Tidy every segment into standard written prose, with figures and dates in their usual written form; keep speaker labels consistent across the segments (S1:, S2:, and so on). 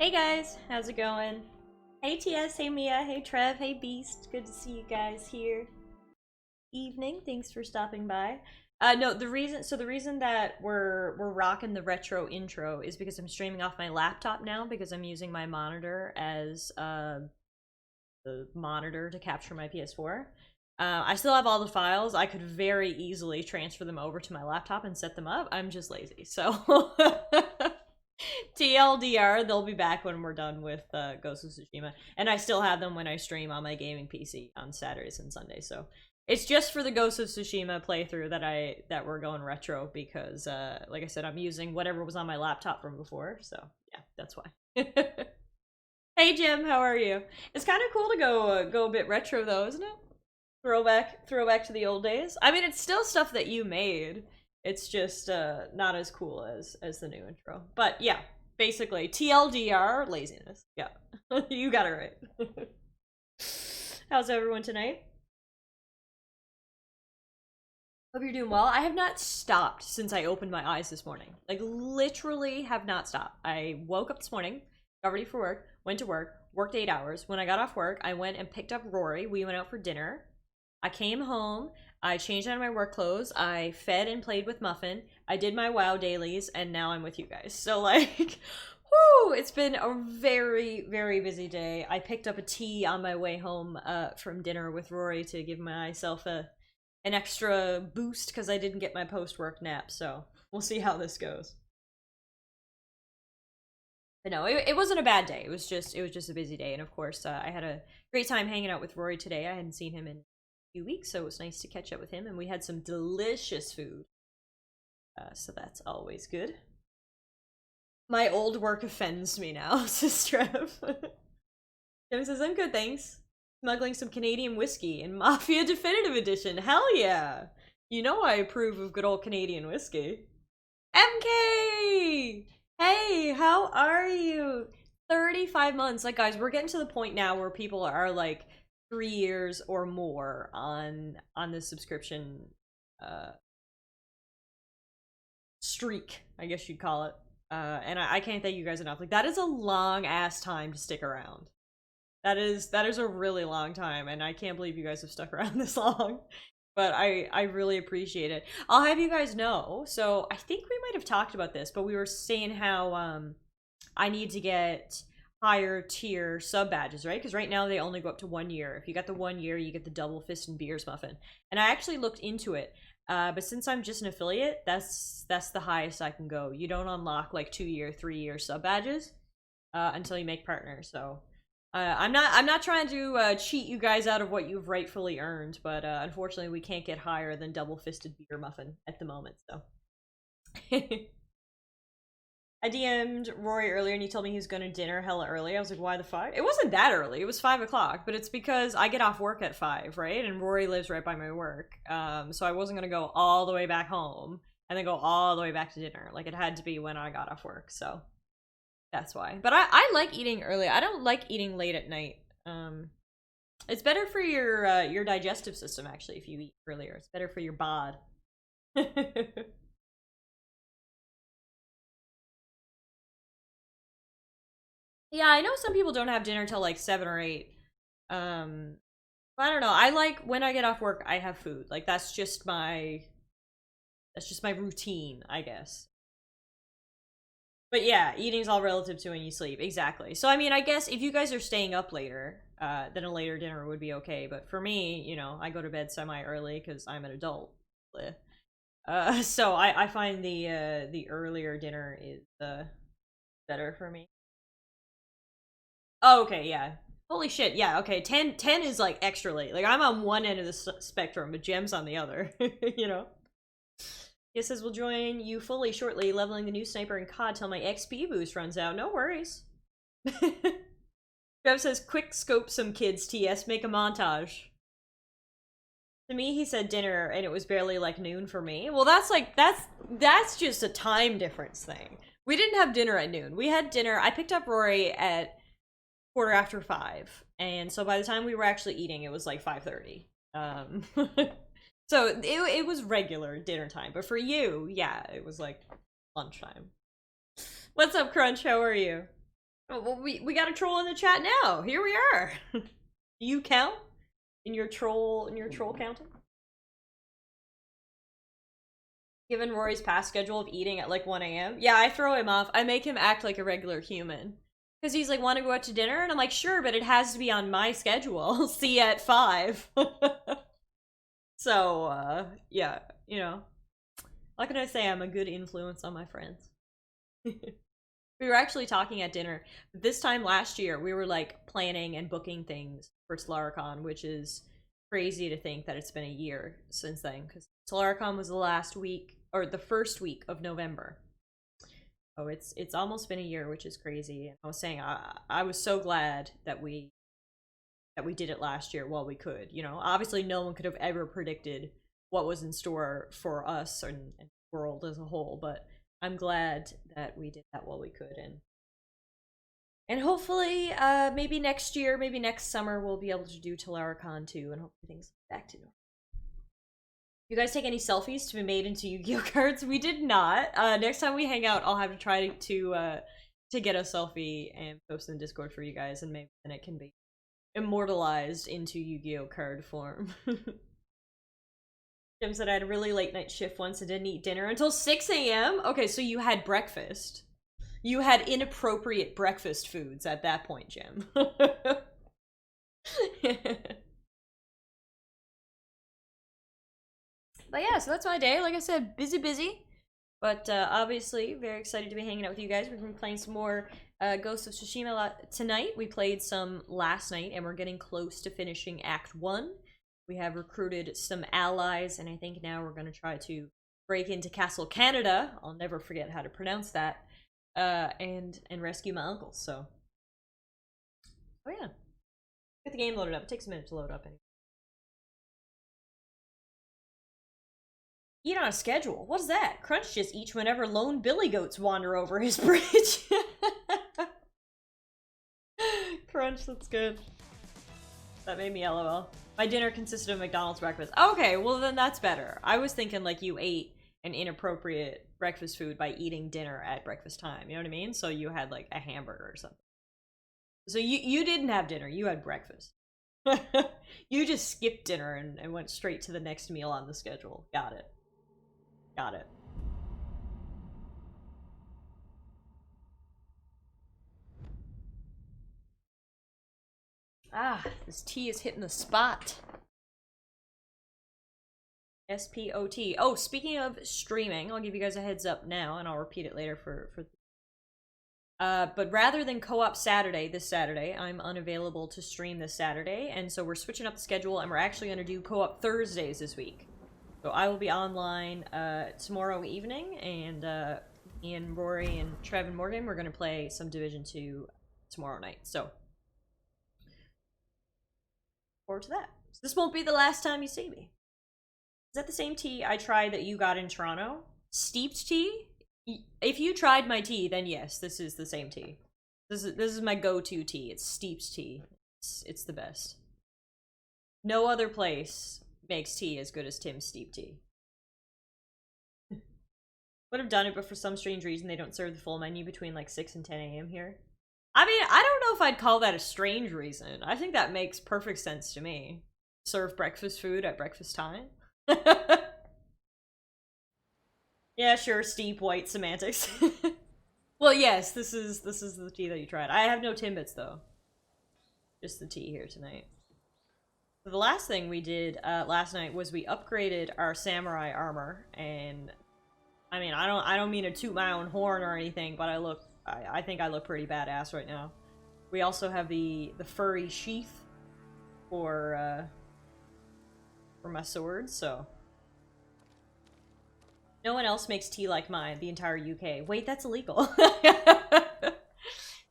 S1: Hey guys, how's it going? Hey TS, hey Mia, hey Trev, hey Beast. Good to see you guys here. Evening, thanks for stopping by. No, the reason that we're rocking the retro intro is because I'm streaming off my laptop now because I'm using my monitor as the monitor to capture my PS4. I still have all the files. I could very easily transfer them over to my laptop and set them up. I'm just lazy, so TLDR, they'll be back when we're done with Ghost of Tsushima, and I still have them when I stream on my gaming PC on Saturdays and Sundays. So it's just for the Ghost of Tsushima playthrough that we're going retro because, like I said, I'm using whatever was on my laptop from before. So yeah, that's why. Hey Jim, how are you? It's kind of cool to go a bit retro though, isn't it? Throwback to the old days. I mean, it's still stuff that you made. It's just not as cool as the new intro. But yeah, basically TLDR laziness. Yeah. You got it right. How's everyone tonight? Hope you're doing well. I have not stopped since I opened my eyes this morning. Like literally have not stopped. I woke up this morning, got ready for work, went to work, worked 8 hours. When I got off work, I went and picked up Rory. We went out for dinner. I came home, I changed out of my work clothes, I fed and played with Muffin, I did my WoW dailies, and now I'm with you guys. So, like, whoo! It's been a very, very busy day. I picked up a tea on my way home from dinner with Rory to give myself an extra boost because I didn't get my post-work nap, so we'll see how this goes. But no, it wasn't a bad day. It was just a busy day, and of course, I had a great time hanging out with Rory today. I hadn't seen him in few weeks, so it was nice to catch up with him, and we had some delicious food. So that's always good. My old work offends me now, says Trev. Trev says, I'm good, thanks. Smuggling some Canadian whiskey in Mafia Definitive Edition. Hell yeah! You know I approve of good old Canadian whiskey. MK! Hey, how are you? 35 months. Like, guys, we're getting to the point now where people are like, 3 years or more on this subscription uh streak, I guess you'd call it. And I can't thank you guys enough. Like that is a long ass time to stick around. That is a really long time, and I can't believe you guys have stuck around this long. But I really appreciate it. I'll have you guys know. So I think we might have talked about this, but we were saying how I need to get higher tier sub badges, right? Because right now they only go up to 1 year. If you got the 1 year, you get the double fist and beers muffin. And I actually looked into it, but since I'm just an affiliate, that's the highest I can go. You don't unlock like 2 year, 3 year sub badges until you make partners. So I'm not trying to cheat you guys out of what you've rightfully earned, but unfortunately we can't get higher than double fisted beer muffin at the moment. So. I DM'd Rory earlier and he told me he was going to dinner hella early. I was like, why the fuck? It wasn't that early. It was 5 o'clock, but it's because I get off work at 5, right? And Rory lives right by my work. So I wasn't going to go all the way back home and then go all the way back to dinner. Like, it had to be when I got off work, so that's why. But I like eating early. I don't like eating late at night. It's better for your digestive system, actually, if you eat earlier. It's better for your bod. Yeah, I know some people don't have dinner till like 7 or 8. Um, I don't know. I like when I get off work, I have food. Like that's just my routine, I guess. But yeah, eating's all relative to when you sleep. Exactly. So I mean, I guess if you guys are staying up later, then a later dinner would be okay. But for me, I go to bed semi early because I'm an adult. Bleh. So I find the earlier dinner is better for me. Oh, okay, yeah. Holy shit, yeah, okay. 10 is like extra late. Like I'm on one end of the spectrum, but Gem's on the other, you know? It says we'll join you fully shortly, leveling the new sniper in COD till my XP boost runs out. No worries. Trev says, quick scope some kids, TS, make a montage. To me, he said dinner, and it was barely like noon for me. Well, that's just a time difference thing. We didn't have dinner at noon. We had dinner. I picked up Rory at quarter after 5, and so by the time we were actually eating, it was like 5:30. So it was regular dinner time, but for you, yeah, it was like lunchtime. What's up, Crunch? How are you? Oh, well, we got a troll in the chat now. Here we are. Do you count in your troll counting? Given Rory's past schedule of eating at like 1 a.m. Yeah, I throw him off. I make him act like a regular human. Because he's like, want to go out to dinner? And I'm like, sure, but it has to be on my schedule. See you at 5. So, yeah, you know. What can I say? I'm a good influence on my friends. We were actually talking at dinner. This time last year, we were like planning and booking things for Slaricon, which is crazy to think that it's been a year since then. Because Slaricon was the last week, or the first week of November. Oh, it's almost been a year, which is crazy. And I was saying I was so glad that we did it last year while we could. You know, obviously no one could have ever predicted what was in store for us and the world as a whole, but I'm glad that we did that while we could, and hopefully, maybe next year, maybe next summer, we'll be able to do Telaricon too, and hopefully things back to normal. You guys take any selfies to be made into Yu-Gi-Oh cards? We did not. Next time we hang out, I'll have to try to get a selfie and post in Discord for you guys, and maybe then it can be immortalized into Yu-Gi-Oh card form. Jim said I had a really late night shift once and didn't eat dinner until 6 a.m. Okay, so you had breakfast. You had inappropriate breakfast foods at that point, Jim. But yeah, so that's my day. Like I said, busy. But obviously, very excited to be hanging out with you guys. We're going to be playing some more Ghost of Tsushima tonight. We played some last night, and we're getting close to finishing Act 1. We have recruited some allies, and I think now we're going to try to break into Castle Canada. I'll never forget how to pronounce that. And rescue my uncle, so. Oh yeah. Get the game loaded up. It takes a minute to load up anyway. Eat on a schedule? What is that? Crunch just eats whenever lone billy goats wander over his bridge. Crunch, that's good. That made me LOL. My dinner consisted of McDonald's breakfast. Okay, well then that's better. I was thinking like you ate an inappropriate breakfast food by eating dinner at breakfast time. You know what I mean? So you had like a hamburger or something. So you didn't have dinner. You had breakfast. You just skipped dinner and went straight to the next meal on the schedule. Got it. Got it. Ah, this tea is hitting the spot. SPOT. Oh, speaking of streaming, I'll give you guys a heads up now, and I'll repeat it later for but rather than co-op Saturday, this Saturday, I'm unavailable to stream this Saturday, and so we're switching up the schedule, and we're actually going to do co-op Thursdays this week. So I will be online tomorrow evening, and me and Rory and Trev and Morgan, we're going to play some Division 2 tomorrow night, so forward to that. So this won't be the last time you see me. Is that the same tea I tried that you got in Toronto? Steeped tea? If you tried my tea, then yes, this is the same tea. This is my go-to tea. It's steeped tea. It's the best. No other place makes tea as good as Tim's steeped tea. Would have done it, but for some strange reason they don't serve the full menu between like 6 and 10 a.m. here. I mean, I don't know if I'd call that a strange reason. I think that makes perfect sense to me. Serve breakfast food at breakfast time. Yeah, sure, steep white semantics. Well, yes, this is the tea that you tried. I have no Timbits though. Just the tea here tonight. So the last thing we did last night was we upgraded our samurai armor, and I mean, I don't mean to toot my own horn or anything, but I think I look pretty badass right now. We also have the furry sheath for my sword, so. No one else makes tea like mine, the entire UK. Wait, that's illegal.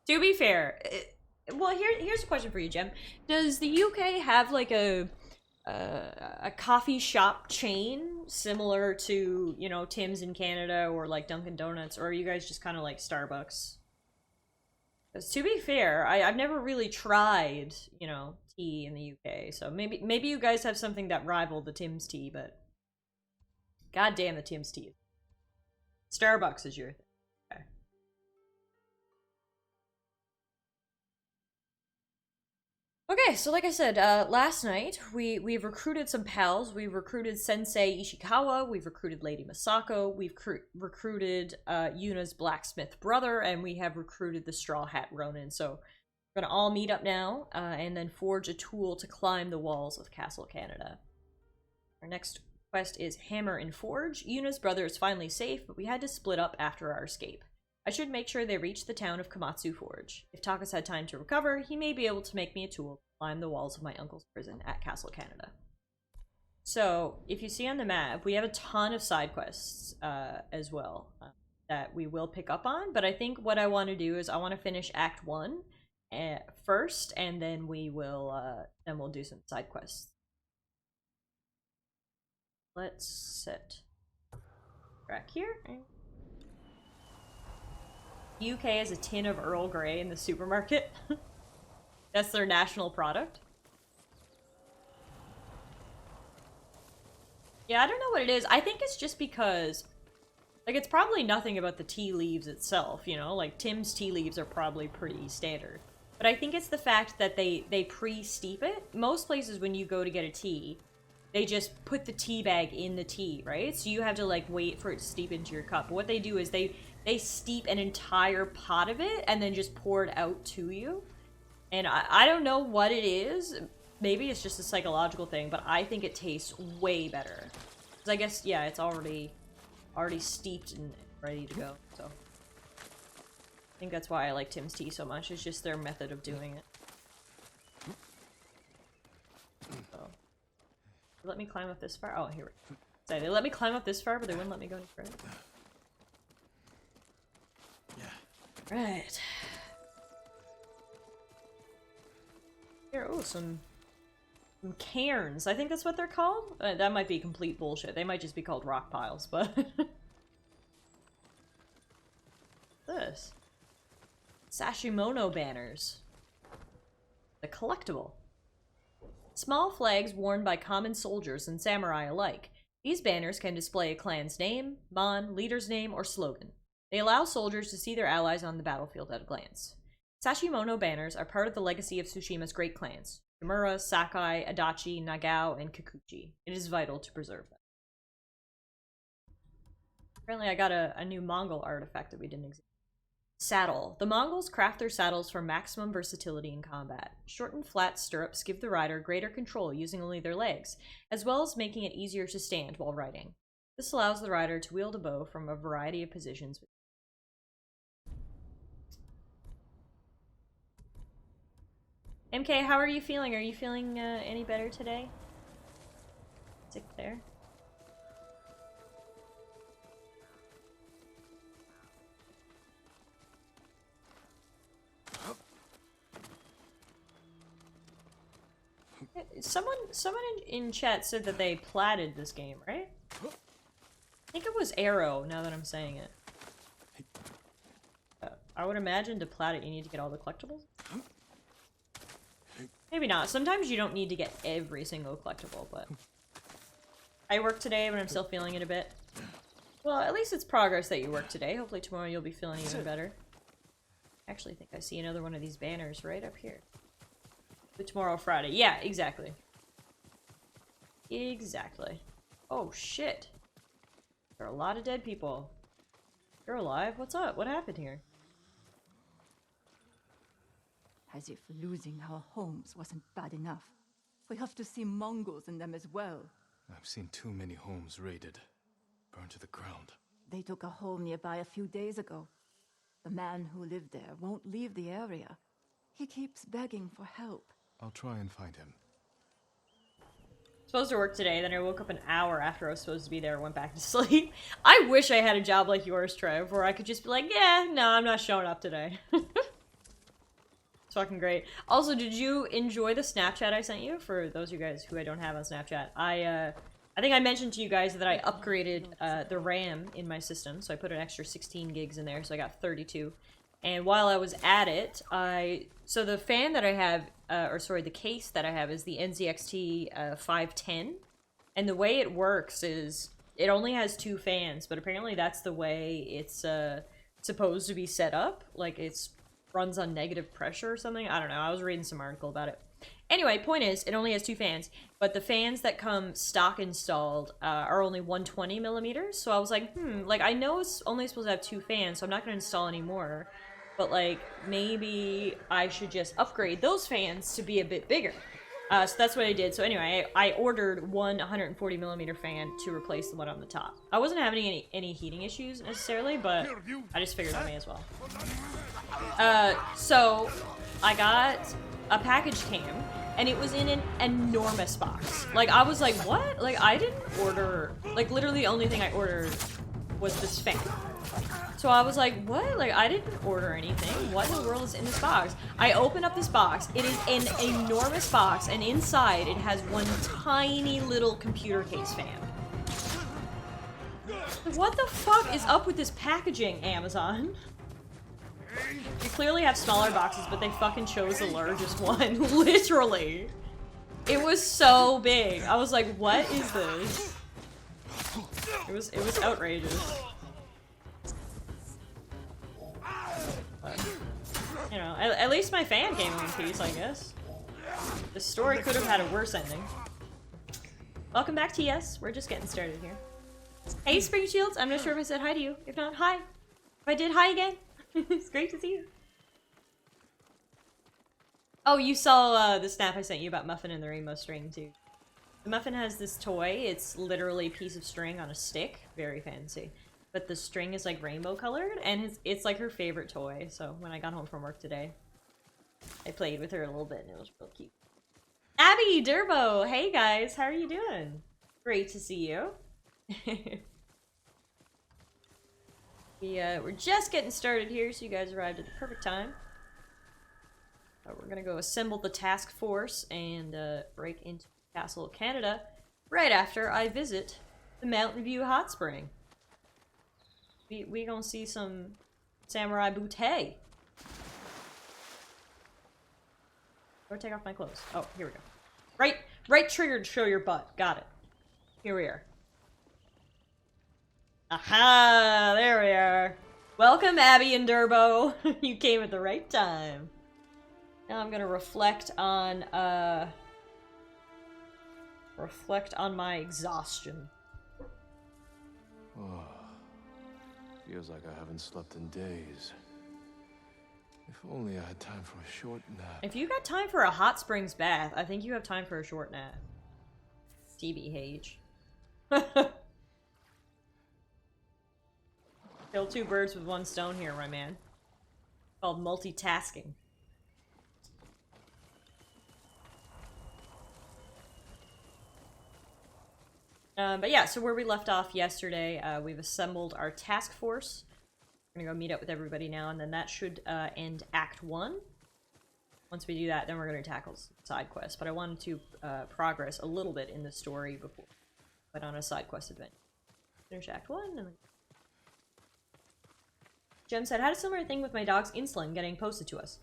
S1: To be fair, well, here's a question for you, Jem. Does the UK have like a coffee shop chain similar to, you know, Tim's in Canada or like Dunkin' Donuts, or are you guys just kind of like Starbucks? Because to be fair, I've never really tried, you know, tea in the UK, so maybe you guys have something that rivaled the Tim's tea, but god damn the Tim's tea. Starbucks is your thing. Okay. Okay, so like I said, last night we've recruited some pals. We've recruited Sensei Ishikawa. We've recruited Lady Masako. We've recruited Yuna's blacksmith brother, and we have recruited the Straw Hat Ronin. So we're gonna all meet up now, and then forge a tool to climb the walls of Castle Canada. Our next quest is Hammer and Forge. Yuna's brother is finally safe, but we had to split up after our escape. I should make sure they reach the town of Komatsu Forge. If Taka's had time to recover, he may be able to make me a tool to climb the walls of my uncle's prison at Castle Canada. So, if you see on the map, we have a ton of side quests as well that we will pick up on, but I think what I want to do is I want to finish Act 1 first, and then we'll do some side quests. Let's sit back here. UK has a tin of Earl Grey in the supermarket. That's their national product. Yeah, I don't know what it is. I think it's just because, like, it's probably nothing about the tea leaves itself, you know? Like, Tim's tea leaves are probably pretty standard. But I think it's the fact that they pre-steep it. Most places when you go to get a tea, they just put the tea bag in the tea, right? So you have to, like, wait for it to steep into your cup. But what they do is they steep an entire pot of it and then just pour it out to you. And I don't know what it is. Maybe it's just a psychological thing, but I think it tastes way better. Because I guess, yeah, it's already steeped and ready to go, so. I think that's why I like Tim's tea so much. It's just their method of doing it. So. Let me climb up this far. Oh, here we go. So they let me climb up this far, but they wouldn't let me go any further. Right. Here, oh, some cairns. I think that's what they're called. That might be complete bullshit. They might just be called rock piles, but... This. Sashimono banners. The collectible. Small flags worn by common soldiers and samurai alike. These banners can display a clan's name, mon, leader's name, or slogan. They allow soldiers to see their allies on the battlefield at a glance. Sashimono banners are part of the legacy of Tsushima's great clans, Shimura, Sakai, Adachi, Nagao, and Kikuchi. It is vital to preserve them. Apparently I got a new Mongol artifact that we didn't examine. Saddle. The Mongols craft their saddles for maximum versatility in combat. Shortened flat stirrups give the rider greater control using only their legs, as well as making it easier to stand while riding. This allows the rider to wield a bow from a variety of positions. MK, how are you feeling? Are you feeling any better today? Sick there. Someone in chat said that they platted this game, right? I think it was Arrow, now that I'm saying it. I would imagine to plat it you need to get all the collectibles. Maybe not. Sometimes you don't need to get every single collectible, but... I worked today, but I'm still feeling it a bit. Well, at least it's progress that you worked today. Hopefully tomorrow you'll be feeling even better. I actually think I see another one of these banners right up here. Tomorrow, Friday. Yeah, exactly. Exactly. Oh, shit. There are a lot of dead people. You're alive? What's up? What happened here?
S2: As if losing our homes wasn't bad enough. We have to see Mongols in them as well.
S3: I've seen too many homes raided. Burned to the ground.
S2: They took a home nearby a few days ago. The man who lived there won't leave the area. He keeps begging for help.
S3: I'll try and find him.
S1: Supposed to work today, then I woke up an hour after I was supposed to be there and went back to sleep. I wish I had a job like yours, Trev, where I could just be like, yeah, no, I'm not showing up today. It's fucking great. Also, did you enjoy the Snapchat I sent you? For those of you guys who I don't have on Snapchat, I think I mentioned to you guys that I upgraded the RAM in my system, so I put an extra 16 gigs in there, so I got 32. And while I was at it, so the fan that I have, the case that I have is the NZXT 510. And the way it works is, it only has 2 fans, but apparently that's the way it's supposed to be set up. Like, it's runs on negative pressure or something. I don't know, I was reading some article about it. Anyway, point is, it only has 2 fans, but the fans that come stock installed are only 120 millimeters. So I was like, like I know it's only supposed to have 2 fans, so I'm not going to install any more. But like, maybe I should just upgrade those fans to be a bit bigger. So that's what I did. So anyway, I ordered one 140 millimeter fan to replace the one on the top. I wasn't having any heating issues necessarily, but I just figured I may as well. So I got a package cam, and it was in an enormous box. Like, I was like, what? Like, I didn't order, like, literally the only thing I ordered was this fan. So I was like, what? Like, I didn't order anything. What in the world is in this box? I open up this box. It is an enormous box, and inside it has one tiny little computer case fan. What the fuck is up with this packaging, Amazon? You clearly have smaller boxes, but they fucking chose the largest one. Literally. It was so big. I was like, what is this? It was outrageous. But, you know, at least my fan came in one piece, I guess. The story could have had a worse ending. Welcome back, TS. We're just getting started here. Hey, Spring Shields. I'm not sure if I said hi to you. If not, hi. If I did, hi again. It's great to see you. Oh, you saw the snap I sent you about Muffin and the rainbow string, too. The Muffin has this toy. It's literally a piece of string on a stick. Very fancy. But the string is, like, rainbow colored, and it's, like, her favorite toy. So, when I got home from work today, I played with her a little bit, and it was real cute. Abby Durbo! Hey, guys! How are you doing? Great to see you. We're just getting started here, so you guys arrived at the perfect time. We're gonna go assemble the task force and break into Castle of Canada right after I visit the Mountain View Hot Spring. We gonna see some samurai booty. Or take off my clothes. Oh, here we go. Right trigger to show your butt. Got it. Here we are. Aha! There we are. Welcome, Abby and Durbo. You came at the right time. Now I'm gonna reflect on my exhaustion.
S3: Oh, feels like I haven't slept in days. If only I had time for a short nap.
S1: If you got time for a hot springs bath, I think you have time for a short nap. TBH. Kill 2 birds with 1 stone here, my man. Called multitasking. But yeah, so where we left off yesterday, we've assembled our task force. We're gonna go meet up with everybody now, and then that should end Act 1. Once we do that, then we're gonna tackle side quests. But I wanted to progress a little bit in the story before we went on a side quest adventure. Finish Act 1, and then... Jem said, had a similar thing with my dog's insulin getting posted to us.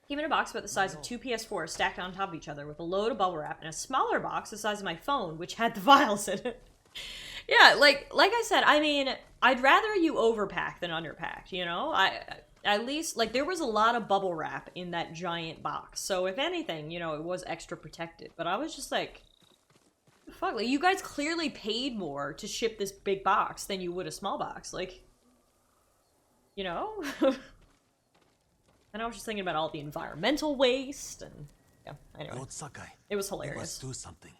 S1: Came in a box about the size of 2 PS4s stacked on top of each other with a load of bubble wrap and a smaller box the size of my phone, which had the vials in it. Yeah, like I said, I mean, I'd rather you overpack than underpack, you know? At least, like, there was a lot of bubble wrap in that giant box. So if anything, you know, it was extra protected. But I was just like, fuck, like, you guys clearly paid more to ship this big box than you would a small box. Like, you know? And I was just thinking about all the environmental waste and yeah, anyway.
S4: Lord Sakai,
S1: it was
S4: we
S1: hilarious.
S4: must do something.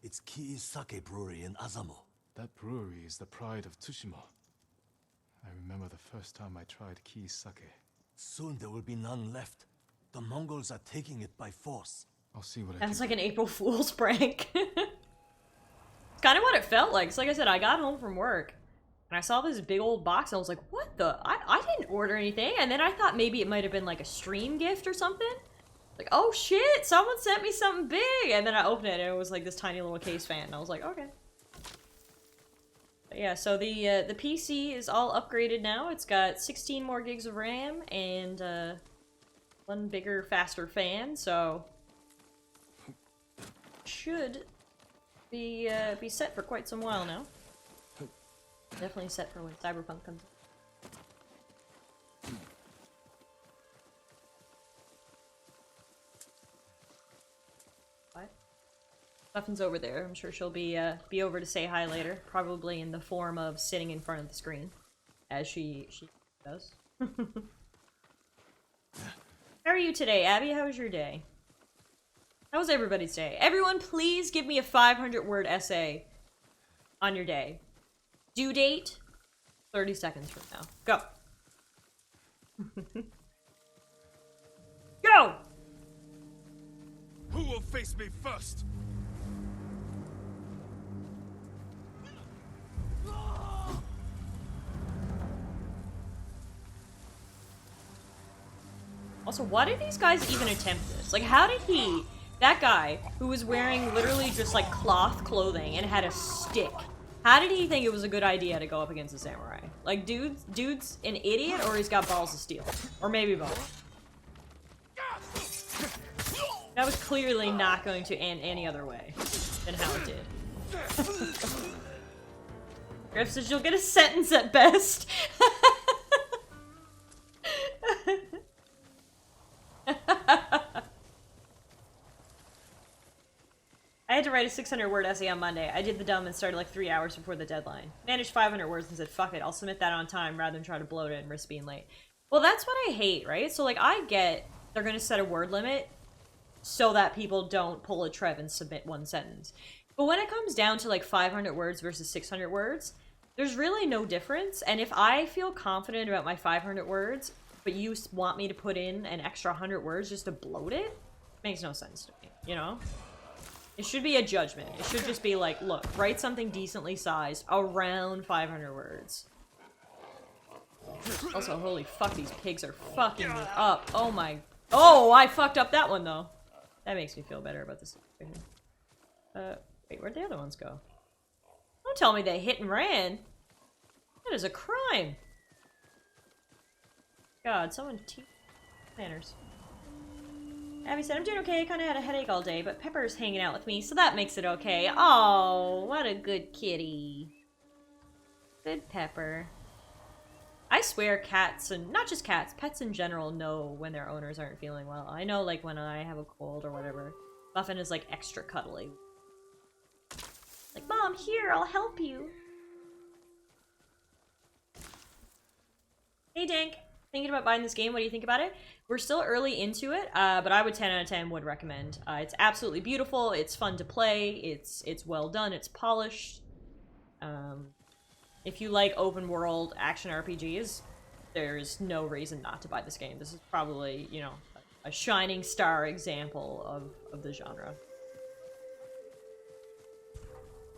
S4: It's Kii's sake brewery in Azamo.
S3: That brewery is the pride of Tsushima. I remember the first time I tried Kii's sake.
S4: Soon there will be none left. The Mongols are taking it by force.
S3: I'll see what I
S1: That's
S3: can
S1: like an April Fool's prank. It's kind of what it felt like. So like I said, I got home from work and I saw this big old box and I was like, what the? I didn't order anything. And then I thought maybe it might have been like a stream gift or something. Like, oh shit, someone sent me something big. And then I opened it and it was like this tiny little case fan. And I was like, okay. But yeah, so the PC is all upgraded now. It's got 16 more gigs of RAM and one bigger, faster fan. So should be set for quite some while now. Definitely set for when Cyberpunk comes out. Muffin's over there. I'm sure she'll be over to say hi later, probably in the form of sitting in front of the screen, as she does. How are you today, Abby? How was your day? How was everybody's day? Everyone, please give me a 500-word essay on your day. Due date, 30 seconds from now. Go. Go!
S4: Who will face me first?
S1: Also, why did these guys even attempt this? Like, how did that guy, who was wearing literally just, like, cloth clothing and had a stick, how did he think it was a good idea to go up against a samurai? Like, dude's an idiot, or he's got balls of steel. Or maybe both. That was clearly not going to end any other way than how it did. Griff says you'll get a sentence at best. I had to write a 600-word essay on Monday. I did the dumb and started like 3 hours before the deadline. Managed 500 words and said, fuck it, I'll submit that on time rather than try to bloat it and risk being late. Well, that's what I hate, right? So, like, I get they're gonna set a word limit so that people don't pull a Trev and submit one sentence. But when it comes down to, like, 500 words versus 600 words, there's really no difference. And if I feel confident about my 500 words, but you want me to put in an extra 100 words just to bloat it, makes no sense to me, you know? It should be a judgment. It should just be like, look, write something decently sized around 500 words. Also, holy fuck, these pigs are fucking me up. Oh my... Oh, I fucked up that one, though. That makes me feel better about this situation. Wait, where'd the other ones go? Don't tell me they hit and ran. That is a crime. God, someone teach manners. Abby said, I'm doing okay. I kind of had a headache all day, but Pepper's hanging out with me, so that makes it okay. Oh, what a good kitty. Good Pepper. I swear cats, and not just cats, pets in general know when their owners aren't feeling well. I know, like, when I have a cold or whatever, Muffin is, like, extra cuddly. Like, Mom, here, I'll help you. Hey, Dank. Thinking about buying this game, what do you think about it? We're still early into it, but I would 10 out of 10 would recommend. It's absolutely beautiful, it's fun to play, it's well done, it's polished. If you like open world action RPGs, there's no reason not to buy this game. This is probably, you know, a shining star example of the genre.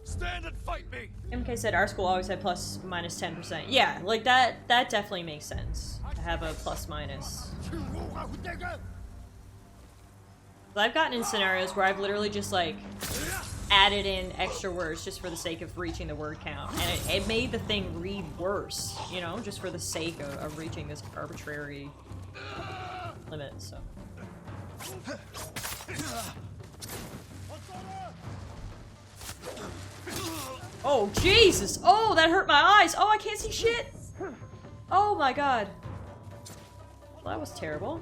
S4: Stand and fight me!
S1: MK said our school always had plus minus 10%. Yeah, like that definitely makes sense. To have a plus minus. But I've gotten in scenarios where I've literally just like added in extra words just for the sake of reaching the word count. And it made the thing read worse, you know, just for the sake of reaching this arbitrary limit, so. Oh, Jesus! Oh, that hurt my eyes! Oh, I can't see shit! Oh my god. Well, that was terrible.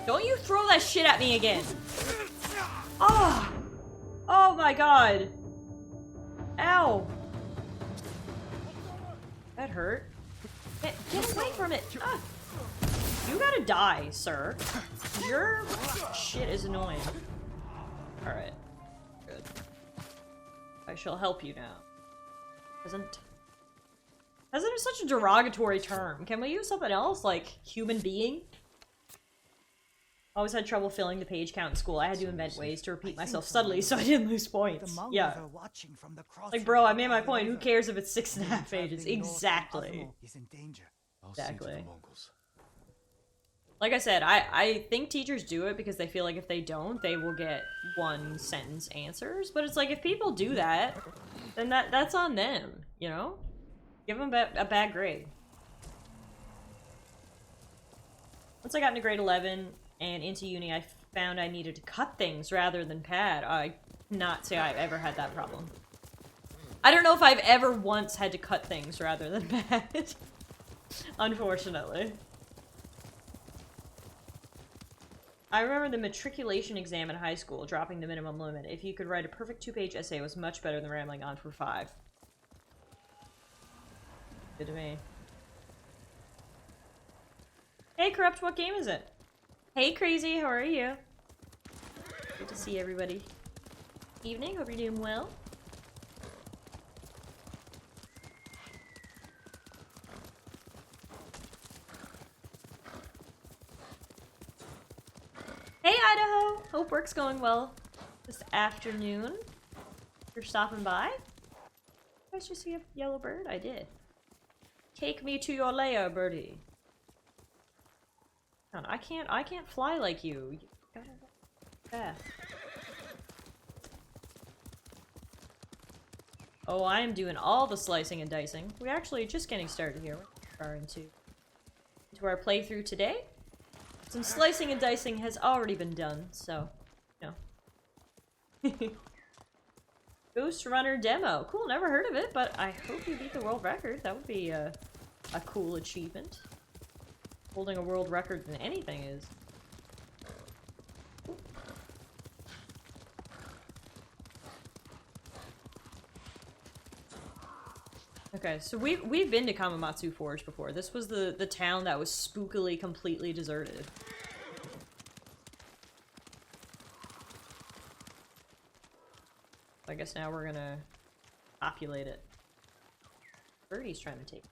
S1: Don't you throw that shit at me again! Oh! Oh my god! Ow! That hurt. Get away from it! Ah. You gotta die, sir. Your shit is annoying. Alright. Good. I shall help you now. Peasant is such a derogatory term. Can we use something else, like human being? Always had trouble filling the page count in school. I had to invent ways to repeat myself subtly so I didn't lose points. Yeah. Like, bro, I made my point. Who cares if it's 6.5 pages? Exactly. Exactly. Like I said, I think teachers do it because they feel like if they don't, they will get one sentence answers. But it's like, if people do that, then that's on them, you know? Give them a bad grade. Once I got into grade 11 and into uni, I found I needed to cut things rather than pad. I Not say I've ever had that problem. I don't know if I've ever once had to cut things rather than bad. Unfortunately. I remember the matriculation exam in high school dropping the minimum limit. If you could write a perfect 2-page essay, it was much better than rambling on for 5. Good to me. Hey, Corrupt, what game is it? Hey, Crazy, how are you? Good to see everybody. Evening, hope you're doing well. Hey, Idaho! Hope work's going well this afternoon. You're stopping by? Did I just see a yellow bird? I did. Take me to your lair, birdie. I can't fly like you. You gotta go fast. Oh, I am doing all the slicing and dicing. We're actually just getting started here. We're far into our playthrough today. Some slicing and dicing has already been done, so, you know. Ghost Runner demo. Cool, never heard of it, but I hope you beat the world record. That would be a cool achievement. Holding a world record in anything is. Okay, so we've been to Kamamatsu Forge before. This was the town that was spookily completely deserted. I guess now we're gonna populate it. Birdie's trying to take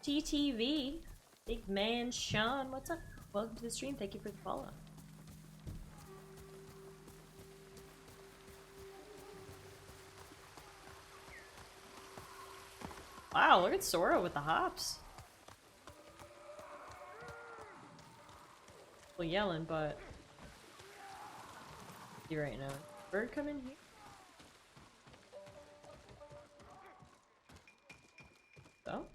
S1: TTV. Big man Sean, what's up? Welcome to the stream. Thank you for the follow. Wow, look at Sora with the hops. Well, yelling, but you right now. Bird come in here? So?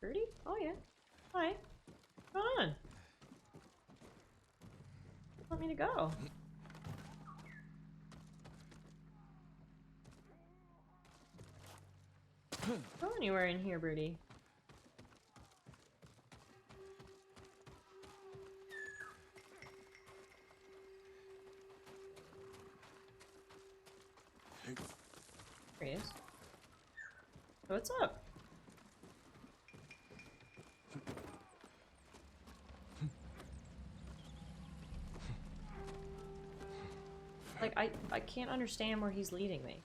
S1: Birdie? Oh yeah. Hi. Come on. Want me to go? Go anywhere in here, Birdie. There he is. What's up? Like, I can't understand where he's leading me.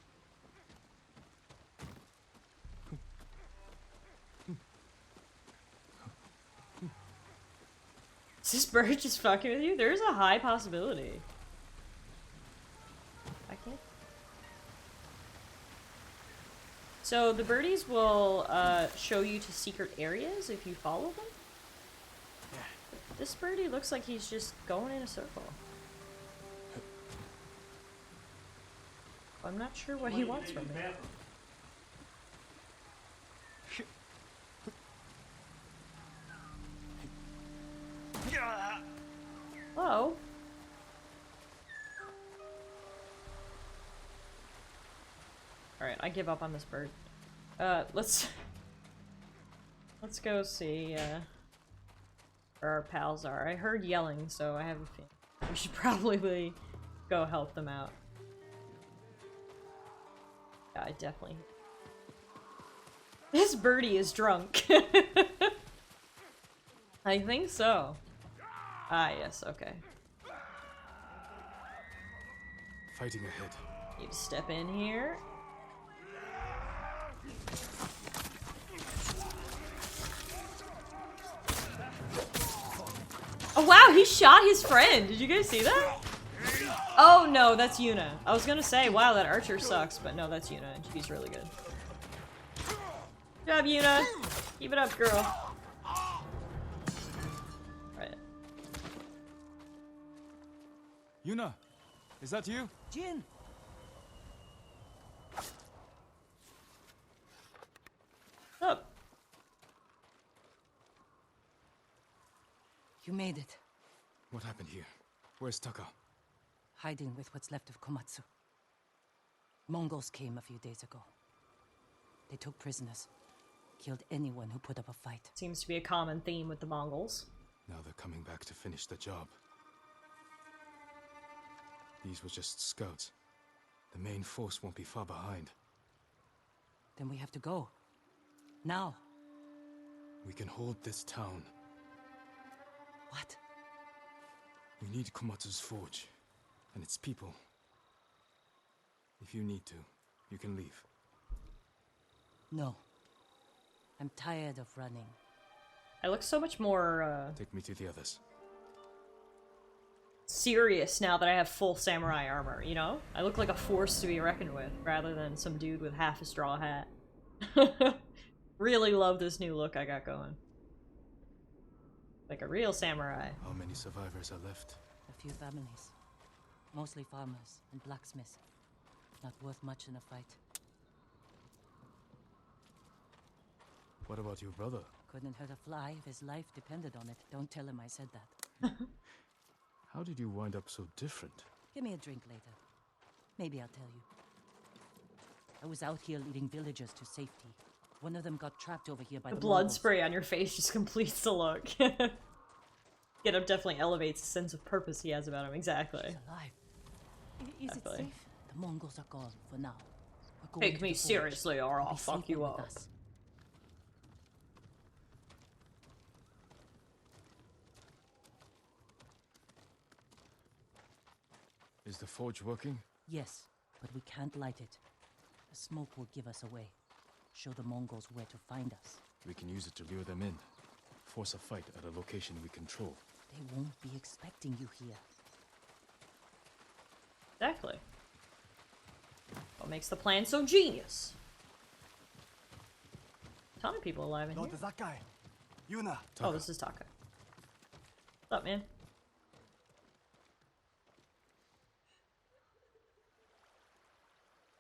S1: Is this bird just fucking with you? There's a high possibility. I can't. So the birdies will show you to secret areas if you follow them. This birdie looks like he's just going in a circle. I'm not sure what he wants from me. Hello? Alright, I give up on this bird. Let's go see, where our pals are. I heard yelling, so I have a feeling we should probably go help them out. Yeah, I definitely... This birdie is drunk. I think so. Ah, yes, okay.
S3: Fighting ahead.
S1: Need to step in here. Oh wow, he shot his friend! Did you guys see that? Oh no, that's Yuna. I was gonna say, wow, that archer sucks, but no, that's Yuna, and she's really good. Good job, Yuna! Keep it up, girl. Right.
S5: Yuna, is that you?
S2: Jin!
S1: What's up?
S5: What happened here? Where's Taka?
S2: Hiding with what's left of Komatsu. Mongols came a few days ago. They took prisoners. Killed anyone who put up a fight.
S1: Seems to be a common theme with the Mongols.
S5: Now they're coming back to finish the job. These were just scouts. The main force won't be far behind.
S2: Then we have to go. Now.
S5: We can hold this town.
S2: What?
S5: We need Komatsu's forge, and its people. If you need to, you can leave.
S2: No. I'm tired of running.
S1: I look so much more,
S5: Take me to the others.
S1: serious now that I have full samurai armor, you know? I look like a force to be reckoned with, rather than some dude with half a straw hat. Really love this new look I got going. Like a real samurai.
S5: How many survivors are left?
S2: A few families. Mostly farmers and blacksmiths. Not worth much in a fight.
S5: What about your brother?
S2: Couldn't hurt a fly if his life depended on it. Don't tell him I said that.
S5: How did you wind up so different?
S2: Give me a drink later. Maybe I'll tell you. I was out here leading villagers to safety. One of them got trapped over here by
S1: The
S2: the
S1: blood
S2: Mongols.
S1: spray on your face just completes the look. Get up definitely elevates the sense of purpose he has about him, exactly.
S2: He's alive. Is it
S1: Definitely.
S2: safe? The Mongols are gone for now. We're going
S1: Take
S2: to
S1: me
S2: the forge.
S1: seriously or
S2: You'll
S1: I'll
S2: be
S1: fuck
S2: sleeping
S1: you
S2: with
S1: up.
S2: us.
S5: Is the forge working?
S2: Yes, but we can't light it. The smoke will give us away. Show the Mongols where to find us.
S5: We can use it to lure them in. Force a fight at a location we control.
S2: They won't be expecting you here.
S1: Exactly. What makes the plan so genius? Ton of people alive in
S4: No,
S1: here.
S4: there's that guy. Yuna.
S1: Oh, this is Taka. What's up, man?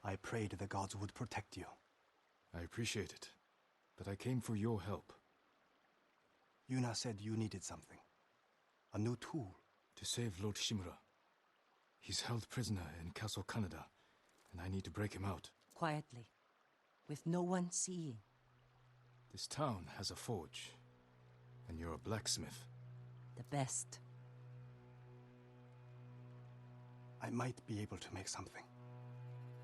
S4: I prayed the gods would protect you.
S5: I appreciate it, but I came for your help.
S4: Yuna said you needed something. A new tool.
S5: To save Lord Shimura. He's held prisoner in Castle Kaneda, and I need to break him out.
S2: Quietly. With no one seeing.
S5: This town has a forge, and you're a blacksmith.
S2: The best.
S4: I might be able to make something.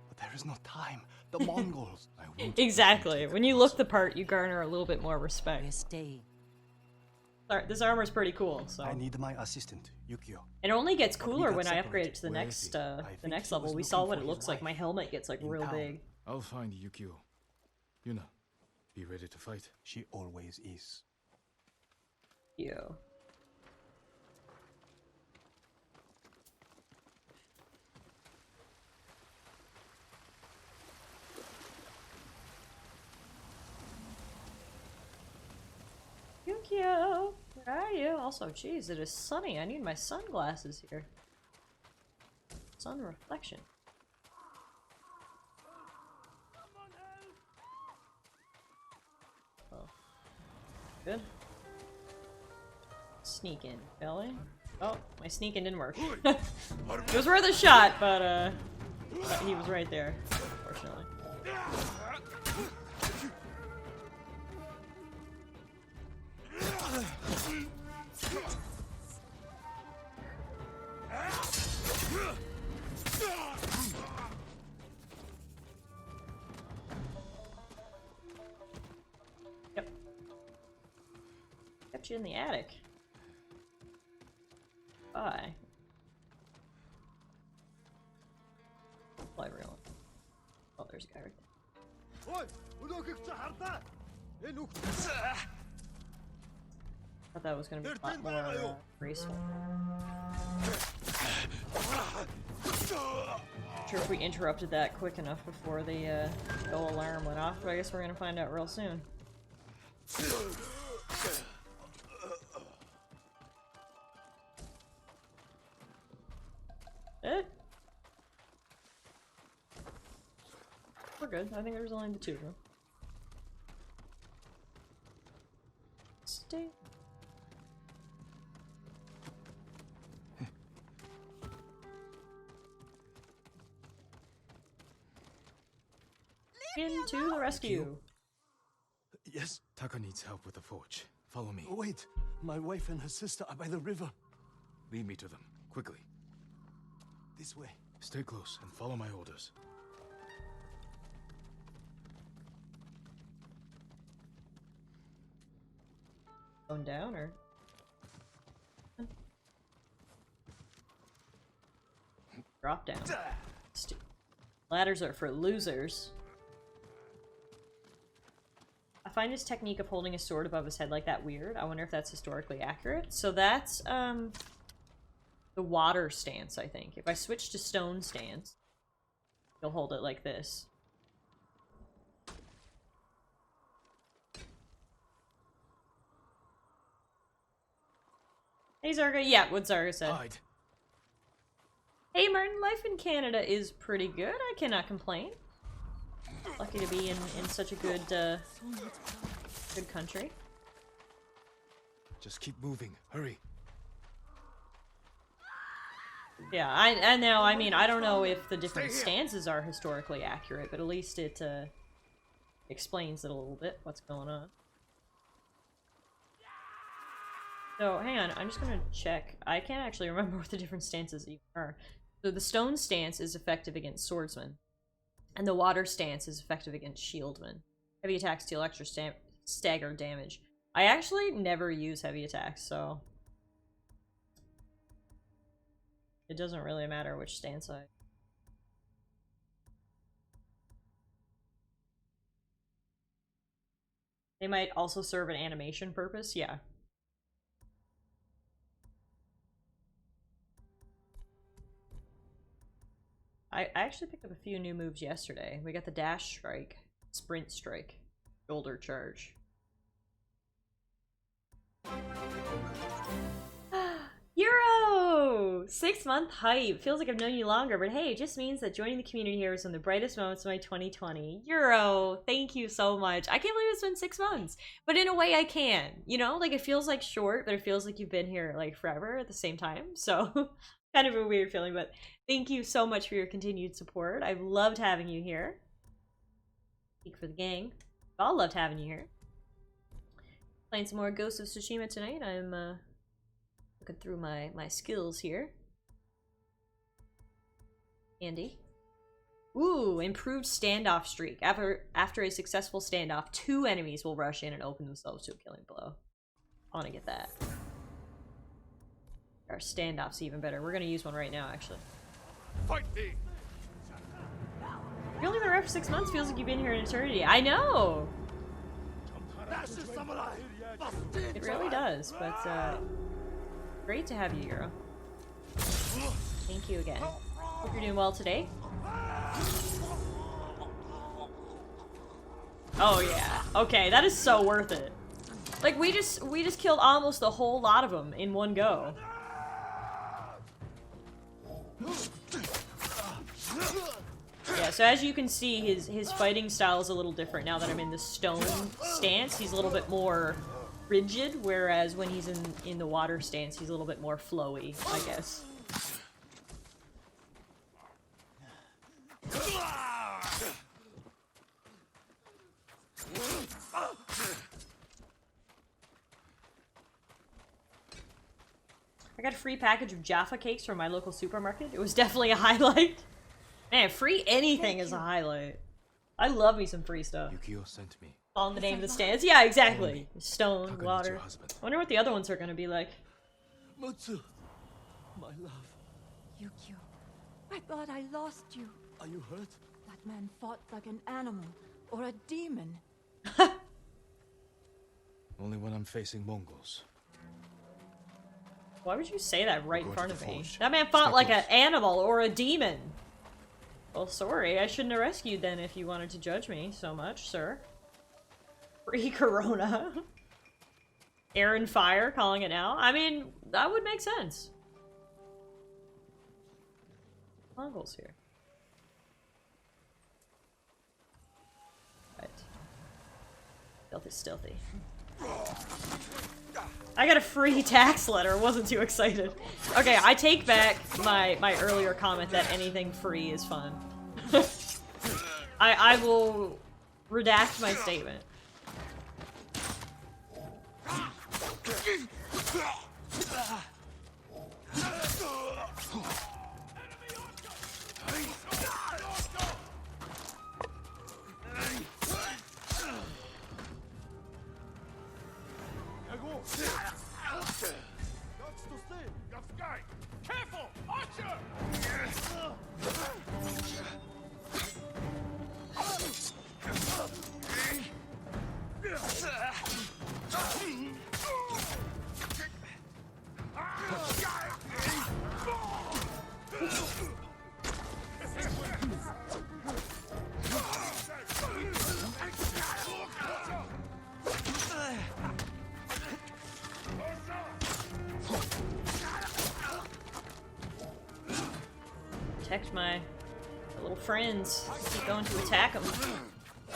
S4: But there is no time. The Mongols.
S5: I won't
S1: Exactly.
S5: defeat
S1: When you look the part, you garner a little bit more
S2: We're
S1: respect.
S2: staying.
S1: Sorry, this armor's pretty cool, so.
S4: I need my assistant, Yukio.
S1: It only gets
S4: But we
S1: cooler
S4: got
S1: when I upgrade it to the
S5: Where is
S1: next,
S5: he?
S1: the
S4: think
S1: next
S4: he
S1: level.
S4: was
S1: We saw
S4: looking
S1: what
S4: for
S1: it
S4: his
S1: looks like.
S4: wife
S1: My helmet gets like
S4: in
S1: real
S4: town.
S1: big.
S5: I'll find Yukio. Yuna, be ready to fight.
S4: She always is.
S1: Yo. Yukio, where are you? Also, geez, it is sunny. I need my sunglasses here. Sun reflection. Oh. Good. Sneak in, Billy. Oh, my sneaking didn't work. It was worth a shot, but he was right there, unfortunately. Yep. Kept you in the attic. Bye. Well, everyone. Oh, there's a guy right there. Thought that was gonna be a lot more graceful. Not sure if we interrupted that quick enough before the go alarm went off, but I guess we're gonna find out real soon. We're good. I think there's only the two of them. Stay. Into the rescue.
S4: Yes?
S5: Taka needs help with the forge. Follow me.
S4: Wait, my wife and her sister are by the river.
S5: Lead me to them, quickly.
S4: This way.
S5: Stay close and follow my orders.
S1: Going down or? Drop down. Ladders are for losers. I find his technique of holding a sword above his head like that weird. I wonder if that's historically accurate. So that's the water stance, I think. If I switch to stone stance, he'll hold it like this. Hey Zarga, yeah, what Zarga said.
S5: Hide.
S1: Hey Martin, life in Canada is pretty good. I cannot complain. Lucky to be in such a good good country.
S5: Just keep moving. Hurry.
S1: Yeah, I know. I mean, I don't know if the different stances are historically accurate, but at least it explains it a little bit. What's going on? So hang on, I'm just gonna check. I can't actually remember what the different stances even are. So the stone stance is effective against swordsmen, and the water stance is effective against shieldmen. Heavy attacks deal extra stagger damage. I actually never use heavy attacks, so it doesn't really matter which stance I... They might also serve an animation purpose, yeah. I actually picked up a few new moves yesterday. We got the dash strike, sprint strike, shoulder charge. Euro! 6-month hype. Feels like I've known you longer, but hey, it just means that joining the community here was one of the brightest moments of my 2020. Euro, thank you so much. I can't believe it's been 6 months, but in a way I can. You know, like it feels like short, but it feels like you've been here like forever at the same time. So kind of a weird feeling, but thank you so much for your continued support. I've loved having you here. Speak for the gang. We've all loved having you here. Playing some more Ghost of Tsushima tonight. I'm looking through my skills here. Andy. Ooh, improved standoff streak. After a successful standoff, 2 enemies will rush in and open themselves to a killing blow. I want to get that. Our standoff's even better. We're gonna use one right now, actually.
S3: Fight me!
S1: You've only been around for 6 months. Feels like you've been here an eternity. I know! It really does, but great to have you, Euro. Thank you again. Hope you're doing well today. Oh yeah. Okay, that is so worth it. Like we just killed almost the whole lot of them in one go. Yeah, so as you can see, his fighting style is a little different now that I'm in the stone stance. He's a little bit more rigid, whereas when he's in the water stance, he's a little bit more flowy, I guess. I got a free package of Jaffa cakes from my local supermarket. It was definitely a highlight. Man, free anything is a highlight. I love me some free stuff.
S5: Yukio sent me.
S1: All in the name of the stands. Yeah, exactly. Stone,
S5: Taka needs
S1: water.
S5: your husband.
S1: I wonder what the other ones are gonna be like.
S4: Mutsu, my love,
S6: Yukio, I thought I lost you.
S4: are you hurt?
S6: That man fought like an animal or a demon.
S5: Only when I'm facing Mongols.
S1: Why would you say that right in
S5: Go to
S1: front
S5: the
S1: of me?
S5: forge.
S1: That man fought
S5: Stay
S1: like
S5: close.
S1: an animal or a demon. Well, sorry. I shouldn't have rescued then if you wanted to judge me so much, sir. Free Corona. Air and Fire calling it now. I mean, that would make sense. Mongols here. Right. Stealthy, stealthy. I got a free tax letter. Wasn't too excited. Okay, I take back my earlier comment that anything free is fun. I will Redact my statement.
S3: Careful! Archer!
S1: Protect my little friends. Keep going to attack them.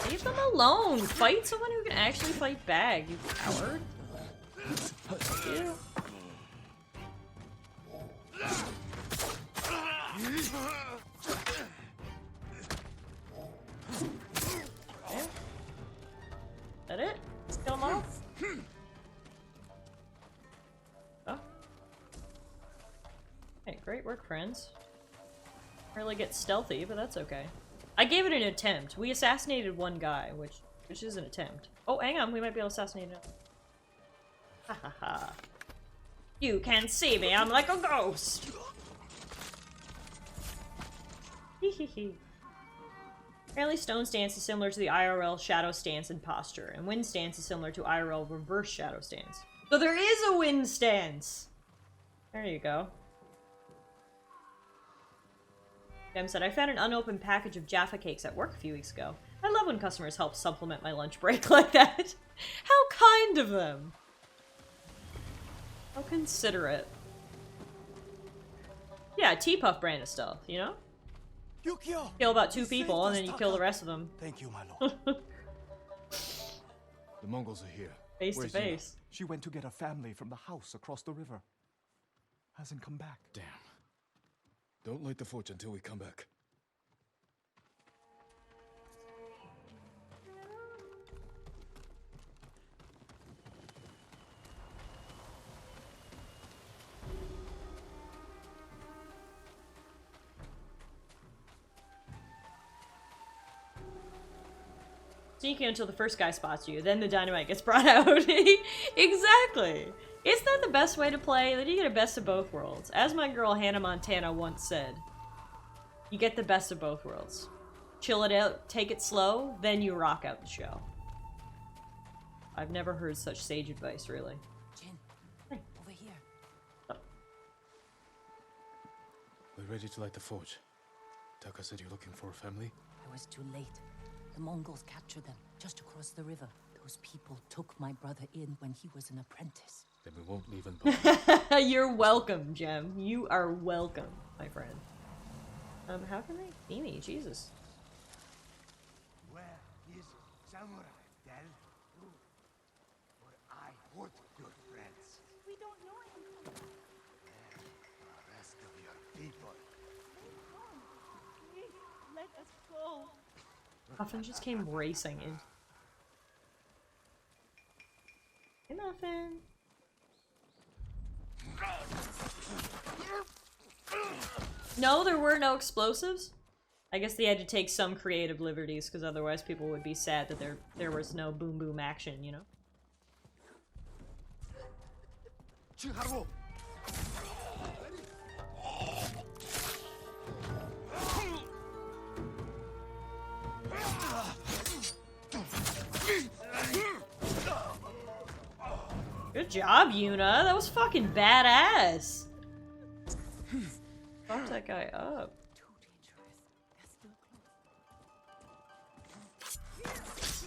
S1: Leave them alone. Fight someone who can actually fight back, you coward. Ew. Yeah. That it? Kill them all? Oh. Hey, great work, friends. Really get stealthy, but that's okay. I gave it an attempt. We assassinated one guy, which is an attempt. Oh, hang on, we might be able to assassinate another. Ha ha ha. You can't see me, I'm like a ghost! Hee hee hee. Apparently stone stance is similar to the IRL shadow stance and posture, and wind stance is similar to IRL reverse shadow stance. So there is a wind stance! There you go. Jem said, I found an unopened package of Jaffa cakes at work a few weeks ago. I love when customers help supplement my lunch break like that. How kind of them! How considerate. Yeah, T-Puff brand of stuff, you know?
S4: Yukio!
S1: Kill about 2 people and then you kill the rest of them.
S4: Thank you, my lord.
S5: The Mongols are here.
S1: Face to
S5: Where's Yuna?
S1: face.
S4: She went to get her family from the house across the river. Hasn't come back.
S5: Damn. Don't light the forge until we come back.
S1: Sneak in until the first guy spots you, then the dynamite gets brought out. Exactly! It's not the best way to play, then you get a best of both worlds. As my girl Hannah Montana once said, you get the best of both worlds. Chill it out, take it slow, then you rock out the show. I've never heard such sage advice, really.
S2: Jin,
S1: Hey.
S2: over here.
S5: We're ready to light the forge. Taka said you're looking for a family?
S2: I was too late. The Mongols captured them just across the river. Those people took my brother in when he was an apprentice.
S5: Then we won't leave him behind.
S1: You're welcome, Jem. You are welcome, my friend. How can they see me? Jesus.
S7: Where is Samurai, Del? For I would, your friends.
S6: We don't know him.
S7: The rest of your people.
S6: Please, let us go.
S1: Muffin just came racing in. Hey, Muffin. No, there were no explosives. I guess they had to take some creative liberties, because otherwise people would be sad that there was no boom boom action, you know?
S7: Chiharu!
S1: Good job, Yuna. That was fucking badass. Fuck that guy up.
S2: Too dangerous.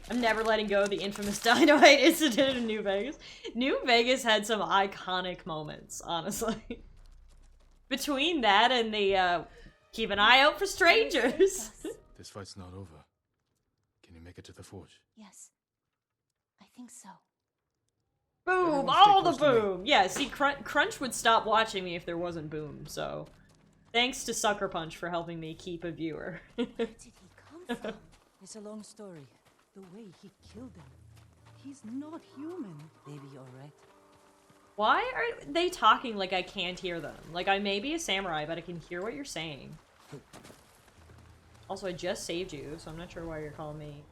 S1: I'm never letting go of the infamous dynamite incident in New Vegas. New Vegas had some iconic moments, honestly. Between that and the, keep an eye out for strangers.
S5: This fight's not over. Can you make it to the forge?
S2: Yes, I think so.
S1: Boom!
S4: Everyone stay
S1: All the
S4: close to me.
S1: boom! Yeah, see, Crunch would stop watching me if there wasn't boom, so... Thanks to Sucker Punch for helping me keep a viewer.
S2: Where did he come from? It's a long story.
S6: The way he killed them. He's not human.
S2: Baby, you're right.
S1: Why are they talking like I can't hear them? Like, I may be a samurai, but I can hear what you're saying. Also, I just saved you, so I'm not sure why you're calling me.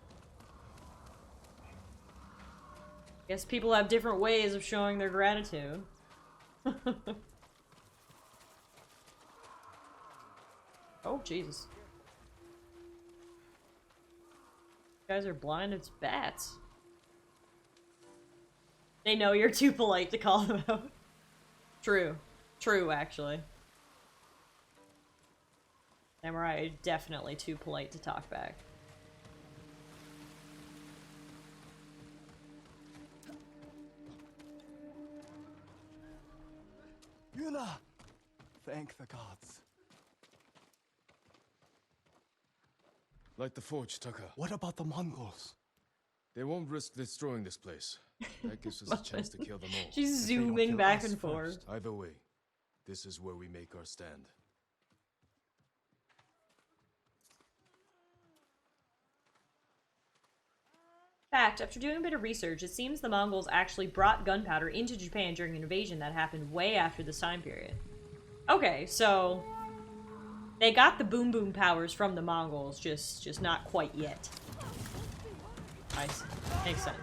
S1: Guess people have different ways of showing their gratitude. Oh, Jesus. You guys are blind as bats. They know you're too polite to call them out. True. True, actually. Samurai are definitely too polite to talk back.
S4: Yuna! Thank the gods.
S5: Light the forge, Taka.
S4: What about the Mongols?
S5: They won't risk destroying this place. That gives us a chance to kill them all.
S1: She's
S4: they don't
S1: zooming
S4: kill
S1: back
S4: us
S1: and forth.
S4: first.
S5: Either way, this is where we make our stand.
S1: Fact, after doing a bit of research, it seems the Mongols actually brought gunpowder into Japan during an invasion that happened way after this time period. Okay, so they got the boom boom powers from the Mongols, just not quite yet. I see. Makes sense.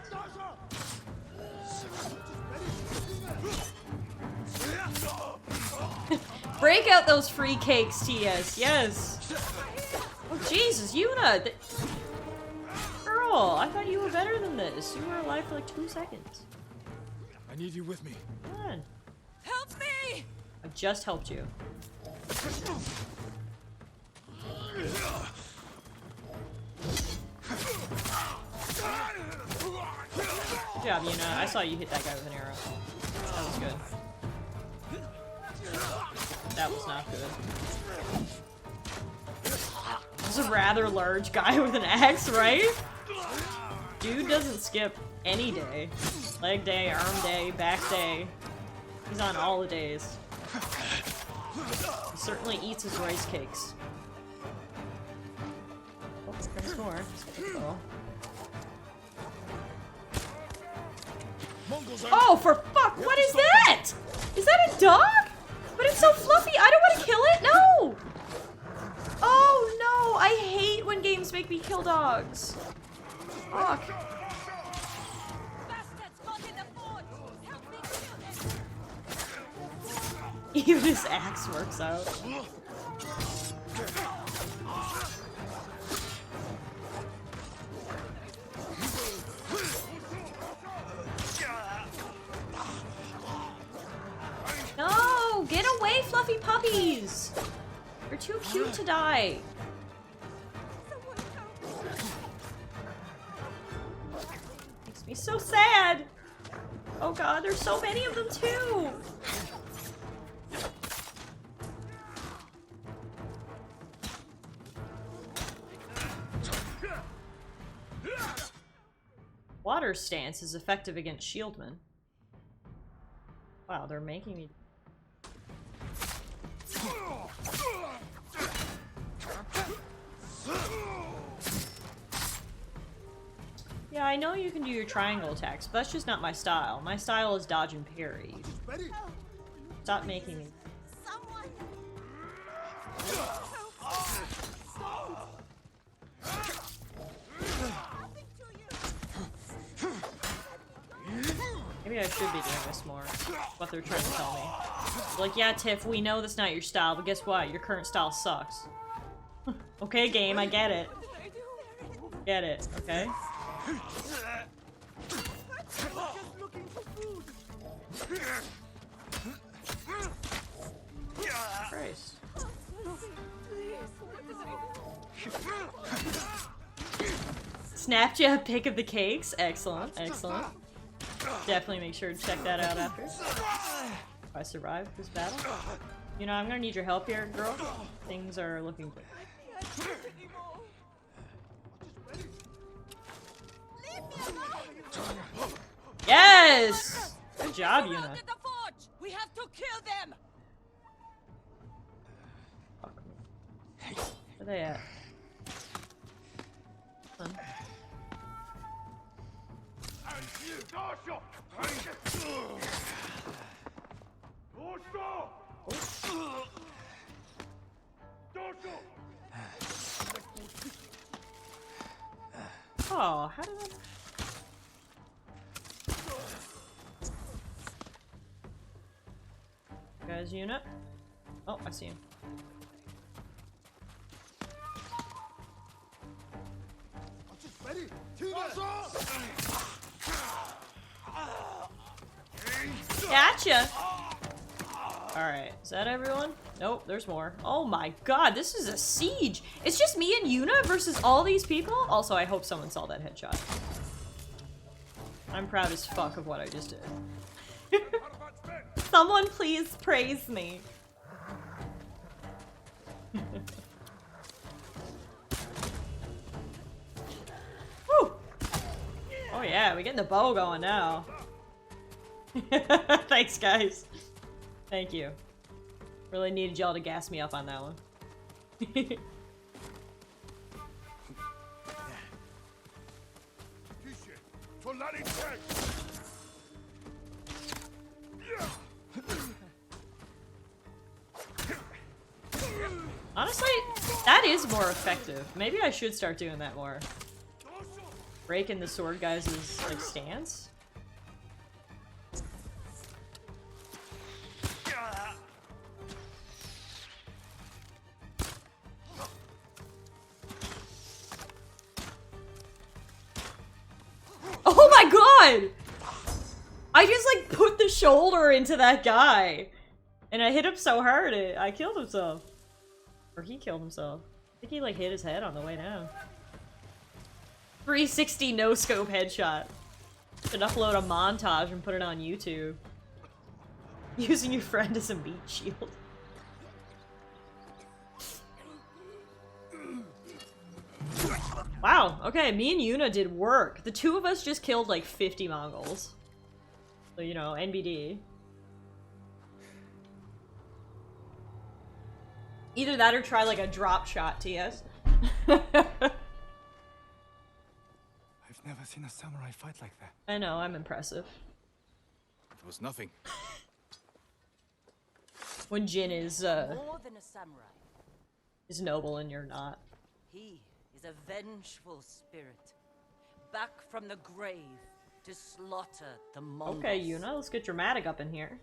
S1: Break out those free cakes, TS. Yes. Oh Jesus, Yuna. Girl, I thought you were better than this. You were alive for like 2 seconds.
S5: I need you with me.
S1: Come on.
S2: Help me!
S1: I just helped you. Good job, Yuna. I saw you hit that guy with an arrow. That was good. That was not good. This is a rather large guy with an axe, right? Dude doesn't skip any day. Leg day, arm day, back day. He's on all the days. He certainly eats his rice cakes. Oh, there's more. Oh, for fuck! What is that? Is that a dog? But it's so fluffy. I don't want to kill it. No. Oh no! I hate when games make me kill dogs. Fuck. Even his axe works out. No! Get away, fluffy puppies! You're too cute to die. Makes me so sad. Oh god, there's so many of them too. Water stance is effective against shieldmen. Wow, they're making me... Yeah, I know you can do your triangle attacks, but that's just not my style. My style is dodge and parry. Stop making me... Maybe I should be doing this more. What they're trying to tell me. Like, yeah, Tiff, we know that's not your style, but guess what? Your current style sucks. Okay, game, I get it. Get it, okay? Christ. Snapped you a pic of the cakes? Excellent, excellent. Definitely make sure to check that out after. If I survive this battle. You know, I'm gonna need your help here, girl. Things are looking good. Yes! Good job, Yuna.
S2: We have to kill them.
S1: Fuck me. Where they at? Oh, how did I... Guys, unit. Oh, I see him. Gotcha! Alright, is that everyone? Nope, there's more. Oh my god, this is a siege! It's just me and Yuna versus all these people? Also, I hope someone saw that headshot. I'm proud as fuck of what I just did. Someone please praise me. Woo! Oh yeah, we're getting the bow going now. Thanks, guys. Thank you. Really needed y'all to gas me up on that one. Honestly, that is more effective. Maybe I should start doing that more. Breaking the sword guys' like stance. Oh my god! I just like put the shoulder into that guy. And I hit him so hard I killed himself. Or he killed himself. I think he like hit his head on the way down. 360 no scope headshot. Should upload a montage and put it on YouTube. Using your friend as a meat shield. Wow, okay, me and Yuna did work. The two of us just killed like 50 Mongols. So, you know, NBD. Either that or try like a drop shot, TS.
S4: I've never seen a samurai fight like that.
S1: I know, I'm impressive.
S5: It was nothing.
S1: When Jin is
S2: More than a samurai.
S1: noble and you're not.
S2: He is a vengeful spirit, back from the grave to slaughter the Mongols.
S1: Okay, Yuna, let's get dramatic up in here.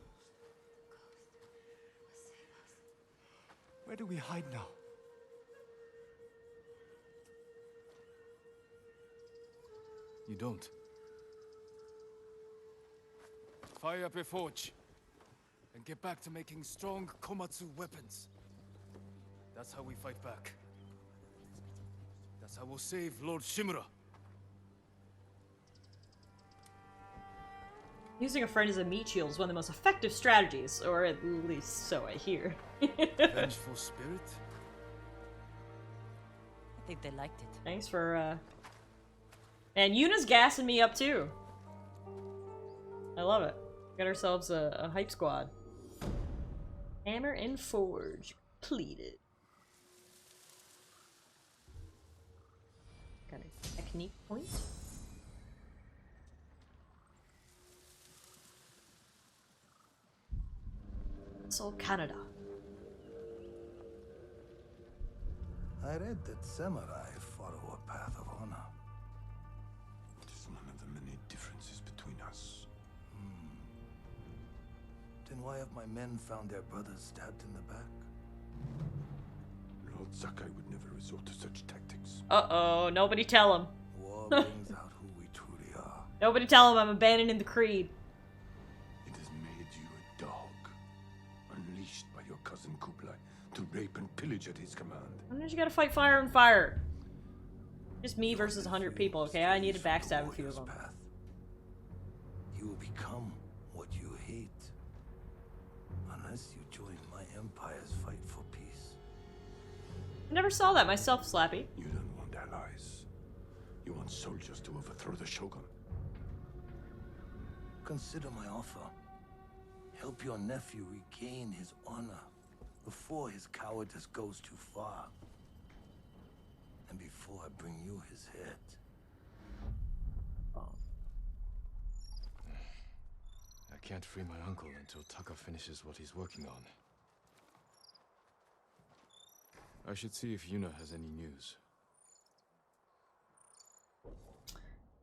S4: Where do we hide now?
S5: You don't. Fire up your forge. And get back to making strong Komatsu weapons. That's how we fight back. That's how we'll save Lord Shimura.
S1: Using a friend as a meat shield is one of the most effective strategies, or at least so I hear.
S5: Vengeful spirit?
S2: I think they liked it.
S1: Thanks for, And Yuna's gassing me up too. I love it. Got ourselves a hype squad. Hammer and forge completed. Got a technique point. Soul Canada.
S7: I read that samurai follow a path of honor.
S3: It is one of the many differences between us.
S7: Then why have my men found their brothers stabbed in the back?
S3: Lord Sakai would never resort to such tactics.
S1: Uh-oh, nobody tell him.
S7: War brings out who we truly are.
S1: Nobody tell him I'm abandoning the creed.
S3: It has made you a dog, unleashed by your cousin Kublai to rape and pillage at his command.
S1: Sometimes you gotta fight fire and fire. Just me versus 100 people, okay? I need to backstab a few of them.
S7: Path. You will become what you hate. Unless you join my empire's fight for peace.
S1: I never saw that myself, Slappy.
S3: You don't want allies. You want soldiers to overthrow the Shogun.
S7: Consider my offer. Help your nephew regain his honor before his cowardice goes too far. And before I bring you his head.
S1: Oh.
S8: I can't free my uncle until Taka finishes what he's working on. I should see if Yuna has any news.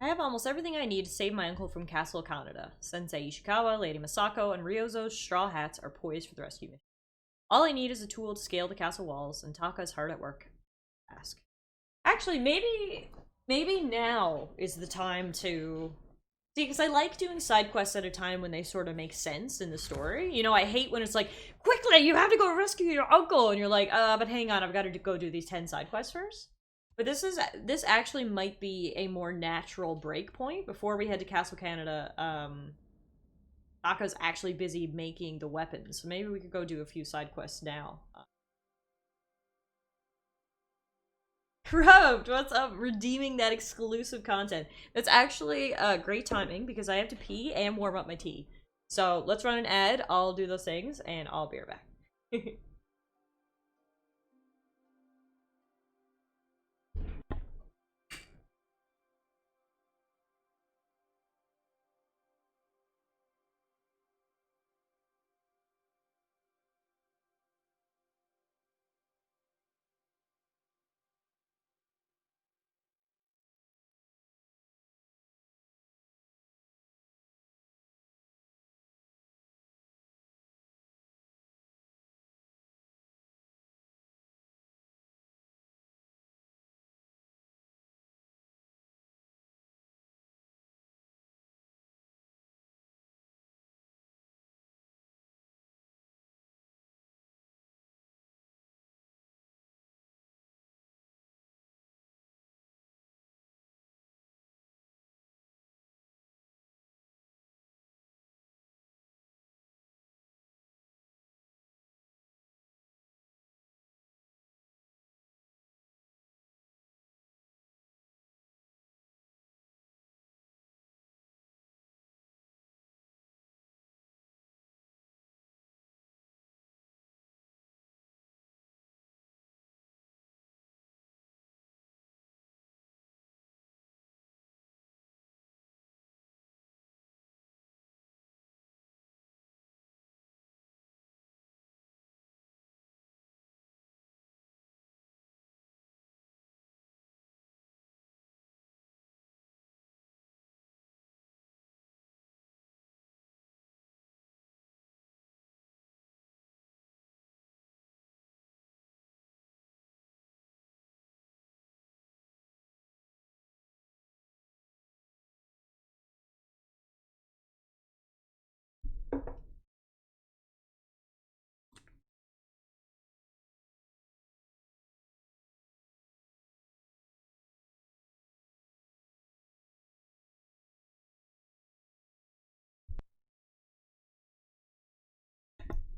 S1: I have almost everything I need to save my uncle from Castle Kaneda. Sensei Ishikawa, Lady Masako, and Ryozo's straw hats are poised for the rescue mission. All I need is a tool to scale the castle walls, and Taka is hard at work. Ask. Actually, maybe now is the time to... See, because I like doing side quests at a time when they sort of make sense in the story. You know, I hate when it's like, quickly, you have to go rescue your uncle! And you're like, but hang on, I've got to go do these 10 side quests first. But this actually might be a more natural break point. Before we head to Castle Kaneda, Taka's actually busy making the weapons. So maybe we could go do a few side quests now. Rubbed, what's up? Redeeming that exclusive content. That's actually great timing because I have to pee and warm up my tea. So let's run an ad, I'll do those things, and I'll be right back.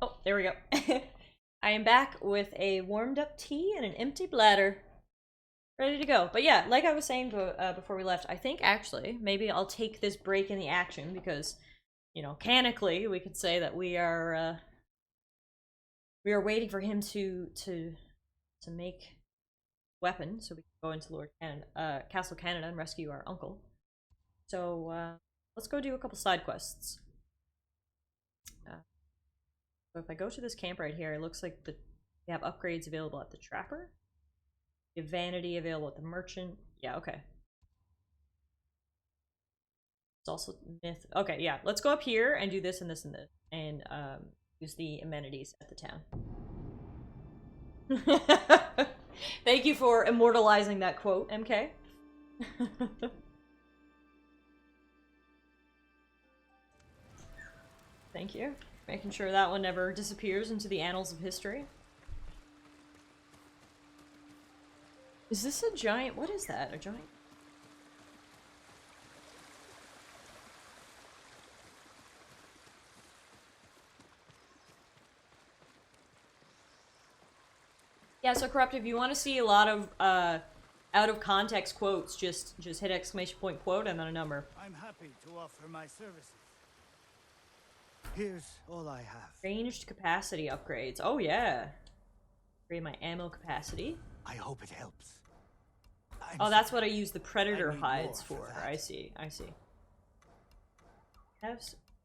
S1: Oh, there we go. I am back with a warmed up tea and an empty bladder. Ready to go. But yeah, like I was saying before we left, I think actually, maybe I'll take this break in the action because, you know, canonically, we could say that we are waiting for him to make weapons so we can go into Castle Kaneda and rescue our uncle. So, let's go do a couple side quests. So if I go to this camp right here, it looks like they have upgrades available at the Trapper. You have Vanity available at the Merchant. Yeah, okay. It's also Myth. Okay, yeah. Let's go up here and do this and this and this. And use the amenities at the town. Thank you for immortalizing that quote, MK. Thank you. Making sure that one never disappears into the annals of history. Is this a giant? What is that? A giant? Yeah, so Corrupt, if you want to see a lot of out of context quotes, just hit exclamation point quote and then a number.
S9: I'm happy to offer my services. Here's all I have.
S1: Ranged capacity upgrades. Oh yeah. Upgrade my ammo capacity.
S9: I hope it helps.
S1: Oh, that's what I use the predator hides for. I see. I see.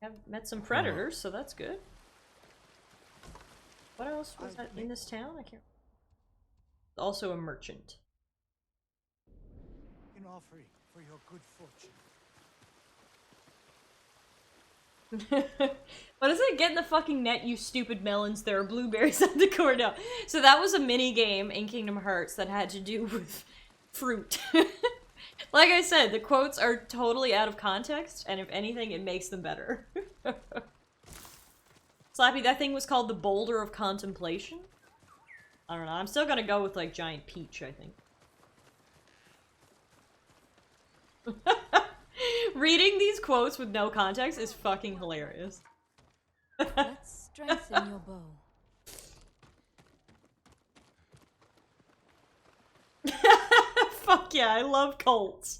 S1: I've met some predators, so that's good. What else was that in this town? I can't. Also a merchant.
S9: In offering for your good fortune.
S1: What is it? Get in the fucking net, you stupid melons. There are blueberries on the corner. So that was a mini game in Kingdom Hearts that had to do with fruit. Like I said, the quotes are totally out of context, and if anything, it makes them better. Slappy, that thing was called the Boulder of Contemplation? I don't know, I'm still gonna go with, like, Giant Peach, I think. Reading these quotes with no context is fucking hilarious.
S6: Let's strengthen your bow.
S1: Fuck yeah, I love cults.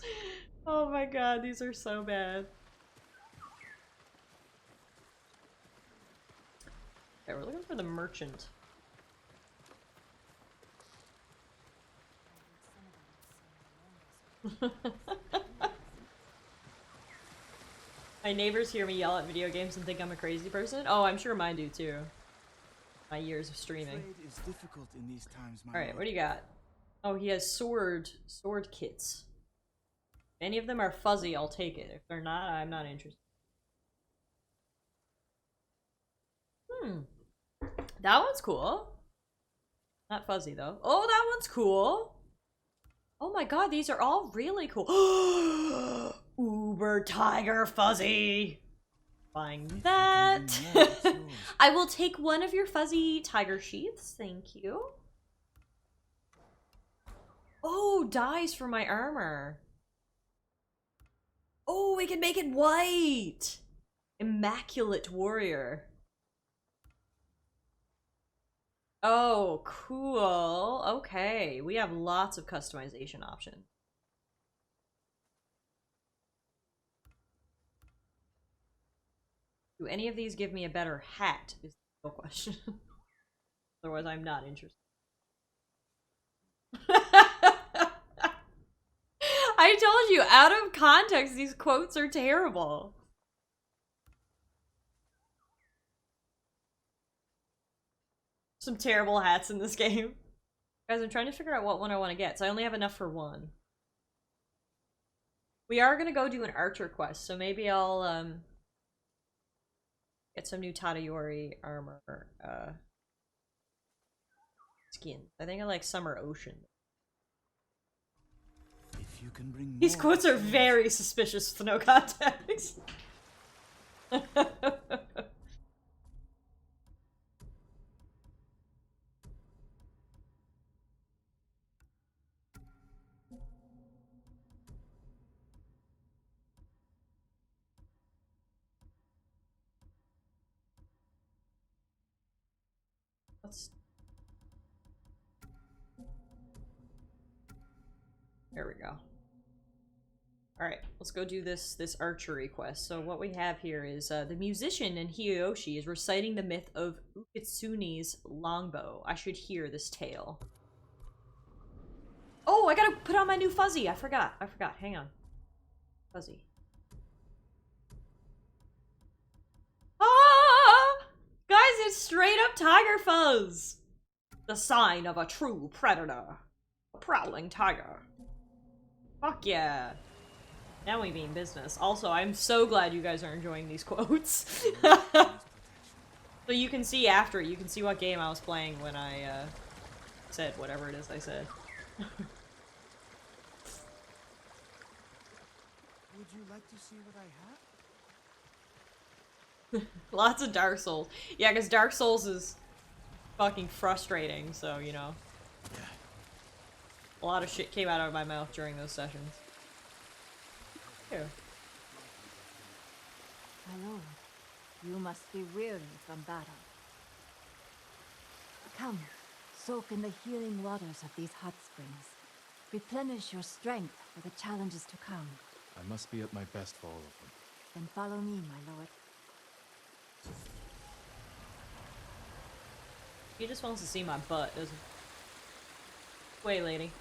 S1: Oh my god, these are so bad. Okay, we're looking for the merchant. My neighbors hear me yell at video games and think I'm a crazy person. Oh, I'm sure mine do too. My years of streaming.
S9: Trade is difficult in these times, my
S1: Alright,
S9: lord.
S1: what do you got? Oh, he has sword kits. If any of them are fuzzy, I'll take it. If they're not, I'm not interested. That one's cool. Not fuzzy though. Oh, that one's cool. Oh my god, these are all really cool. Uber Tiger Fuzzy. Buying that. I will take one of your fuzzy tiger sheaths, thank you. Oh, dyes for my armor. Oh, we can make it white. Immaculate warrior. Oh, cool. Okay, we have lots of customization options. Do any of these give me a better hat? Is the real question. Otherwise, I'm not interested. I told you, out of context, these quotes are terrible. Some terrible hats in this game. Guys, I'm trying to figure out what one I want to get, so I only have enough for one. We are gonna go do an archer quest, so maybe I'll, get some new Tadayori armor, skins. I think I like Summer Ocean.
S9: If you can bring
S1: These
S9: more
S1: quotes are
S9: options.
S1: very suspicious with no context. There we go. Alright, let's go do this archery quest. So what we have here is the musician in Hiyoshi is reciting the myth of Ukitsune's longbow. I should hear this tale. Oh, I gotta put on my new fuzzy. I forgot. Hang on. Fuzzy. Ah! Guys, it's straight up tiger fuzz! The sign of a true predator. A prowling tiger. Fuck yeah. Now we mean business. Also, I'm so glad you guys are enjoying these quotes. So you can see after it, you can see what game I was playing when I said whatever it is I said.
S9: Would you like to see what I have?
S1: Lots of Dark Souls. Yeah, because Dark Souls is fucking frustrating, so, you know. A lot of shit came out of my mouth during those sessions. Here.
S6: My lord, you must be weary from battle. Come, soak in the healing waters of these hot springs. Replenish your strength for the challenges to come.
S8: I must be at my best for all of them.
S6: Then follow me, my lord.
S1: He just wants to see my butt, doesn't he? Wait, lady.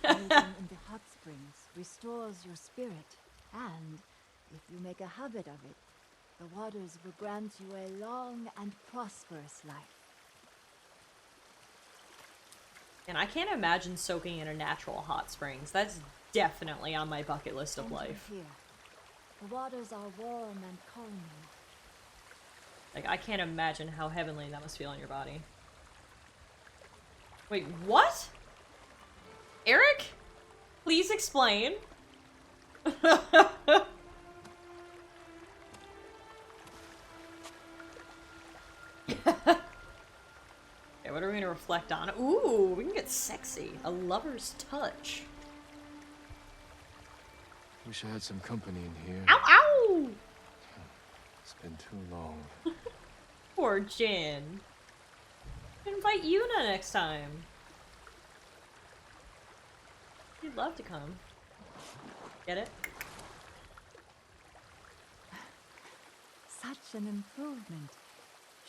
S6: Bathing in the hot springs springs restores your spirit, and if you make a habit of it, the waters will grant you a long and prosperous life.
S1: And I can't imagine soaking in a natural hot springs. That's definitely on my bucket list of
S6: Enter
S1: life.
S6: here. The waters are warm and calming.
S1: Like, I can't imagine how heavenly that must feel on your body. Wait, what? Eric? Please explain. Okay, what are we gonna reflect on? Ooh, we can get sexy. A lover's touch.
S8: Wish I had some company in here.
S1: Ow, ow!
S8: It's been too long.
S1: Poor Jin. Invite Yuna next time. He'd love to come. Get it?
S6: Such an improvement.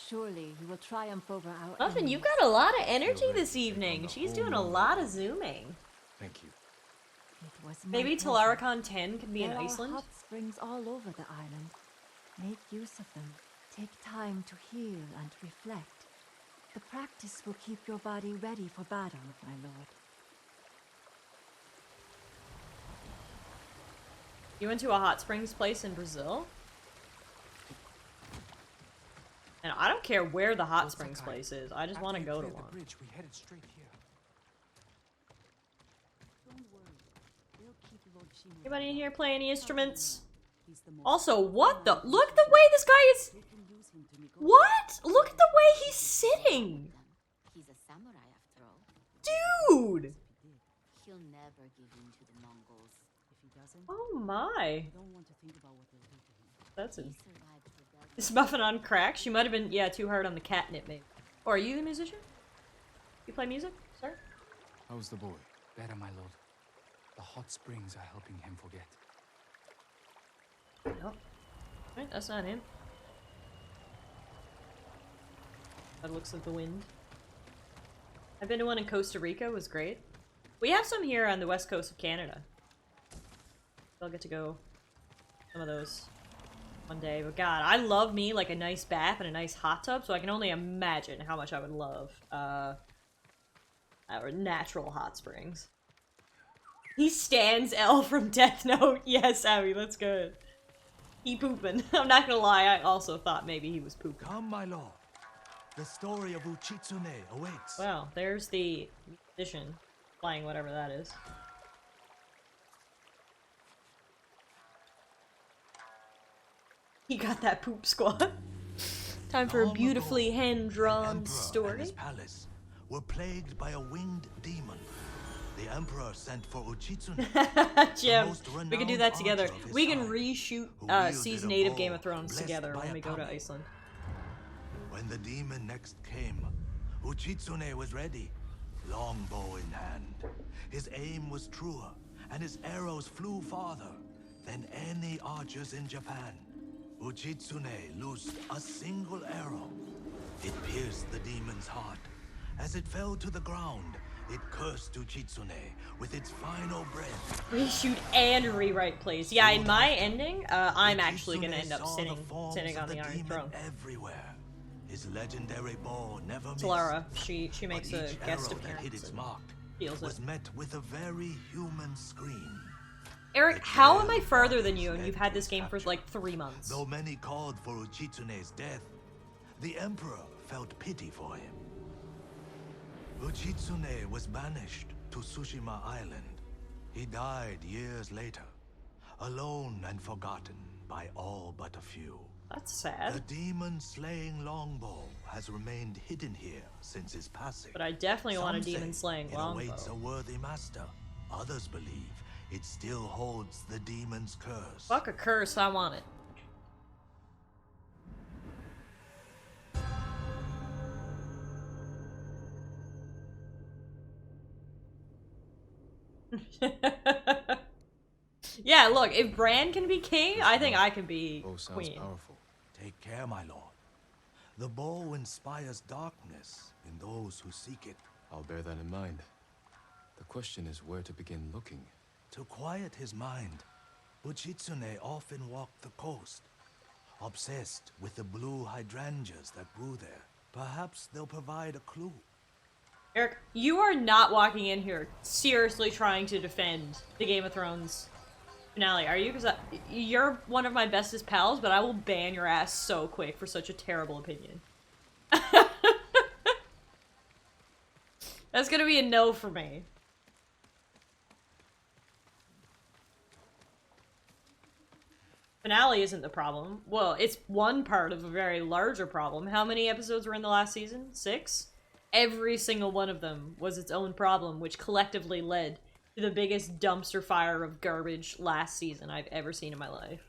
S6: Surely you will triumph over our
S1: Muffin,
S6: enemies.
S1: you've got a lot of energy this evening. She's doing a lot of zooming.
S8: Thank you.
S6: It was my
S1: Maybe
S6: pleasure.
S1: Talaricon 10 can be in
S6: There
S1: Iceland?
S6: are hot springs all over the island. Make use of them. Take time to heal and reflect. The practice will keep your body ready for battle, my lord.
S1: You went to a hot springs place in Brazil? And I don't care where the hot springs place is. I just want to go to one.
S9: Bridge, we headed straight here.
S1: Anybody in here play any instruments? Also, what the? Look the way this guy is. What? Look at the way he's sitting.
S10: He's a samurai after all.
S1: Dude.
S10: He'll never give in to the Mongols.
S2: If he doesn't,
S1: Oh my.
S2: I don't want to think about what they'll do to him.
S1: That's it.
S10: He survived rebellion.
S1: Is Muffin on crack? She might have been, yeah, too hard on the catnip, maybe. Or are you the musician? You play music, sir?
S8: How's the boy?
S9: Better, my lord. The hot springs are helping him forget.
S1: No. Right, that's not him. That looks like the wind. I've been to one in Costa Rica, it was great. We have some here on the west coast of Canada. I'll get to go some of those one day. But God, I love me like a nice bath and a nice hot tub, so I can only imagine how much I would love our natural hot springs. He stands L from Death Note. Yes, Abby, that's good. He pooping. I'm not gonna lie, I also thought maybe he was pooping.
S7: Come, my lord. The story of Uchitsune awaits.
S1: Well, there's the musician playing whatever that is. He got that poop squad. Time for a
S7: Long
S1: beautifully
S7: ago,
S1: hand-drawn
S7: the emperor and
S1: story.
S7: his palace were plagued by a winged demon. The emperor sent for Uchitsune,
S1: Jim,
S7: most
S1: we can do
S7: renowned
S1: that together.
S7: archer of his
S1: We can
S7: time,
S1: reshoot
S7: who wielded
S1: season
S7: a
S1: 8 of
S7: bow
S1: Game of Thrones
S7: blessed
S1: together
S7: by
S1: when
S7: a
S1: we go to
S7: puppy.
S1: Iceland.
S7: When the demon next came, Uchitsune was ready, longbow in hand. His aim was truer, and his arrows flew farther than any archers in Japan. Uchitsune loosed a single arrow. It pierced the demon's heart. As it fell to the ground, it cursed Uchitsune with its final breath.
S1: Reshoot and rewrite, please. Yeah, in my ending, I'm actually gonna end up
S7: Uchitsune saw
S1: sitting
S7: the forms
S1: on
S7: of
S1: the Iron
S7: demon
S1: Throne.
S7: everywhere. His legendary bow never missed.
S1: Talara, she makes
S7: But
S1: a
S7: each
S1: guest
S7: arrow that hit
S1: appearance
S7: its
S1: and
S7: mark
S1: feels
S7: was
S1: it.
S7: met with a very human scream.
S1: Eric,
S7: The
S1: how am
S7: trail
S1: I
S7: of
S1: further than
S7: bodies
S1: you and
S7: led
S1: you've had
S7: to
S1: this
S7: its
S1: game for
S7: capture.
S1: like 3 months?
S7: Though many called for Uchitsune's death, the emperor felt pity for him. Uchitsune was banished to Tsushima Island. He died years later, alone and forgotten by all but a few.
S1: That's
S7: The
S1: sad.
S7: demon-slaying longbow has remained hidden here since his passing.
S1: But I definitely want a
S7: Some say
S1: demon-slaying
S7: it awaits a
S1: longbow.
S7: worthy master. Others believe it still holds the demon's curse.
S1: Fuck a curse, I want it. Yeah, look, if Bran can be king, I think I can be
S8: Bow sounds
S1: queen.
S8: powerful.
S7: Take care, my lord. The bow inspires darkness in those who seek it.
S8: I'll bear that in mind. The question is where to begin looking.
S7: To quiet his mind, Uchitsune often walked the coast, obsessed with the blue hydrangeas that grew there. Perhaps they'll provide a clue.
S1: Eric, you are not walking in here seriously trying to defend the Game of Thrones finale, are you? Because you're one of my bestest pals, but I will ban your ass so quick for such a terrible opinion. That's gonna be a no for me. Finale isn't the problem. Well, it's one part of a very larger problem. How many episodes were in the last season? 6? Every single one of them was its own problem, which collectively led to the biggest dumpster fire of garbage last season I've ever seen in my life.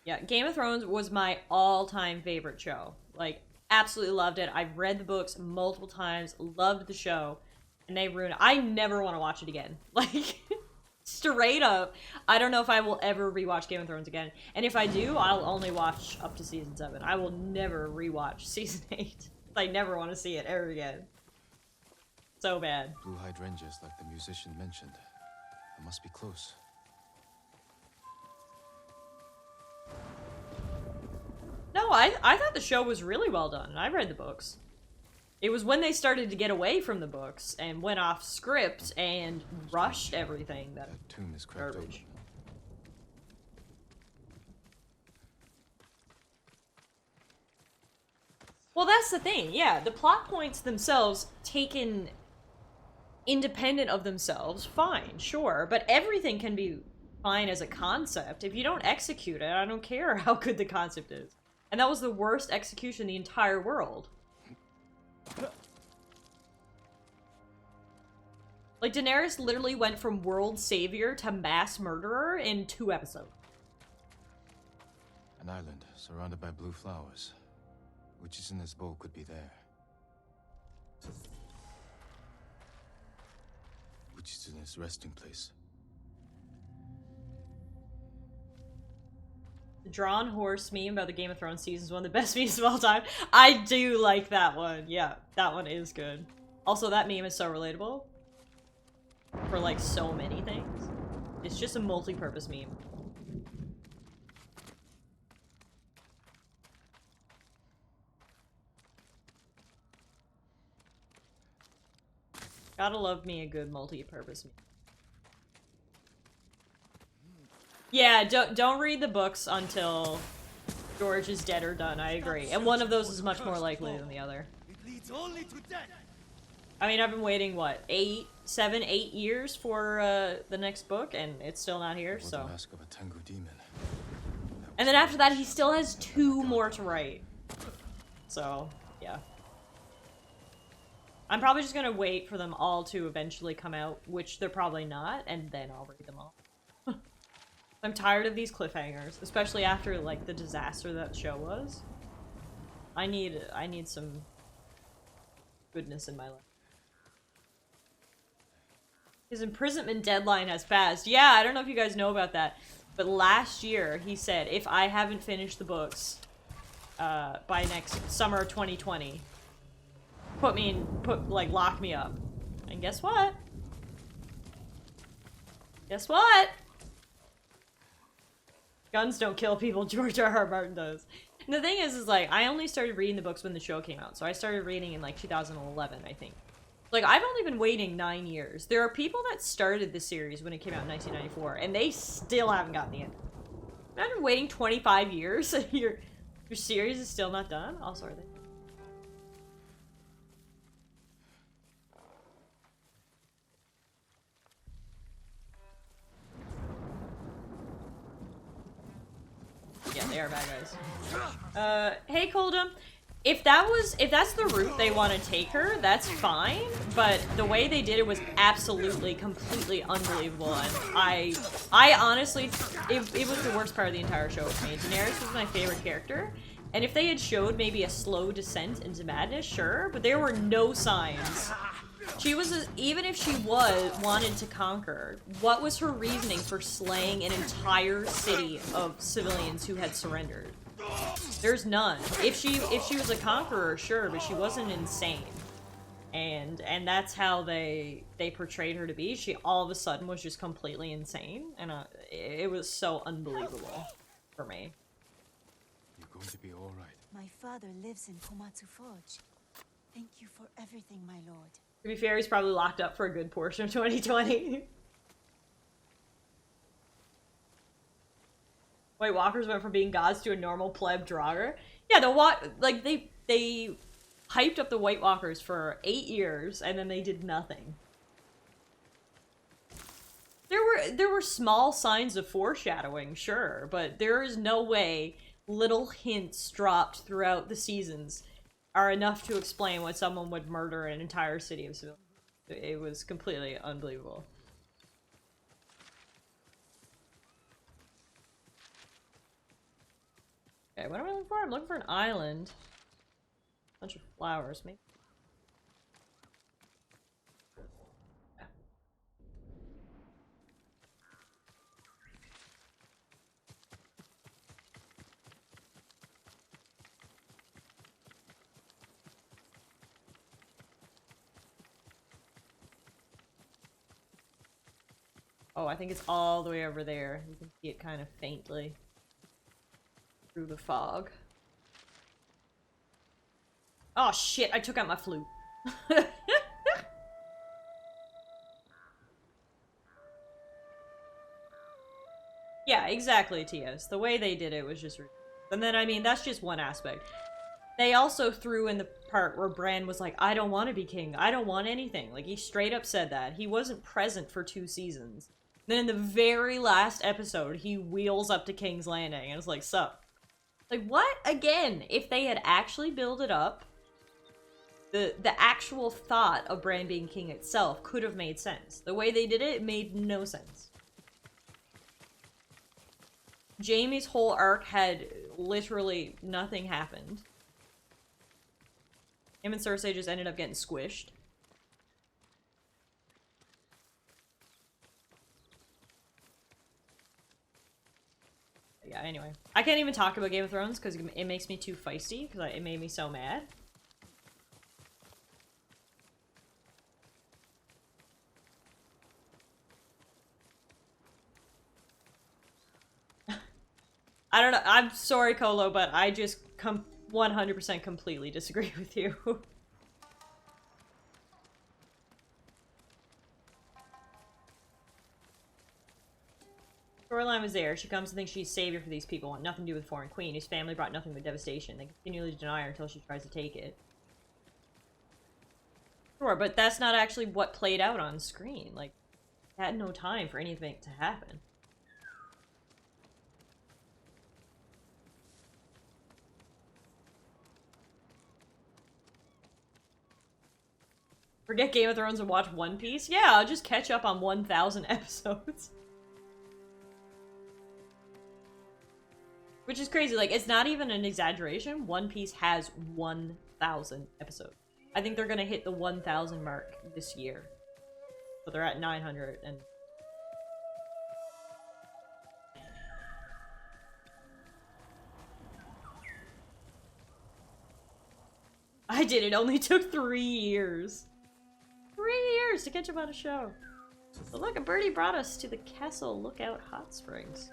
S1: Yeah, Game of Thrones was my all-time favorite show. Like, absolutely loved it. I've read the books multiple times, loved the show, and they ruined it. I never want to watch it again. Like, straight up, I don't know if I will ever rewatch Game of Thrones again. And if I do, I'll only watch up to season 7. I will never rewatch season 8. I never want to see it ever again. So bad.
S8: Blue hydrangeas like the musician mentioned. I must be close.
S1: No, I thought the show was really well done. I read the books. It was when they started to get away from the books and went off script and rushed everything that
S8: tomb is cracked open.
S1: Well, that's the thing. Yeah, the plot points themselves, taken independent of themselves, fine, sure. But everything can be fine as a concept. If you don't execute it, I don't care how good the concept is. And that was the worst execution in the entire world. Like, Daenerys literally went from world savior to mass murderer in 2 episodes.
S8: An island surrounded by blue flowers. Uchitsune's bow could be there. Uchitsune's resting place.
S1: The drawn horse meme about the Game of Thrones season is one of the best memes of all time. I do like that one. Yeah, that one is good. Also, that meme is so relatable. For, like, so many things. It's just a multi-purpose meme. Gotta love me a good multi-purpose meme. Yeah, don't read the books until George is dead or done, I agree. And one of those is much more likely than the other. I mean, I've been waiting, what, 7, 8 years for the next book, and it's still not here, so. And then after that, he still has 2 more to write. So, yeah. I'm probably just gonna wait for them all to eventually come out, which they're probably not, and then I'll read them all. I'm tired of these cliffhangers, especially after, like, the disaster that show was. I need some goodness in my life. His imprisonment deadline has passed. Yeah, I don't know if you guys know about that, but last year he said, if I haven't finished the books by next summer of 2020, lock me up. And guess what? Guess what? Guns don't kill people, George R.R. Martin does. And the thing is like, I only started reading the books when the show came out, so I started reading in, like, 2011, I think. Like, I've only been waiting 9 years. There are people that started the series when it came out in 1994, and they still haven't gotten the end. I've been waiting 25 years, and your series is still not done? Also, are they? Yeah, they are bad guys. Hey Coldum, if that's the route they want to take her, that's fine, but the way they did it was absolutely, completely unbelievable, and I honestly, it was the worst part of the entire show for me. Daenerys was my favorite character, and if they had showed maybe a slow descent into madness, sure, but there were no signs. She was, even if she wanted to conquer, what was her reasoning for slaying an entire city of civilians who had surrendered? There's none. If she was a conqueror, sure, but she wasn't insane. And that's how they portrayed her to be. She all of a sudden was just completely insane, and it was so unbelievable for me.
S8: You're going to be all right.
S6: My father lives in Komatsu Forge. Thank you for everything, my lord.
S1: To be fair, he's probably locked up for a good portion of 2020. White Walkers went from being gods to a normal pleb Draugr. Yeah, they hyped up the White Walkers for 8 years, and then they did nothing. There were small signs of foreshadowing, sure, but there is no way little hints dropped throughout the seasons are enough to explain why someone would murder an entire city of civilians. It was completely unbelievable. Okay, what am I looking for? I'm looking for an island. Bunch of flowers, maybe. Oh, I think it's all the way over there. You can see it kind of faintly through the fog. Oh shit, I took out my flute. Yeah, exactly, TS. The way they did it was just ridiculous. And then, I mean, that's just one aspect. They also threw in the part where Bran was like, I don't want to be king. I don't want anything. Like, he straight up said that. He wasn't present for 2 seasons. Then in the very last episode, he wheels up to King's Landing and is like, sup. Like, what? Again, if they had actually built it up, the actual thought of Bran being king itself could have made sense. The way they did it, it made no sense. Jaime's whole arc had literally nothing happened. Him and Cersei just ended up getting squished. Yeah, anyway. I can't even talk about Game of Thrones because it makes me too feisty, because it made me so mad. I don't know. I'm sorry, Colo, but I just 100% completely disagree with you. Storyline was there. She comes to think she's savior for these people, want nothing to do with foreign queen, whose family brought nothing but devastation. They continually deny her until she tries to take it. Sure, but that's not actually what played out on screen. Like, had no time for anything to happen. Forget Game of Thrones and watch One Piece? Yeah, I'll just catch up on 1,000 episodes. Which is crazy, like, it's not even an exaggeration. One Piece has 1,000 episodes. I think they're gonna hit the 1,000 mark this year. But they're at 900 and... I did, it only took 3 years. 3 years to catch up on a show. But look, a birdie brought us to the Castle Lookout Hot Springs.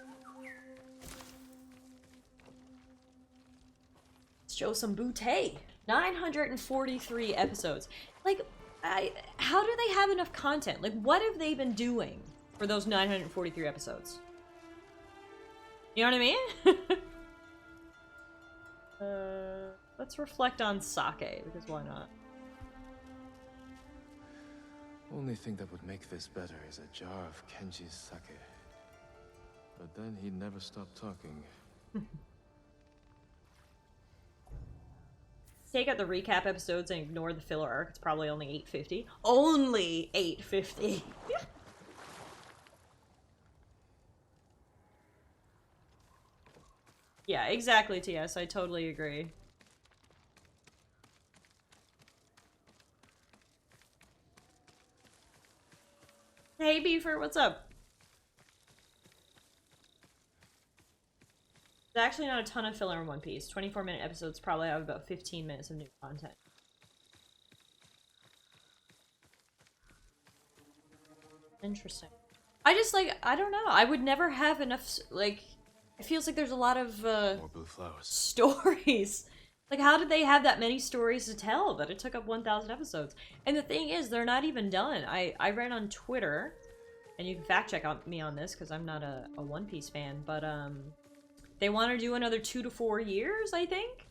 S1: Let's show some bootay. 943 episodes. Like, how do they have enough content? Like, what have they been doing for those 943 episodes? You know what I mean? Let's reflect on sake, because why not?
S8: Only thing that would make this better is a jar of Kenji's sake. But then he'd never stop talking.
S1: Take out the recap episodes and ignore the filler arc. It's probably only 850. Only 850! Yeah, exactly, TS. I totally agree. Hey, Beaver, what's up? There's actually not a ton of filler in One Piece. 24-minute episodes probably have about 15 minutes of new content. Interesting. I just, like, I don't know. I would never have enough, like, it feels like there's a lot of,
S8: More blue flowers.
S1: stories. Like, how did they have that many stories to tell that it took up 1,000 episodes? And the thing is, they're not even done. I read on Twitter, and you can fact check me on this, because I'm not a One Piece fan, but, they want to do another 2 to 4 years, I think?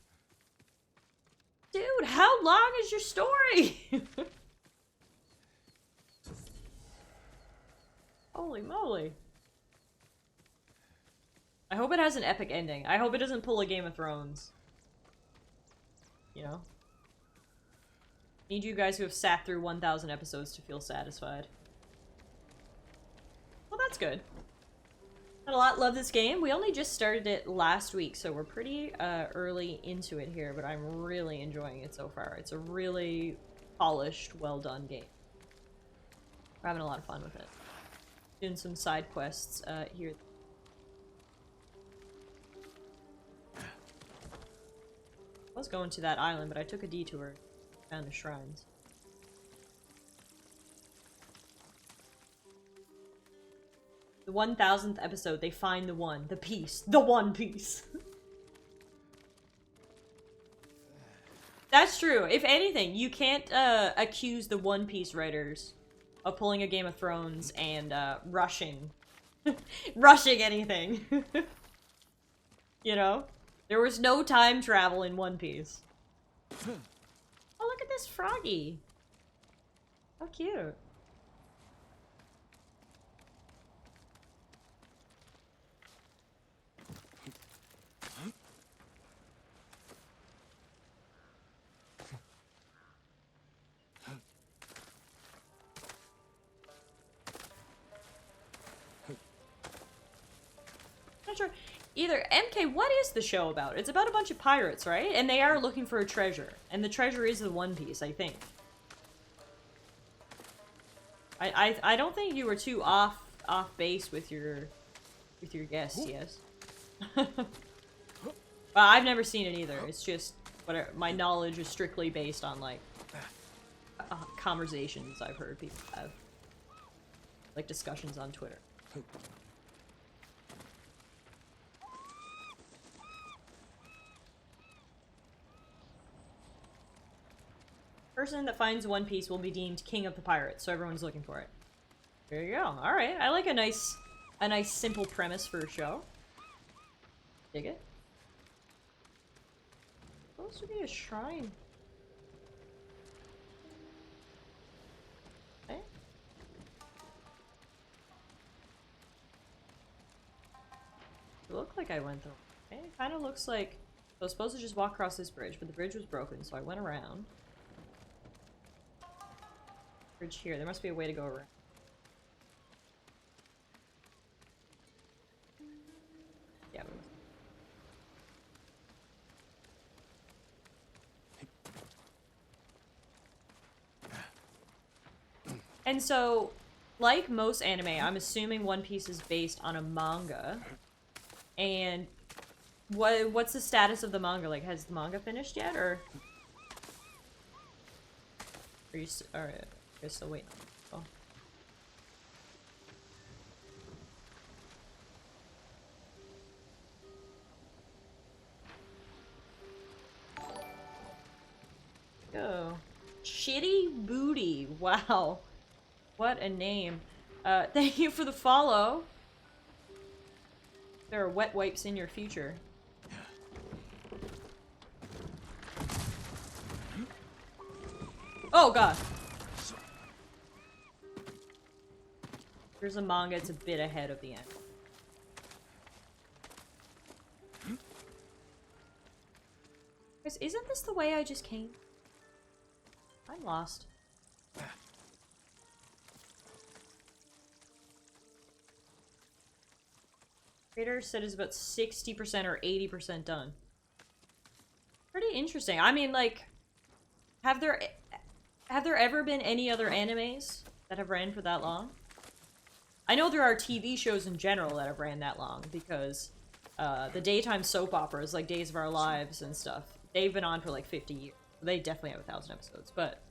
S1: Dude, how long is your story? Holy moly. I hope it has an epic ending. I hope it doesn't pull a Game of Thrones. You know? Need you guys who have sat through 1,000 episodes to feel satisfied. Well, that's good. Had a lot love this game. We only just started it last week, so we're pretty early into it here, but I'm really enjoying it so far. It's a really polished, well-done game. We're having a lot of fun with it. Doing some side quests here. I was going to that island, but I took a detour. Found the shrines. The 1,000th episode, they find the one. The piece. The one piece. That's true. If anything, you can't accuse the One Piece writers of pulling a Game of Thrones and rushing. Rushing anything. You know? There was no time travel in One Piece. Oh, look at this froggy. How cute. Not sure. Either MK, what is the show about? It's about a bunch of pirates, right? And they are looking for a treasure, and the treasure is the One Piece, I think. I don't think you were too off base with your guess, yes. Well, I've never seen it either. It's just whatever. My knowledge is strictly based on like conversations I've heard people have, like discussions on Twitter. Person that finds One Piece will be deemed king of the pirates, so everyone's looking for it. There you go. All right, I like a nice simple premise for a show. Dig it. Supposed to be a shrine. Okay. It looked like I went through. Okay, it kind of looks like I was supposed to just walk across this bridge, but the bridge was broken, so I went around. Bridge here. There must be a way to go around. Yeah. And so, like most anime, I'm assuming One Piece is based on a manga. And what's the status of the manga? Like, has the manga finished yet, or are you? Alright. You're still waiting. Oh. Go. Shitty Booty. Wow. What a name. Thank you for the follow. There are wet wipes in your future. Oh god. There's a manga, it's a bit ahead of the end. Guys, isn't this the way I just came? I'm lost. Creator said it's about 60% or 80% done. Pretty interesting. I mean, like, have there ever been any other animes that have ran for that long? I know there are TV shows in general that have ran that long, because the daytime soap operas like Days of Our Lives and stuff, they've been on for like 50 years. They definitely have 1,000 episodes, but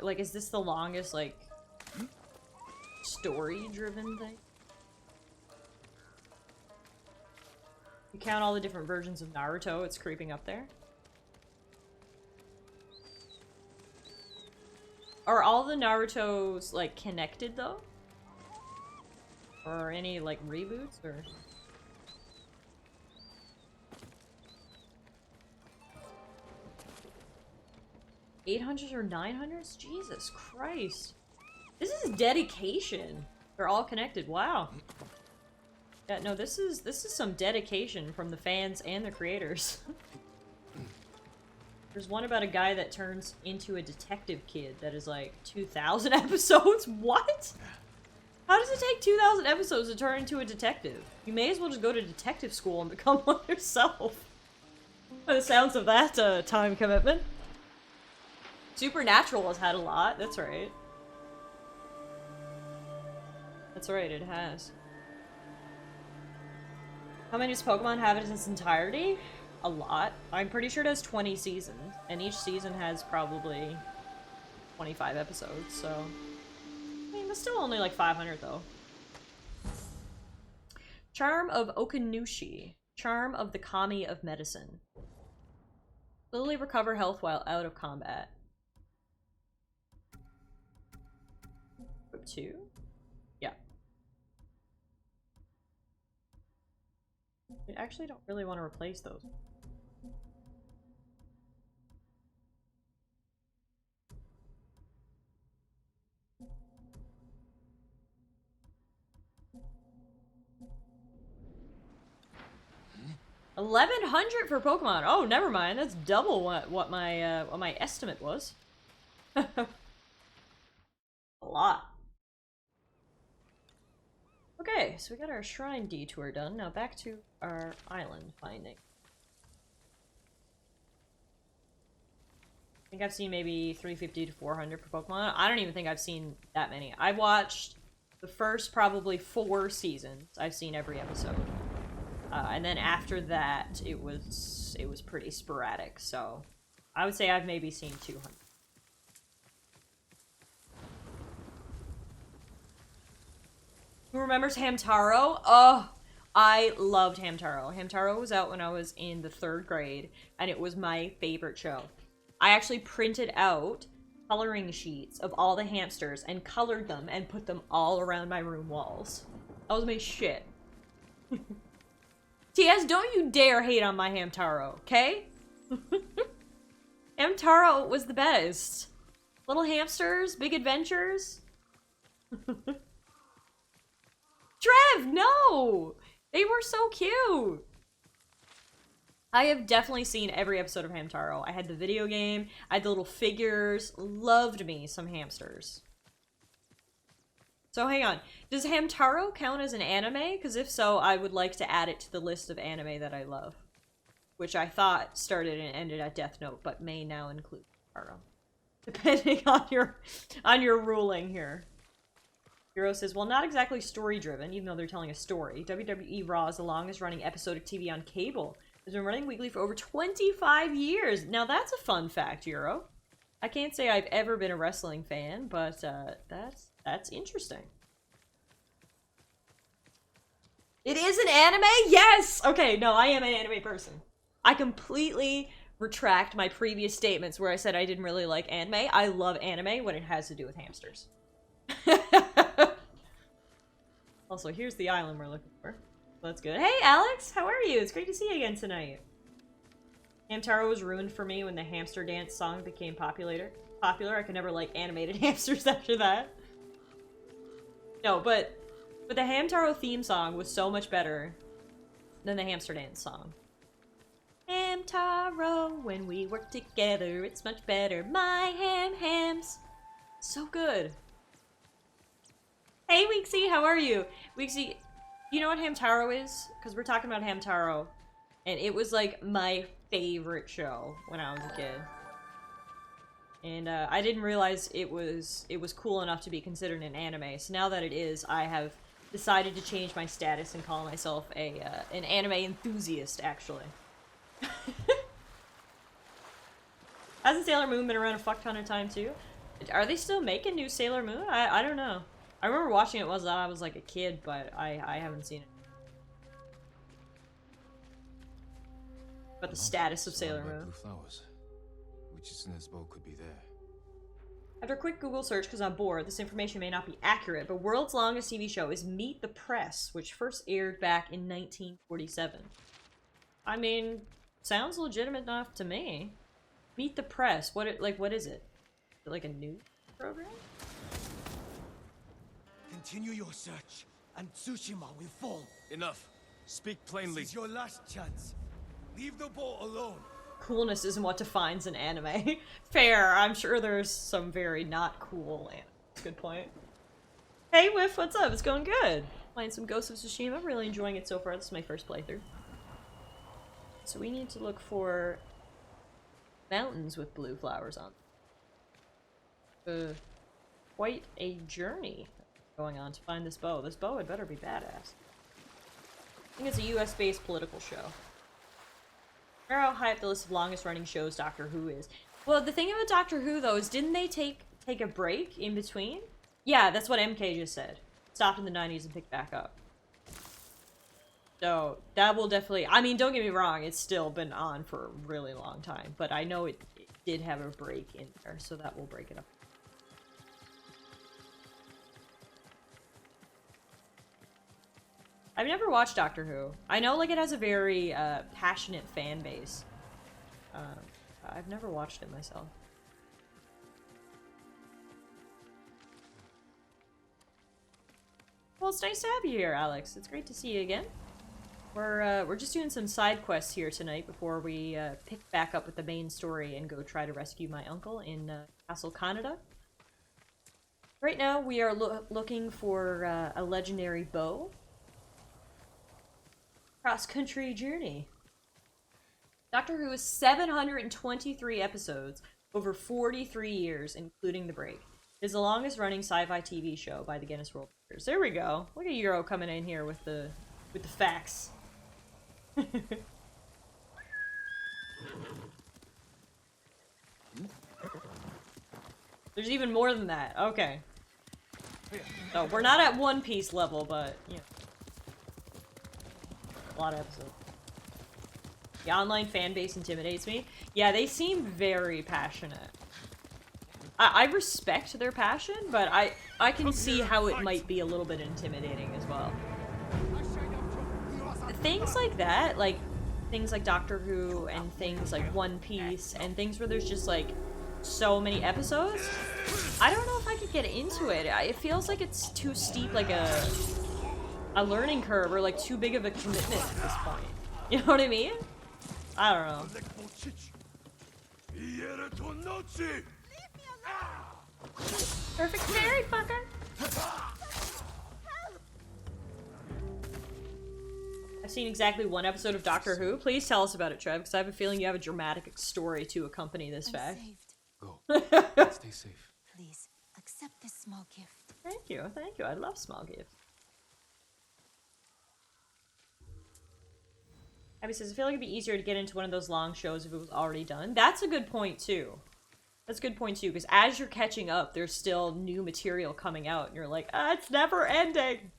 S1: like, is this the longest like story-driven thing? You count all the different versions of Naruto, it's creeping up there. Are all the Narutos, like, connected, though? Or any, like, reboots, or...? $800s or $900s? Jesus Christ. This is dedication. They're all connected. Wow. Yeah, no, this is some dedication from the fans and the creators. There's one about a guy that turns into a detective kid that is like 2,000 episodes? What? How does it take 2,000 episodes to turn into a detective? You may as well just go to detective school and become one yourself. By the sounds of that time commitment. Supernatural has had a lot, that's right. That's right, it has. How many does Pokemon have in its entirety? A lot. I'm pretty sure it has 20 seasons, and each season has probably 25 episodes, so... I mean, that's still only like 500, though. Charm of Okanushi. Charm of the Kami of Medicine. Slowly recover health while out of combat. Equip 2? Yeah. I actually don't really want to replace those. $1,100 for Pokemon. Oh, never mind. That's double what my estimate was. A lot. Okay, so we got our shrine detour done. Now back to our island finding. I think I've seen maybe 350 to 400 per Pokemon. I don't even think I've seen that many. I watched the first probably 4 seasons. I've seen every episode. And then after that, it was pretty sporadic. So I would say I've maybe seen 200. Who remembers Hamtaro? Oh, I loved Hamtaro. Hamtaro was out when I was in the 3rd grade, and it was my favorite show. I actually printed out coloring sheets of all the hamsters and colored them and put them all around my room walls. That was my shit. TS, don't you dare hate on my Hamtaro, okay? Hamtaro was the best. Little hamsters, big adventures. Trev, no! They were so cute! I have definitely seen every episode of Hamtaro. I had the video game, I had the little figures, loved me some hamsters. So hang on, does Hamtaro count as an anime? Because if so, I would like to add it to the list of anime that I love. Which I thought started and ended at Death Note, but may now include Hamtaro. Depending on your ruling here. Hero says, well, not exactly story-driven, even though they're telling a story. WWE Raw is the longest running episodic TV on cable. It's been running weekly for over 25 years. Now that's a fun fact, Euro. I can't say I've ever been a wrestling fan, but that's interesting. It is an anime? Yes! Okay, no, I am an anime person. I completely retract my previous statements where I said I didn't really like anime. I love anime when it has to do with hamsters. Also, here's the island we're looking for. That's good. Hey, Alex! How are you? It's great to see you again tonight. Hamtaro was ruined for me when the hamster dance song became popular. I could never like animated hamsters after that. No, but the Hamtaro theme song was so much better than the hamster dance song. Hamtaro, when we work together, it's much better. My hams. So good. Hey, Weeksy, how are you? Weeksy, you know what Hamtaro is? Because we're talking about Hamtaro. And it was like my favorite show when I was a kid. And I didn't realize it was cool enough to be considered an anime. So now that it is, I have decided to change my status and call myself a an anime enthusiast, actually. Hasn't Sailor Moon been around a fuck ton of time too? Are they still making new Sailor Moon? I don't know. I remember watching it when I was like a kid, but I haven't seen it. But the status of Sailor Moon.
S8: Blue flowers. Uchitsune's bow could be there.
S1: After a quick Google search, because I'm bored, this information may not be accurate, but world's longest TV show is Meet the Press, which first aired back in 1947. I mean, sounds legitimate enough to me. Meet the Press, what is it? Is it like a news program?
S11: Continue your search, and Tsushima will fall.
S5: Enough. Speak plainly.
S11: This is your last chance. Leave the boat alone.
S1: Coolness isn't what defines an anime. Fair, I'm sure there's some very not cool anime. Good point. Hey Whiff, what's up? It's going good. Playing some Ghost of Tsushima, really enjoying it so far. This is my first playthrough. So we need to look for mountains with blue flowers on. Quite a journey going on to find this bow. This bow had better be badass. I think it's a US-based political show. Remember how high up the list of longest running shows Doctor Who is? Well, the thing about Doctor Who, though, is didn't they take a break in between? Yeah, that's what MK just said. Stopped in the 90s and picked back up. So, that will definitely... I mean, don't get me wrong, it's still been on for a really long time. But I know it did have a break in there, so that will break it up. I've never watched Doctor Who. I know, like, it has a very passionate fan base. I've never watched it myself. Well, it's nice to have you here, Alex. It's great to see you again. We're just doing some side quests here tonight before we pick back up with the main story and go try to rescue my uncle in Castle Canada. Right now, we are looking for a legendary bow. Cross-country journey. Doctor Who is 723 episodes over 43 years, including the break. It is the longest-running sci-fi TV show by the Guinness World Records. There we go. Look at Euro coming in here with the facts. There's even more than that. Okay. So we're not at One Piece level, but you know. A lot of episodes. The online fan base intimidates me. Yeah, they seem very passionate. I respect their passion, but I can see how it might be a little bit intimidating as well. Things like that, like things like Doctor Who and things like One Piece and things where there's just like so many episodes, I don't know if I could get into it. It feels like it's too steep, like a learning curve, or like too big of a commitment at this point. You know what I mean? I don't know. Perfect fairy fucker! I've seen exactly one episode of Doctor Who. Please tell us about it, Trev, because I have a feeling you have a dramatic story to accompany this fact.
S8: Go. Stay safe.
S10: Please, accept this small gift.
S1: Thank you, thank you. I love small gifts. Abby says, I feel like it'd be easier to get into one of those long shows if it was already done. That's a good point, too. That's a good point, too, because as you're catching up, there's still new material coming out, and you're like, it's never ending!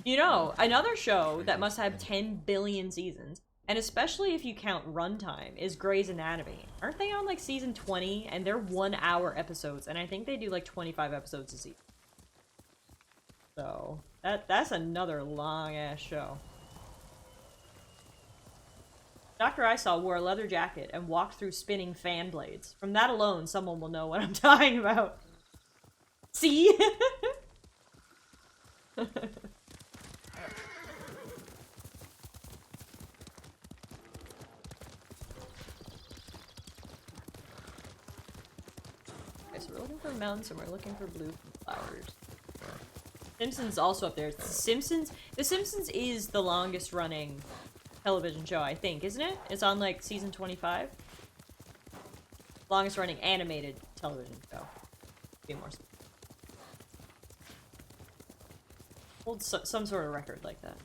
S1: You know, another show that must have 10 billion seasons, and especially if you count runtime, is Grey's Anatomy. Aren't they on, like, season 20? And they're 1-hour episodes, and I think they do, like, 25 episodes a season. So... That's another long-ass show. Doctor I saw wore a leather jacket and walked through spinning fan blades. From that alone, someone will know what I'm talking about. See? Okay, so we're looking for mountains and we're looking for blue flowers. Simpsons also up there. The Simpsons is the longest running television show, I think, isn't it? It's on like season 25. Longest running animated television show. Be more. Hold some sort of record like that.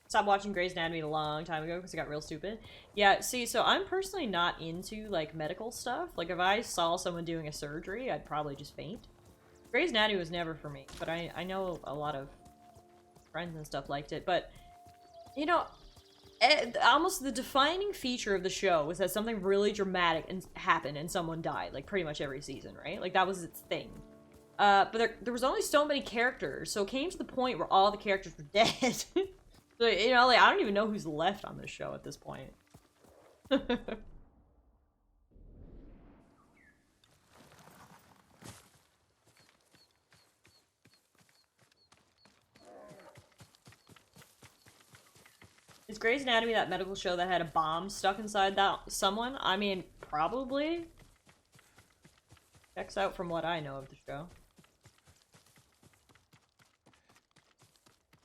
S1: Stopped watching Grey's Anatomy a long time ago because it got real stupid. Yeah, see, so I'm personally not into, like, medical stuff. Like, if I saw someone doing a surgery, I'd probably just faint. Grey's Anatomy was never for me, but I know a lot of friends and stuff liked it. But, you know, almost the defining feature of the show was that something really dramatic happened and someone died, like, pretty much every season, right? Like, that was its thing. But there was only so many characters, so it came to the point where all the characters were dead. So, you know, like, I don't even know who's left on this show at this point. Is Grey's Anatomy that medical show that had a bomb stuck inside that someone? I mean, probably. Checks out from what I know of the show.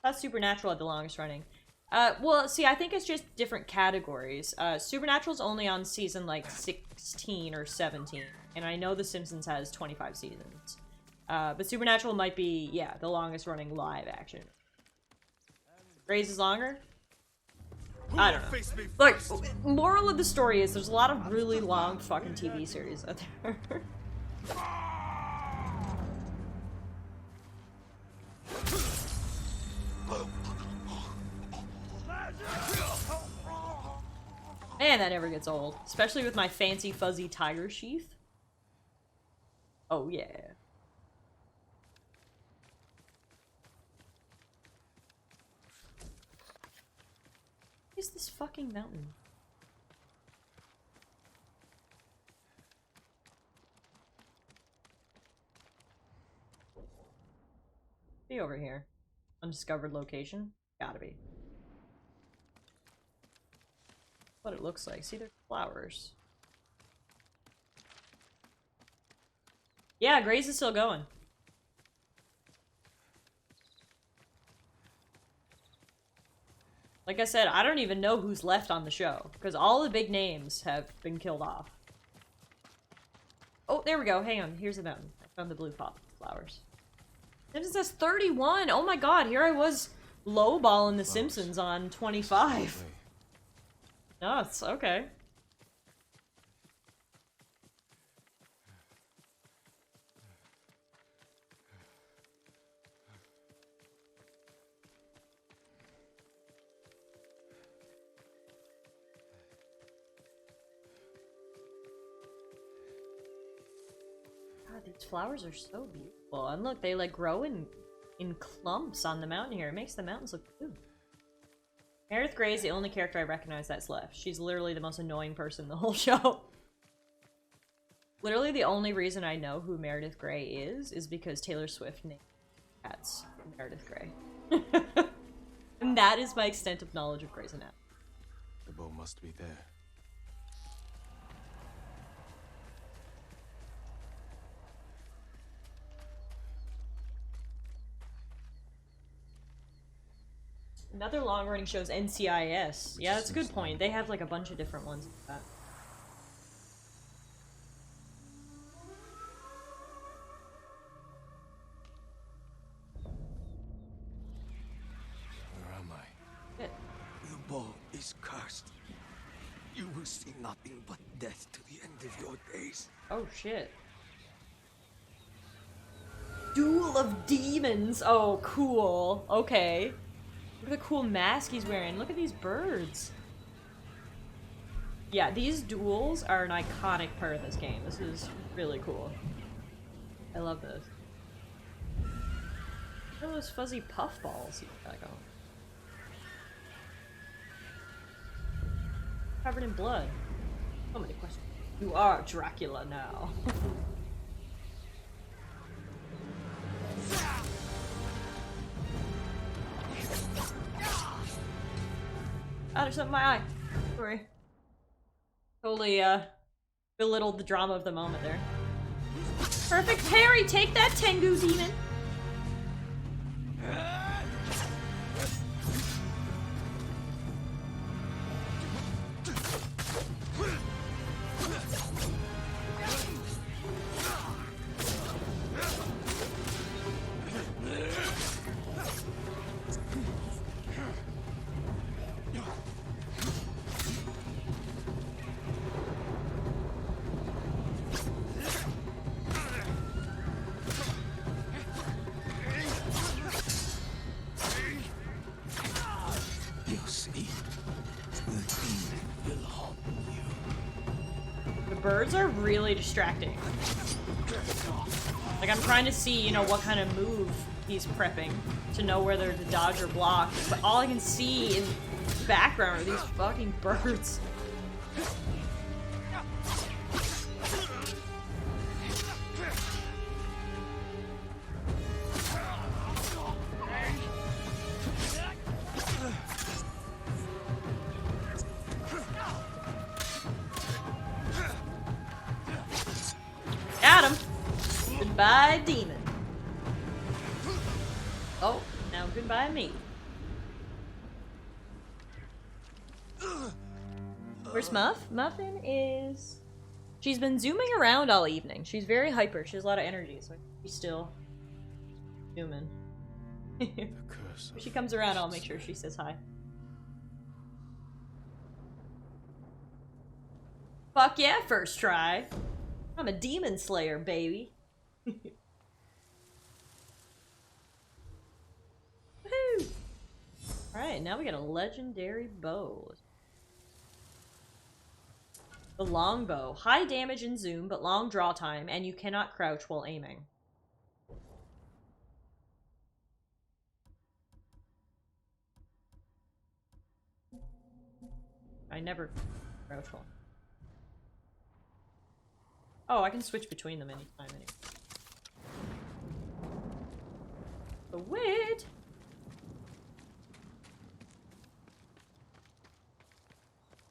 S1: That's Supernatural at the longest running. Well, see, I think it's just different categories. Supernatural's only on season, like, 16 or 17. And I know The Simpsons has 25 seasons. But Supernatural might be, yeah, the longest running live action. Grey's is longer? I don't know. Look, moral of the story is there's a lot of really long fucking TV series out there. Man, that never gets old. Especially with my fancy fuzzy tiger sheath. Oh yeah. What is this fucking mountain? Be over here. Undiscovered location? Gotta be. What it looks like. See, there's flowers. Yeah, Grey's is still going. Like I said, I don't even know who's left on the show, because all the big names have been killed off. Oh, there we go. Hang on. Here's the mountain. I found the blue pop flowers. It says 31. Oh my god, here I was lowballing the Simpsons on 25. No, it's okay. God, these flowers are so beautiful. And look, they like grow in clumps on the mountain here. It makes the mountains look blue. Meredith Grey is the only character I recognize that's left. She's literally the most annoying person in the whole show. Literally the only reason I know who Meredith Grey is because Taylor Swift named cats Meredith Grey. And that is my extent of knowledge of Grey's Anatomy.
S8: The bow must be there.
S1: Another long-running show is NCIS. Yeah, that's a good point. They have like a bunch of different ones like that.
S8: Where am I?
S1: Shit.
S11: Your bow is cursed. You will see nothing but death to the end of your days.
S1: Oh shit. Duel of Demons. Oh, cool. Okay. Look at the cool mask he's wearing. Look at these birds. Yeah, these duels are an iconic part of this game. This is really cool. I love this. What are those fuzzy puffballs you got going? Covered in blood. So many questions. You are Dracula now. Ah, there's something in my eye. Sorry. Totally, belittled the drama of the moment there. Perfect parry! Take that, Tengu demon! birds are really distracting. Like, I'm trying to see, you know, what kind of move he's prepping to know whether to dodge or block, but all I can see in the background are these fucking birds. Got him! Goodbye, demon. Oh, now goodbye me. Where's Muff? Muffin is... She's been zooming around all evening. She's very hyper. She has a lot of energy, so she's still zooming. If she comes around, I'll make sure she says hi. Fuck yeah, first try. I'm a demon slayer, baby. Woohoo! Alright, now we got a legendary bow. The longbow. High damage in zoom, but long draw time, and you cannot crouch while aiming. I never crouch while. Oh, I can switch between them anytime anyway. But wait!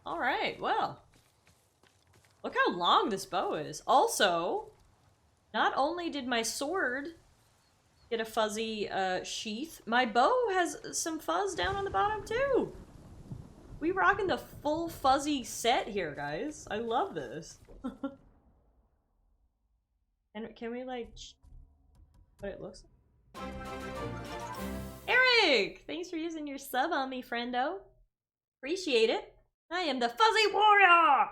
S1: Alright, well. Look how long this bow is. Also, not only did my sword get a fuzzy sheath, my bow has some fuzz down on the bottom too! We rocking the full fuzzy set here, guys. I love this. And can we like what it looks like? Eric! Thanks for using your sub on me, friendo. Appreciate it. I am the Fuzzy Warrior!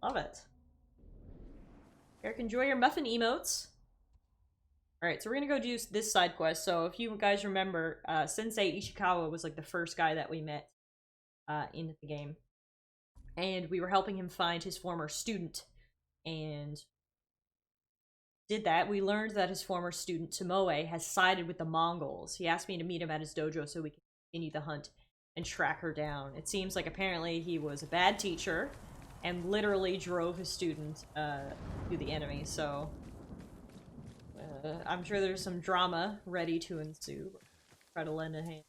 S1: Love it. Eric, enjoy your muffin emotes. Alright, so we're gonna go do this side quest. So if you guys remember, Sensei Ishikawa was like the first guy that we met in the game. And we were helping him find his former student. And did that. We learned that his former student, Tomoe, has sided with the Mongols. He asked me to meet him at his dojo so we can continue the hunt and track her down. It seems like apparently he was a bad teacher and literally drove his student to the enemy. So I'm sure there's some drama ready to ensue. Try to lend a hand.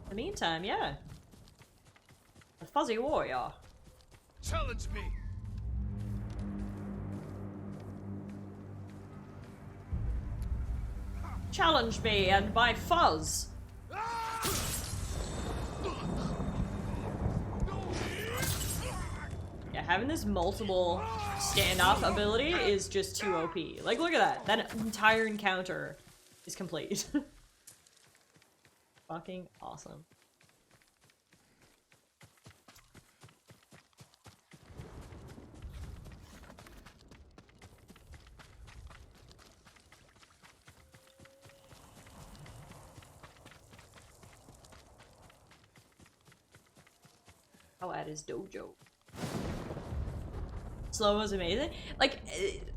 S1: In the meantime, yeah. The Fuzzy Warrior.
S5: Challenge me!
S1: Challenge me and my fuzz! Yeah, having this multiple standoff ability is just too OP. Like, look at that. That entire encounter is complete. Fucking awesome. Oh, at his dojo. Slow is amazing. Like,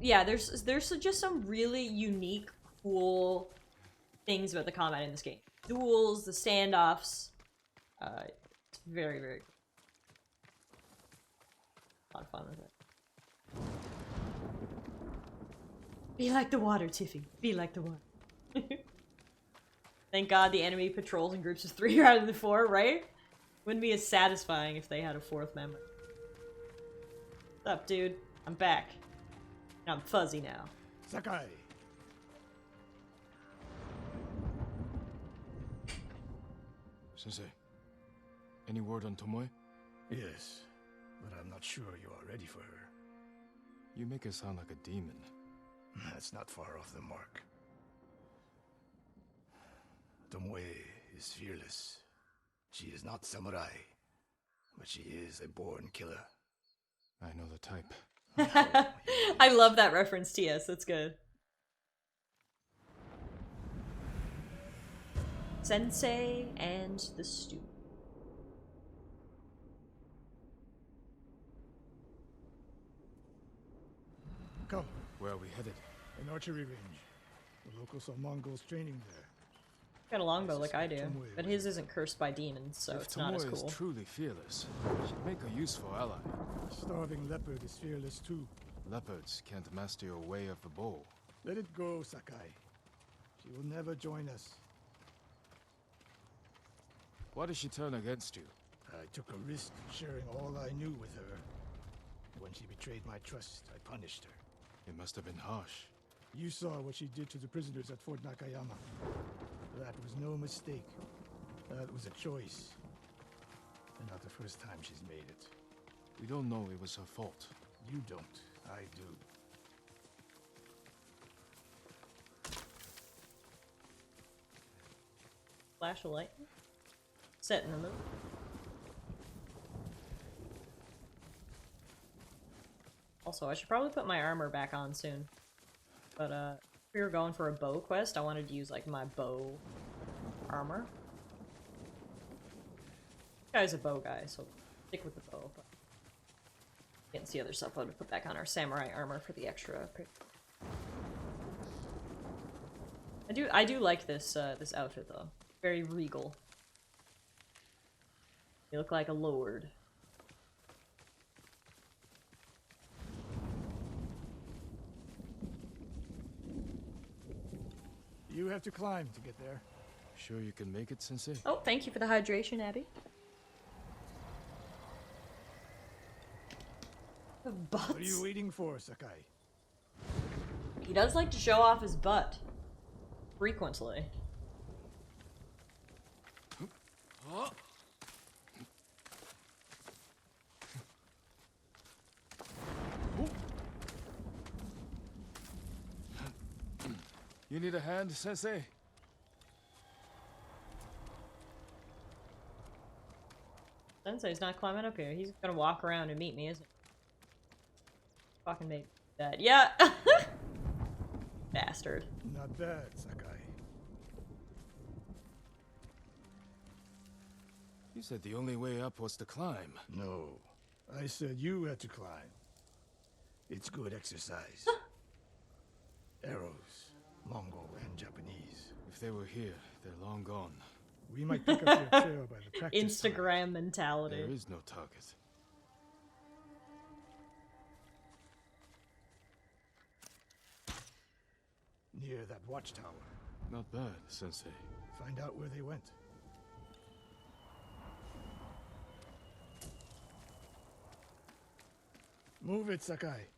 S1: yeah, there's just some really unique, cool things about the combat in this game. Duels, the standoffs. It's very, very cool. A lot of fun with it. Be like the water, Tiffy. Be like the water. Thank God the enemy patrols in groups of 3 rather than 4, right? Wouldn't be as satisfying if they had a 4th member. What's up, dude? I'm back. And I'm fuzzy now.
S3: Sakai!
S8: Sensei, any word on Tomoe?
S3: Yes, but I'm not sure you are ready for her.
S8: You make her sound like a demon.
S3: That's not far off the mark. Tomoe is fearless. She is not samurai, but she is a born killer.
S8: I know the type.
S1: I love that reference, TS. That's good. Sensei and the student.
S12: Come.
S5: Where are we headed?
S12: An archery range. The locals saw Mongols training there.
S1: Got a longbow like I do, but his isn't cursed by demons, so
S5: If
S1: it's not as
S5: Tomoe
S1: cool.
S5: is truly fearless, she'd make a useful ally.
S12: Starving leopard is fearless too.
S5: Leopards can't master your way of the bow.
S12: Let it go, Sakai. She will never join us.
S5: Why did she turn against you?
S12: I took a risk sharing all I knew with her. When she betrayed my trust, I punished her.
S5: It must have been harsh.
S12: You saw what she did to the prisoners at Fort Nakayama. That was no mistake. That was a choice. And not the first time she's made it.
S5: We don't know it was her fault.
S12: You don't. I do.
S1: Flash of light. Set in the moon. Also, I should probably put my armor back on soon. But, if we were going for a bow quest, I wanted to use, like, my bow armor. This guy's a bow guy, so stick with the bow. But against the other stuff, I would put back on our samurai armor for the extra. I do like this, this outfit, though. Very regal. You look like a lord.
S12: You have to climb to get there.
S5: Sure you can make it, Sensei?
S1: Oh, thank you for the hydration, Abby. The butts.
S12: What are you waiting for, Sakai?
S1: He does like to show off his butt. Frequently.
S5: You need a hand, Sensei?
S1: Sensei's not climbing up here. He's gonna walk around and meet me, isn't he? Fucking make that. Yeah! Bastard.
S12: Not bad, Sakai.
S5: You said the only way up was to climb.
S12: No. I said you had to climb. It's good exercise. Arrows. Mongol and Japanese.
S5: If they were here, they're long gone.
S12: We might pick up their trail by the practice
S1: Instagram
S12: time.
S1: mentality.
S5: There is no target.
S12: Near that watchtower.
S5: Not bad, Sensei.
S12: Find out where they went. Move it, Sakai.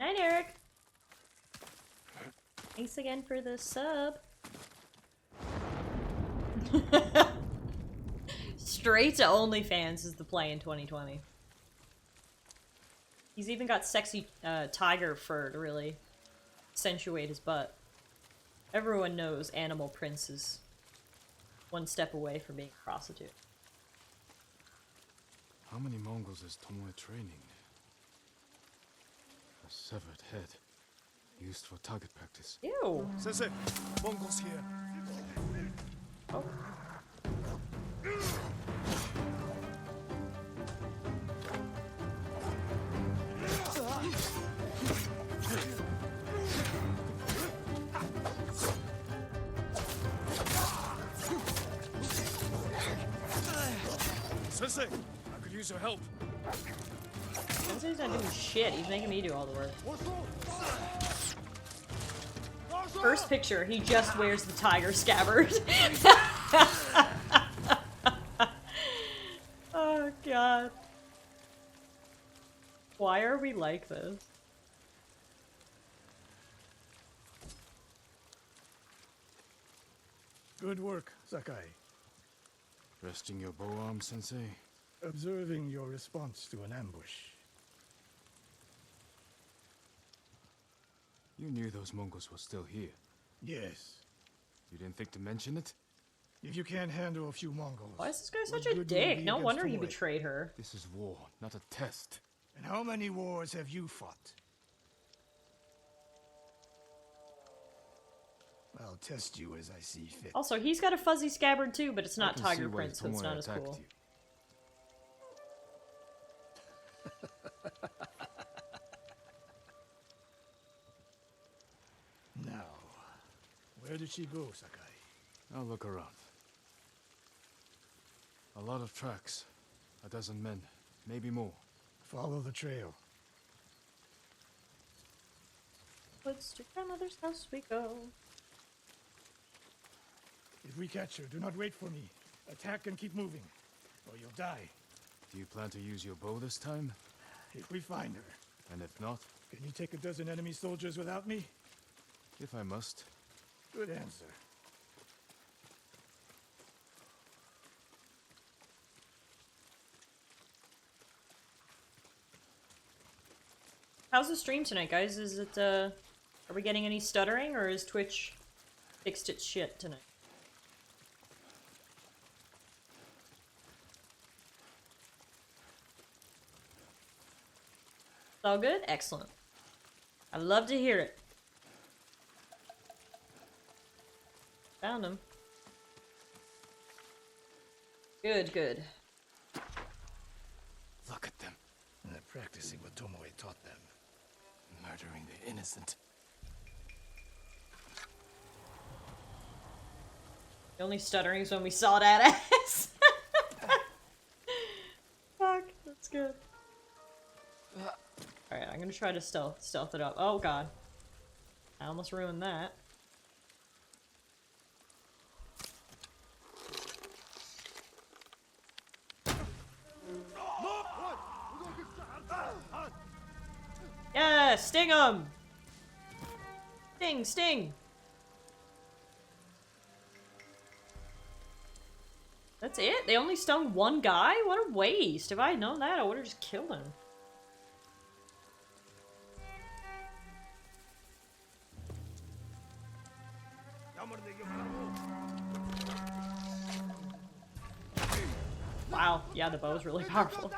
S1: Night, Eric. Thanks again for the sub. Straight to OnlyFans is the play in 2020. He's even got sexy tiger fur to really accentuate his butt. Everyone knows Animal Prince is one step away from being a prostitute.
S5: How many Mongols is Tomoe training? A severed head. Used for target practice.
S1: Ew.
S5: Sensei, Mongols here.
S1: Oh.
S5: Sensei, I could use your help.
S1: Sensei's not doing shit. He's making me do all the work. First picture, he just wears the tiger scabbard. Oh god. Why are we like this?
S12: Good work, Sakai.
S5: Resting your bow arm, Sensei?
S12: Observing your response to an ambush.
S5: You knew those Mongols were still here.
S12: Yes.
S5: You didn't think to mention it?
S12: If you can't handle a few Mongols...
S1: Why is this guy such a dick? No wonder he betrayed her.
S5: This is war, not a test.
S12: And how many wars have you fought? I'll test you as I see fit.
S1: Also, he's got a fuzzy scabbard too, but it's not
S8: I can see
S1: tiger
S8: why
S1: print, so it's
S8: Tomoe
S1: not as
S8: attacked
S1: cool.
S8: you.
S12: Now, where did she go, Sakai?
S8: I'll look around. A lot of tracks. A dozen men. Maybe more.
S12: Follow the trail.
S1: Woods to grandmother's house we go.
S12: If we catch her, do not wait for me. Attack and keep moving, or you'll die.
S8: Do you plan to use your bow this time?
S12: If we find her.
S8: And if not?
S12: Can you take a dozen enemy soldiers without me?
S8: If I must.
S12: Good answer.
S1: How's the stream tonight, guys? Is it, are we getting any stuttering, or is Twitch fixed its shit tonight? It's all good? Excellent. I love to hear it. Found him. Good, good.
S8: Look at them.
S12: They're practicing what Tomoe taught them.
S8: Murdering the innocent.
S1: The only stuttering's when we saw that ass. Fuck, that's good. Alright, I'm gonna try to stealth it up. Oh god. I almost ruined that. Yeah, sting him! Sting, sting! That's it? They only stung one guy? What a waste. If I had known that, I would have just killed him. Wow, yeah, the bow's really powerful.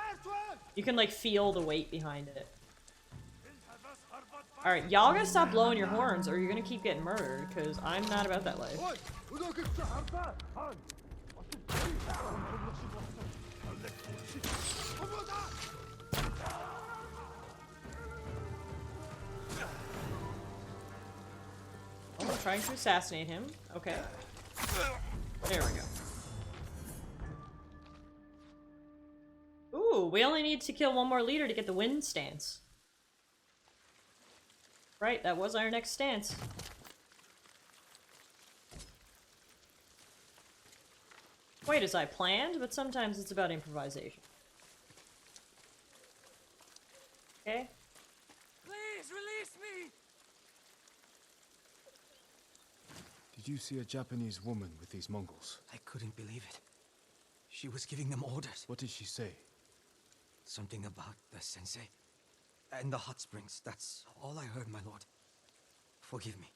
S1: You can, like, feel the weight behind it. Alright, y'all gotta stop blowing your horns or you're gonna keep getting murdered, because I'm not about that life. Oh, I'm trying to assassinate him. Okay. There we go. Ooh, we only need to kill one more leader to get the win stance. Right, that was our next stance. Quite as I planned, but sometimes it's about improvisation. Okay.
S5: Please release me!
S8: Did you see a Japanese woman with these Mongols?
S11: I couldn't believe it. She was giving them orders.
S8: What did she say?
S11: Something about the sensei and the hot springs. That's all I heard, my lord. Forgive me.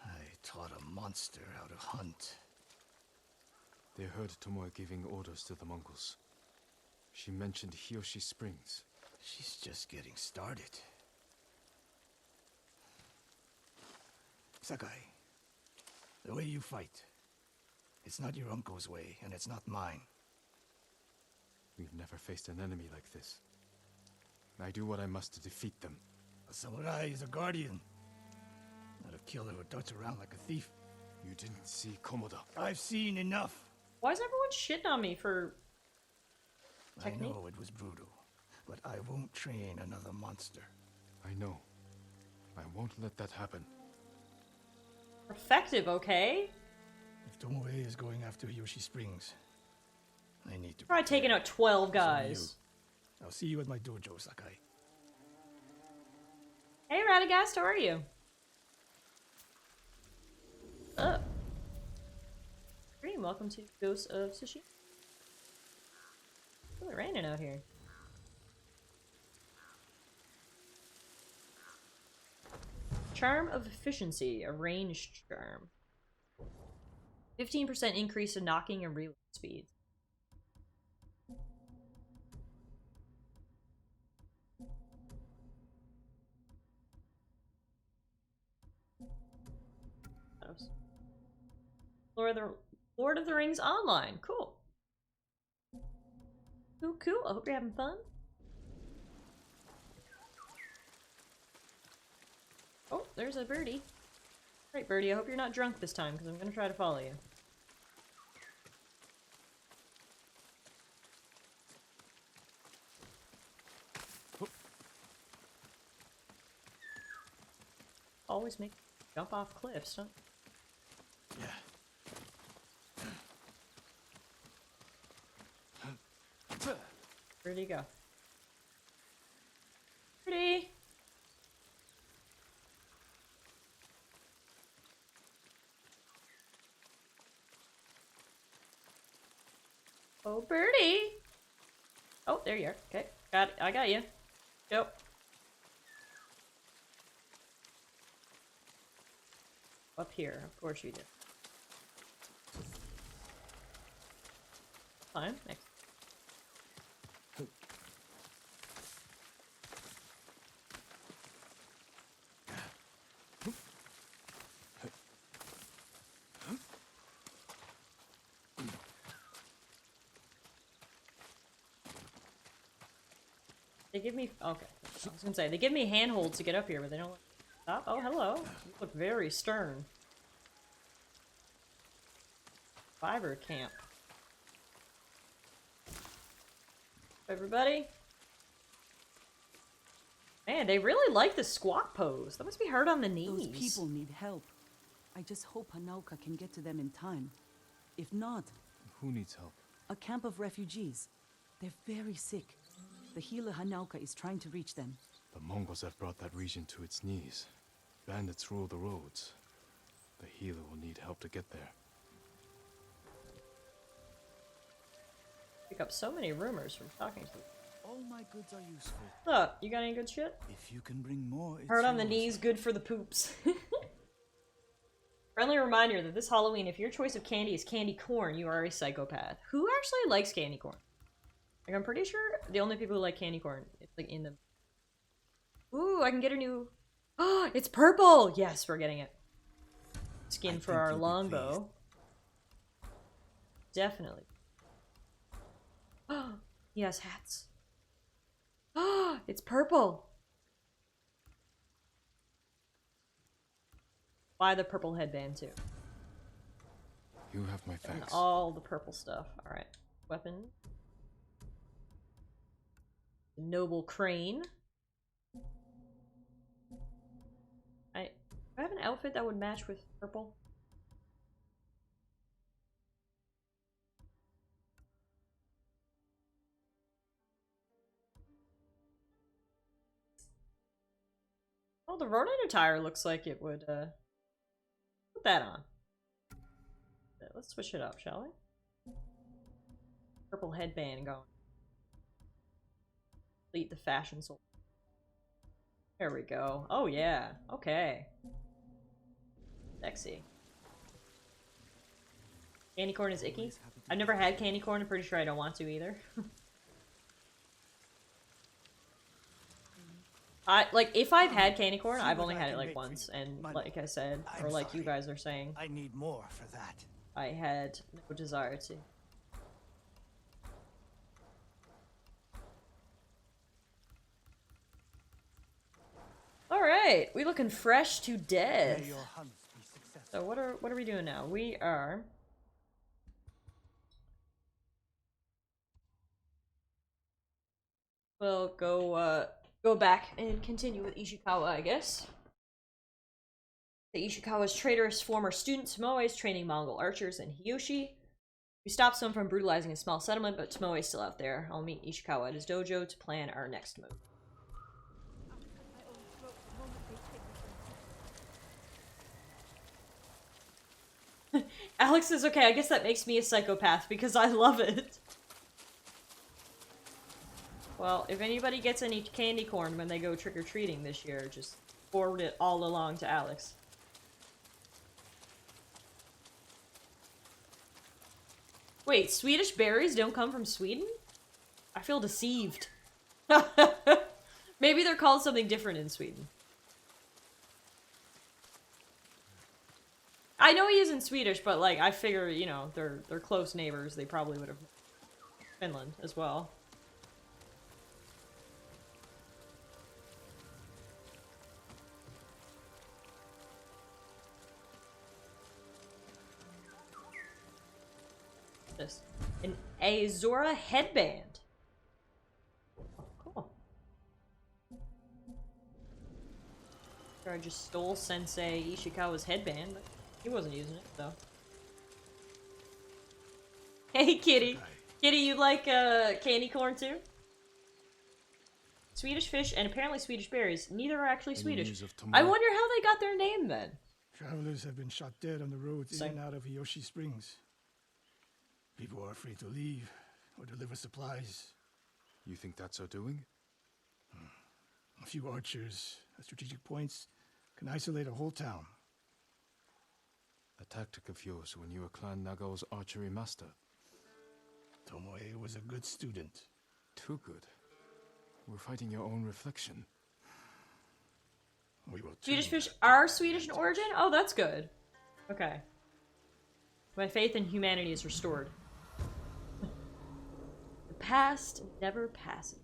S12: I taught a monster how to hunt.
S8: They heard Tomoe giving orders to the Mongols. She mentioned Hiyoshi Springs.
S12: She's just getting started. Sakai, the way you fight, it's not your uncle's way, and it's not mine.
S8: We've never faced an enemy like this. I do what I must to defeat them.
S12: A samurai is a guardian, not a killer who darts around like a thief.
S8: You didn't see Komoda.
S12: I've seen enough.
S1: Why is everyone shitting on me for technique?
S12: I know it was brutal, but I won't train another monster.
S8: I know. I won't let that happen.
S1: Effective, okay?
S12: If Tomoe is going after Hiyoshi Springs, I need to
S1: Try taking out 12 guys.
S12: I'll see you at my dojo, Sakai.
S1: Hey, Radagast, how are you? Up. Green, welcome to Ghosts of Tsushima. It's really raining out here. Charm of Efficiency, a ranged charm. 15% increase in knocking and reload speed. Lord of the Rings Online. Cool. Cool, cool. I hope you're having fun. Oh, there's a birdie. Alright, birdie, I hope you're not drunk this time, because I'm gonna try to follow you. Always make jump off cliffs, huh?
S12: Yeah.
S1: Where'd he go? Birdie! Oh, birdie! Oh, there you are. Okay, got it. I got you. Yep. Up here, of course you do. Fine, next. They give me, okay, I was gonna say, they give me handholds to get up here, but they don't stop. Oh, hello. You look very stern. Fiber camp. Everybody? Man, they really like the squat pose. That must be hard on the knees.
S2: Those people need help. I just hope Hanauka can get to them in time. If not...
S8: Who needs help?
S2: A camp of refugees. They're very sick. The healer Hanauka is trying to reach them.
S8: The Mongols have brought that region to its knees. Bandits rule the roads. The healer will need help to get there.
S1: Pick up so many rumors from talking to you.
S9: All my goods are useful.
S1: Look, you got any good shit?
S9: If you can bring more, it's
S1: Hard on the
S9: yours.
S1: knees, good for the poops. Friendly reminder that this Halloween, if your choice of candy is candy corn, you are a psychopath. Who actually likes candy corn? Like, I'm pretty sure the only people who like candy corn, it's like in the... Ooh, I can get a new... Oh, it's purple! Yes, we're getting it. Skin for our longbow. Definitely. Oh, he has hats. Oh, it's purple! Buy the purple headband, too.
S8: You have my
S1: And
S8: thanks.
S1: all the purple stuff. Alright. Weapon. Noble crane. Do I have an outfit that would match with purple? Oh, the Ronin attire looks like it would, put that on. Let's switch it up, shall we? Purple headband going. Complete the fashion soul. There we go. Oh yeah. Okay. Sexy. Candy corn is icky. I've never had candy corn. I'm pretty sure I don't want to either. If I've had candy corn, I've only had it like once, and like I said, or like you guys are saying,
S12: I need more for that.
S1: I had no desire to. Alright, we looking fresh to death.
S12: May your hunts be successful.
S1: So what are we doing now? We are we'll go back and continue with Ishikawa, I guess. The Ishikawa's traitorous former student Tomoe is training Mongol archers in Hiyoshi. We stopped some from brutalizing a small settlement, but Tomoe is still out there. I'll meet Ishikawa at his dojo to plan our next move. Alex is okay. I guess that makes me a psychopath because I love it. Well, if anybody gets any candy corn when they go trick-or-treating this year, just forward it all along to Alex. Wait, Swedish berries don't come from Sweden? I feel deceived. Maybe they're called something different in Sweden. I know he isn't Swedish, but like I figure, you know, they're close neighbors. They probably would have Finland as well. This an Azora headband. Cool. I just stole Sensei Ishikawa's headband, but he wasn't using it, so. Hey, Kitty. Kitty, you like candy corn too? Swedish fish and apparently Swedish berries. Neither are actually Swedish. I wonder how they got their name then.
S12: Travelers have been shot dead on the roads in and out of Hiyoshi Springs. People are afraid to leave or deliver supplies.
S8: You think that's our doing?
S12: A few archers at strategic points can isolate a whole town.
S8: A tactic of yours when you were Clan Nagao's archery master.
S12: Tomoe was a good student.
S8: Too good. We're fighting your own reflection.
S12: We will
S1: Swedish fish are Swedish in origin? Oh, that's good. Okay. My faith in humanity is restored. The past never passes.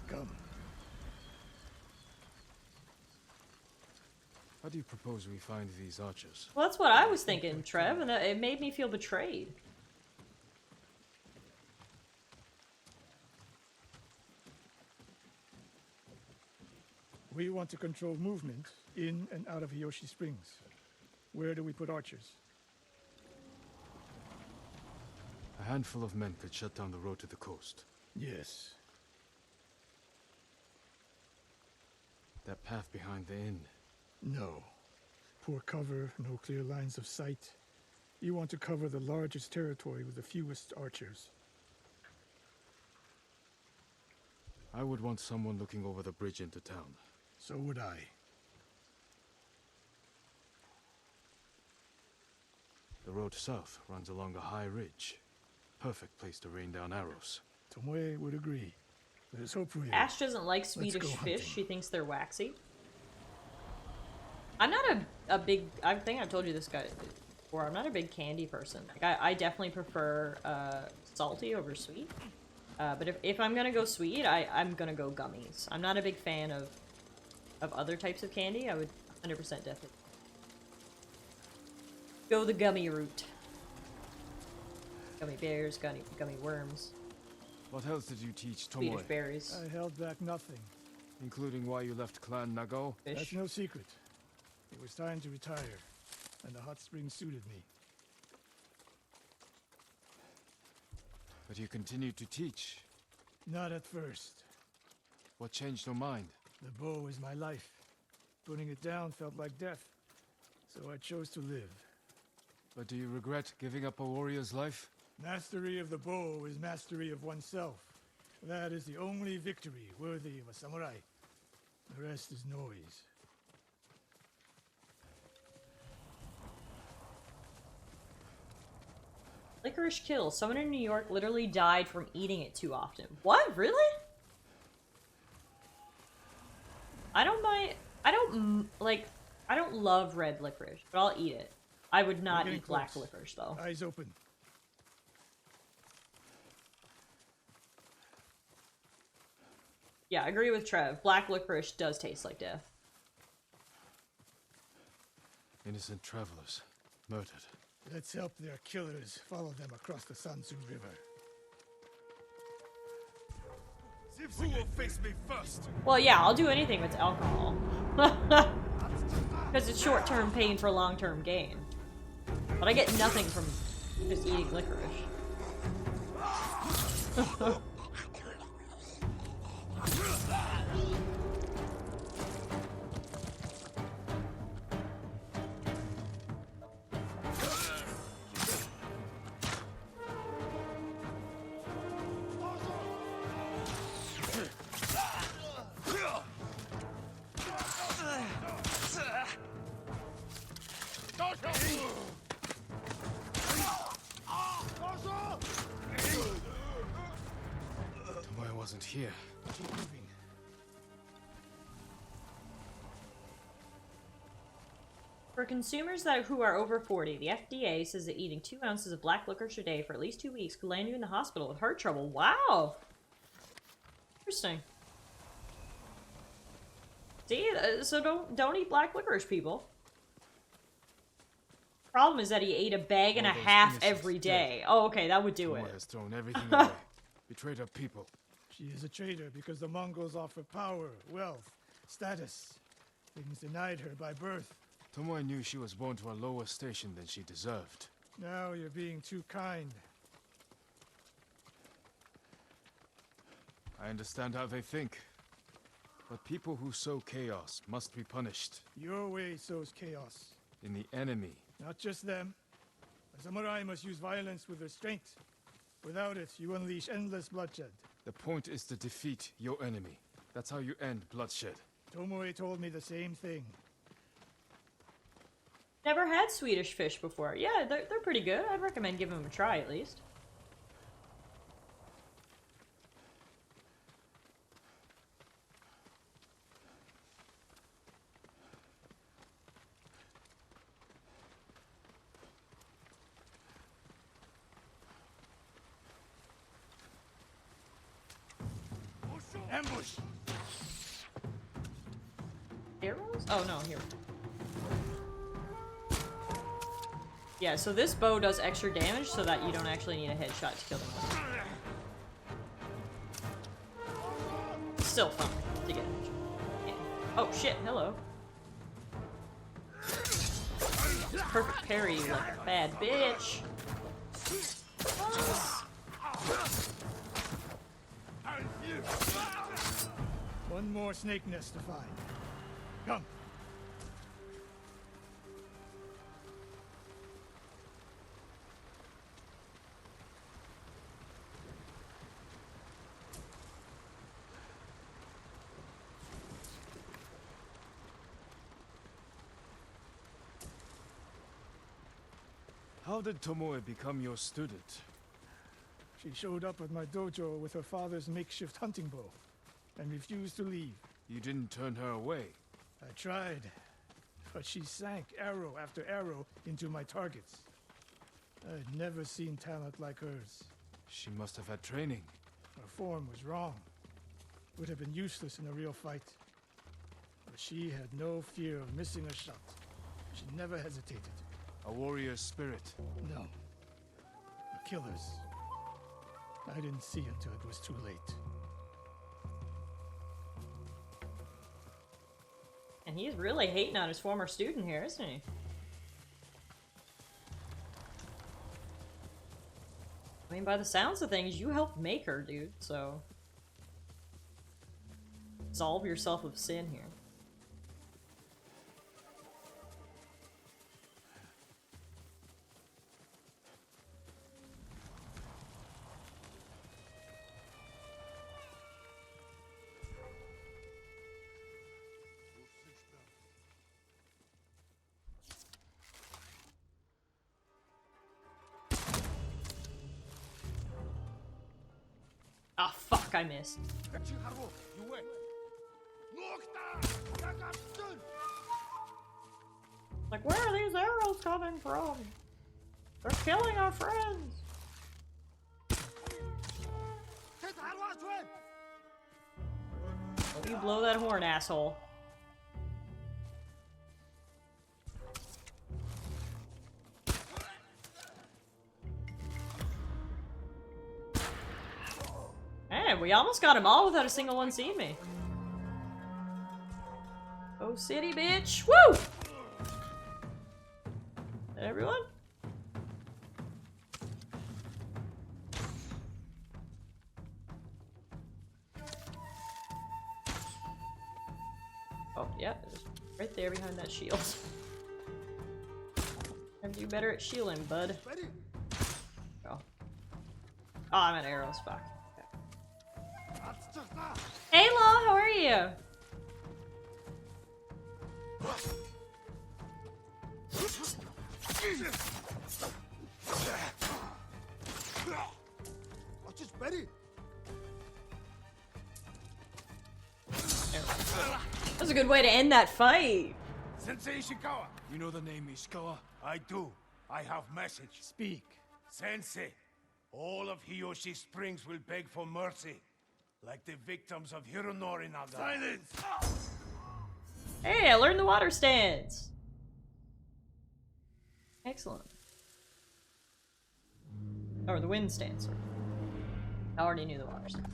S12: Come.
S8: How do you propose we find these archers?
S1: Well, that's what I was thinking, Trev, and it made me feel betrayed.
S12: We want to control movement in and out of Hiyoshi Springs. Where do we put archers?
S8: A handful of men could shut down the road to the coast.
S12: Yes.
S8: That path behind the inn.
S12: No. Poor cover, no clear lines of sight. You want to cover the largest territory with the fewest archers.
S8: I would want someone looking over the bridge into town.
S12: So would I.
S8: The road south runs along a high ridge. Perfect place to rain down arrows.
S12: Tomoe would agree. There's hope for you.
S1: Ash doesn't like Swedish fish. She thinks they're waxy. I'm not a big... I think I've told you this guy before. I'm not a big candy person. Like, I definitely prefer salty over sweet. But if I'm gonna go sweet, I'm gonna go gummies. I'm not a big fan of other types of candy. I would 100% definitely go the gummy route. Gummy bears, gummy worms.
S8: What else did you teach Tomoe?
S1: Swedish berries.
S12: I held back nothing.
S8: Including why you left Clan Nagao?
S1: Fish.
S12: That's no secret. It was time to retire, and the hot springs suited me.
S8: But you continued to teach.
S12: Not at first.
S8: What changed your mind?
S12: The bow is my life. Putting it down felt like death, so I chose to live.
S8: But do you regret giving up a warrior's life?
S12: Mastery of the bow is mastery of oneself. That is the only victory worthy of a samurai. The rest is noise.
S1: Licorice kill. Someone in New York literally died from eating it too often. What? Really? I don't mind. I don't love red licorice, but I'll eat it. I would not eat black licorice though.
S12: Eyes open.
S1: Yeah, I agree with Trev. Black licorice does taste like death.
S8: Innocent travelers, murdered.
S12: Let's help their killers follow them across the Sansu River.
S5: Who will face me first?
S1: Well, yeah, I'll do anything with alcohol. Because it's short-term pain for long-term gain. But I get nothing from just eating licorice.
S5: wasn't here.
S12: Keep moving.
S1: For consumers who are over 40, the FDA says that eating 2 ounces of black licorice a day for at least 2 weeks could land you in the hospital with heart trouble. Wow! Interesting. See, so don't eat black licorice, people. Problem is that he ate a bag and a half every day. Oh, okay, that would do it.
S5: Has thrown everything away. Betrayed her people.
S12: She is a traitor because the Mongols offer power, wealth, status. Things denied her by birth.
S5: Tomoe knew she was born to a lower station than she deserved.
S12: Now you're being too kind.
S5: I understand how they think. But people who sow chaos must be punished.
S12: Your way sows chaos.
S5: In the enemy.
S12: Not just them. A samurai must use violence with restraint. Without it, you unleash endless bloodshed.
S5: The point is to defeat your enemy. That's how you end bloodshed.
S12: Tomoe told me the same thing.
S1: Never had Swedish fish before. Yeah, they're pretty good. I'd recommend giving them a try at least.
S12: Ambush!
S1: Arrows? Oh no, here. Yeah, so this bow does extra damage so that you don't actually need a headshot to kill them. Still fun to get. Yeah. Oh shit, hello. Perfect parry, you like a bad bitch.
S12: One more snake nest to find. Come.
S5: How did Tomoe become your student?
S12: She showed up at my dojo with her father's makeshift hunting bow and refused to leave.
S5: You didn't turn her away.
S12: I tried, but she sank arrow after arrow into my targets. I'd never seen talent like hers.
S5: She must have had training.
S12: Her form was wrong. Would have been useless in a real fight. But she had no fear of missing a shot. She never hesitated.
S5: A warrior's spirit.
S12: No. A killer's. I didn't see until it was too late.
S1: And he's really hating on his former student here, isn't he? I mean, by the sounds of things, you helped make her, dude, so... Absolve yourself of sin here. Ah, fuck, I missed. Like, where are these arrows coming from? They're killing our friends. You blow that horn, asshole. Hey, we almost got them all without a single one seeing me. Oh, city, bitch! Woo! Is that everyone? Oh, yeah, it's right there behind that shield. Have to do better at shielding, bud. Oh. Oh, I'm at arrows, fuck. Hey, Law, how are you? was a good way to end that fight.
S3: Sensei Ishikawa!
S5: You know the name Ishikawa?
S3: I do. I have message.
S12: Speak.
S3: Sensei, all of Hiyoshi Springs will beg for mercy, like the victims of Hironori Naga.
S12: Silence!
S1: Hey, I learned the water stance. Excellent. Or the wind stance. I already knew the water stance.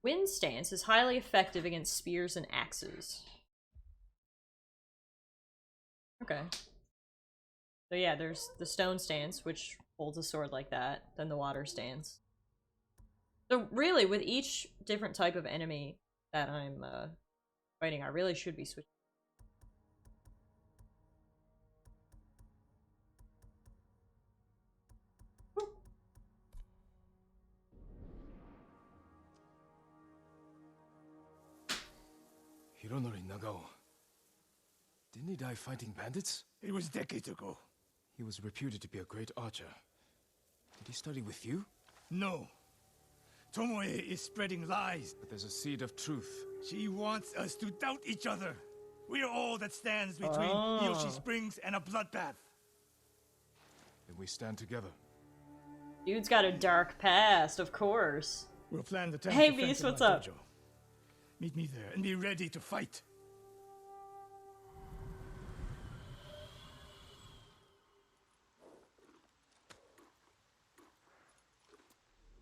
S1: Wind stance is highly effective against spears and axes. Okay. So yeah, there's the stone stance, which holds a sword like that, then the water stance. So really, with each different type of enemy that I'm fighting, I really should be switching.
S5: Hironori Nagao. Didn't he die fighting bandits?
S12: It was decades ago.
S5: He was reputed to be a great archer. Did he study with you?
S12: No. Tomoe is spreading lies.
S5: But there's a seed of truth.
S12: She wants us to doubt each other. We are all that stands between Hiyoshi Springs and a bloodbath.
S5: Then we stand together.
S1: Dude's got a dark past, of course.
S12: We'll plan the time.
S1: Hey Beast, what's up?
S12: Dojo. Meet me there and be ready to fight.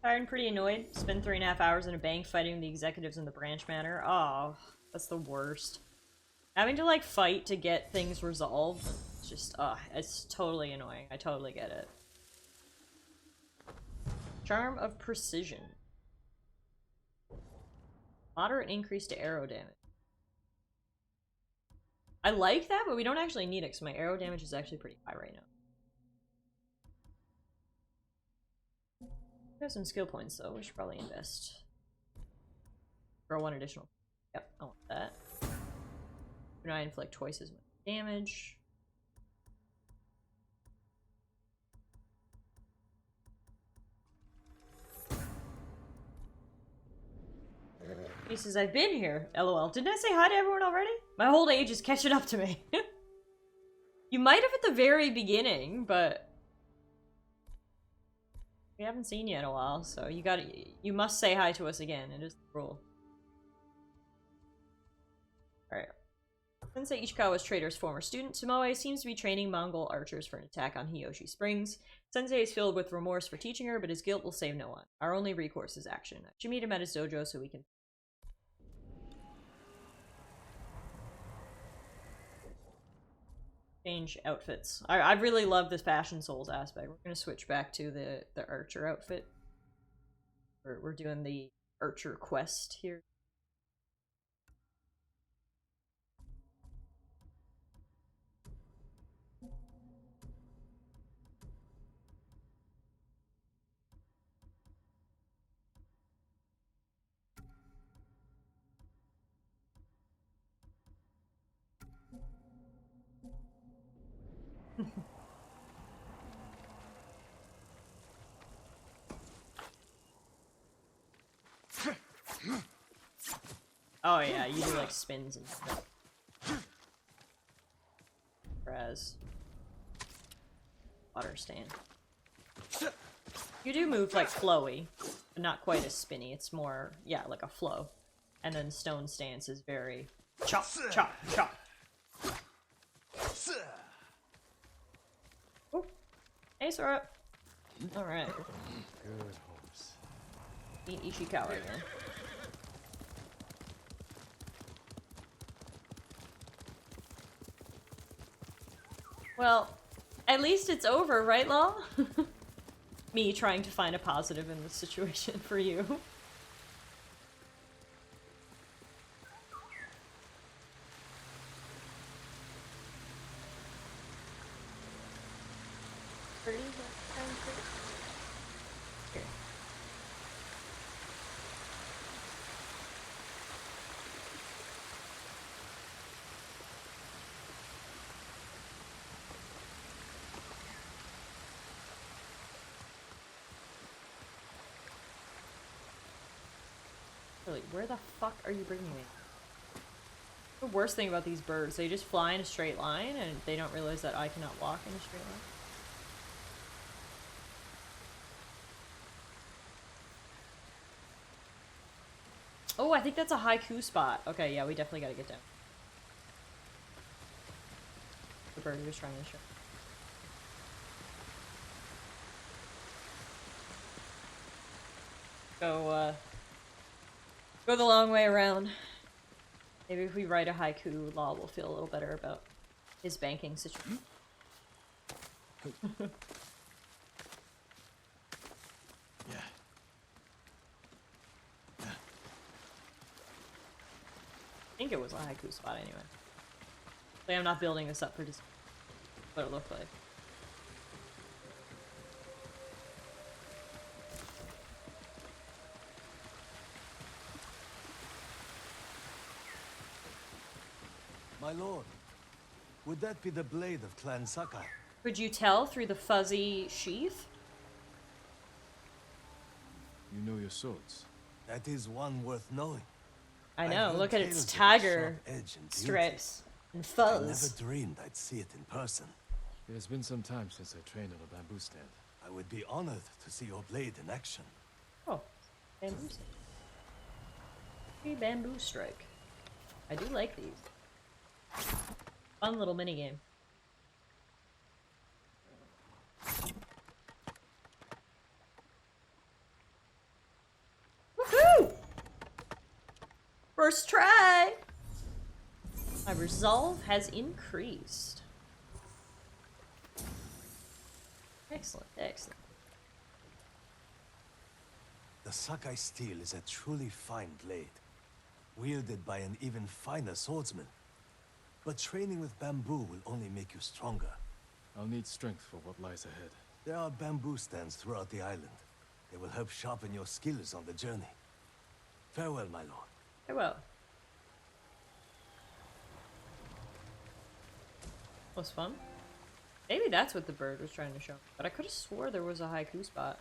S1: Tired and pretty annoyed. Spent 3.5 hours in a bank fighting the executives in the branch matter. Oh, that's the worst. Having to like fight to get things resolved. It's just, it's totally annoying. I totally get it. Charm of Precision. Moderate increase to arrow damage. I like that, but we don't actually need it because my arrow damage is actually pretty high right now. We have some skill points though, we should probably invest. Grow 1 additional. Yep, I want that. Do not inflict twice as much damage. He says, I've been here, lol. Didn't I say hi to everyone already? My whole age is catching up to me. You might have at the very beginning, but we haven't seen you in a while, so you must say hi to us again. It is the rule. Alright. Sensei Ichikawa's traitor's former student, Tomoe, seems to be training Mongol archers for an attack on Hiyoshi Springs. Sensei is filled with remorse for teaching her, but his guilt will save no one. Our only recourse is action. I should meet him at his dojo so we can... change outfits. I really love this Passion Souls aspect. We're gonna switch back to the archer outfit. We're doing the archer quest here. Oh yeah, you do like spins and stuff. Whereas water stand. You do move like flowy, but not quite as spinny. It's more, yeah, like a flow. And then stone stance is very chop, chop, chop. Oh, hey Sora. Alright.
S8: Good horse.
S1: Meet Ishikawa again. Well, at least it's over, right, Law? Me trying to find a positive in this situation for you. Here. Really, where the fuck are you bringing me? The worst thing about these birds, they just fly in a straight line and they don't realize that I cannot walk in a straight line. Oh, I think that's a haiku spot. Okay, yeah, we definitely gotta get down. The bird was trying to show. Go the long way around. Maybe if we write a haiku, Law will feel a little better about his banking situation. I think it was a haiku spot anyway. Like, I'm not building this up for just what it looked like.
S7: My lord, would that be the blade of Clan Sakai?
S1: Could you tell through the fuzzy sheath?
S8: You know your swords.
S7: That is one worth knowing.
S1: I know,
S7: heard
S1: look at its
S7: tales of its
S1: tiger
S7: sharp edge and beauty.
S1: stripes and
S7: I
S1: fuzz.
S7: never dreamed I'd see it in person.
S8: It has been some time since I trained on a bamboo stand.
S7: I would be honored to see your blade in action.
S1: Oh, bamboo strike. Hey, bamboo strike. I do like these. Fun little minigame. Woohoo! First try! My resolve has increased. Excellent, excellent.
S7: The Sakai steel is a truly fine blade, wielded by an even finer swordsman. But training with bamboo will only make you stronger.
S8: I'll need strength for what lies ahead.
S7: There are bamboo stands throughout the island. They will help sharpen your skills on the journey. Farewell, my lord.
S1: Farewell. Was fun. Maybe that's what the bird was trying to show. But I could have swore there was a haiku spot.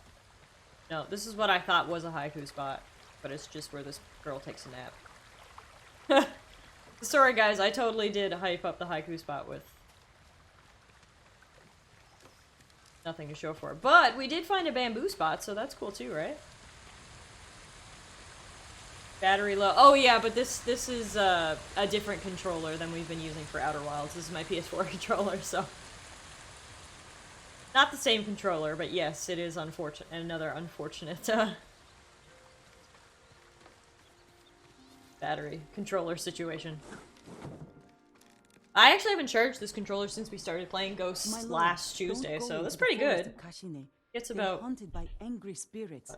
S1: No, this is what I thought was a haiku spot. But it's just where this girl takes a nap. Sorry guys, I totally did hype up the haiku spot with nothing to show for it. But we did find a bamboo spot, so that's cool too, right? Battery low. Oh yeah, but this is a different controller than we've been using for Outer Wilds. This is my PS4 controller, so not the same controller, but yes, it is unfortunate. Another unfortunate battery controller situation. I actually haven't charged this controller since we started playing Ghosts last Tuesday, so that's pretty good. It's about
S2: haunted by angry spirits.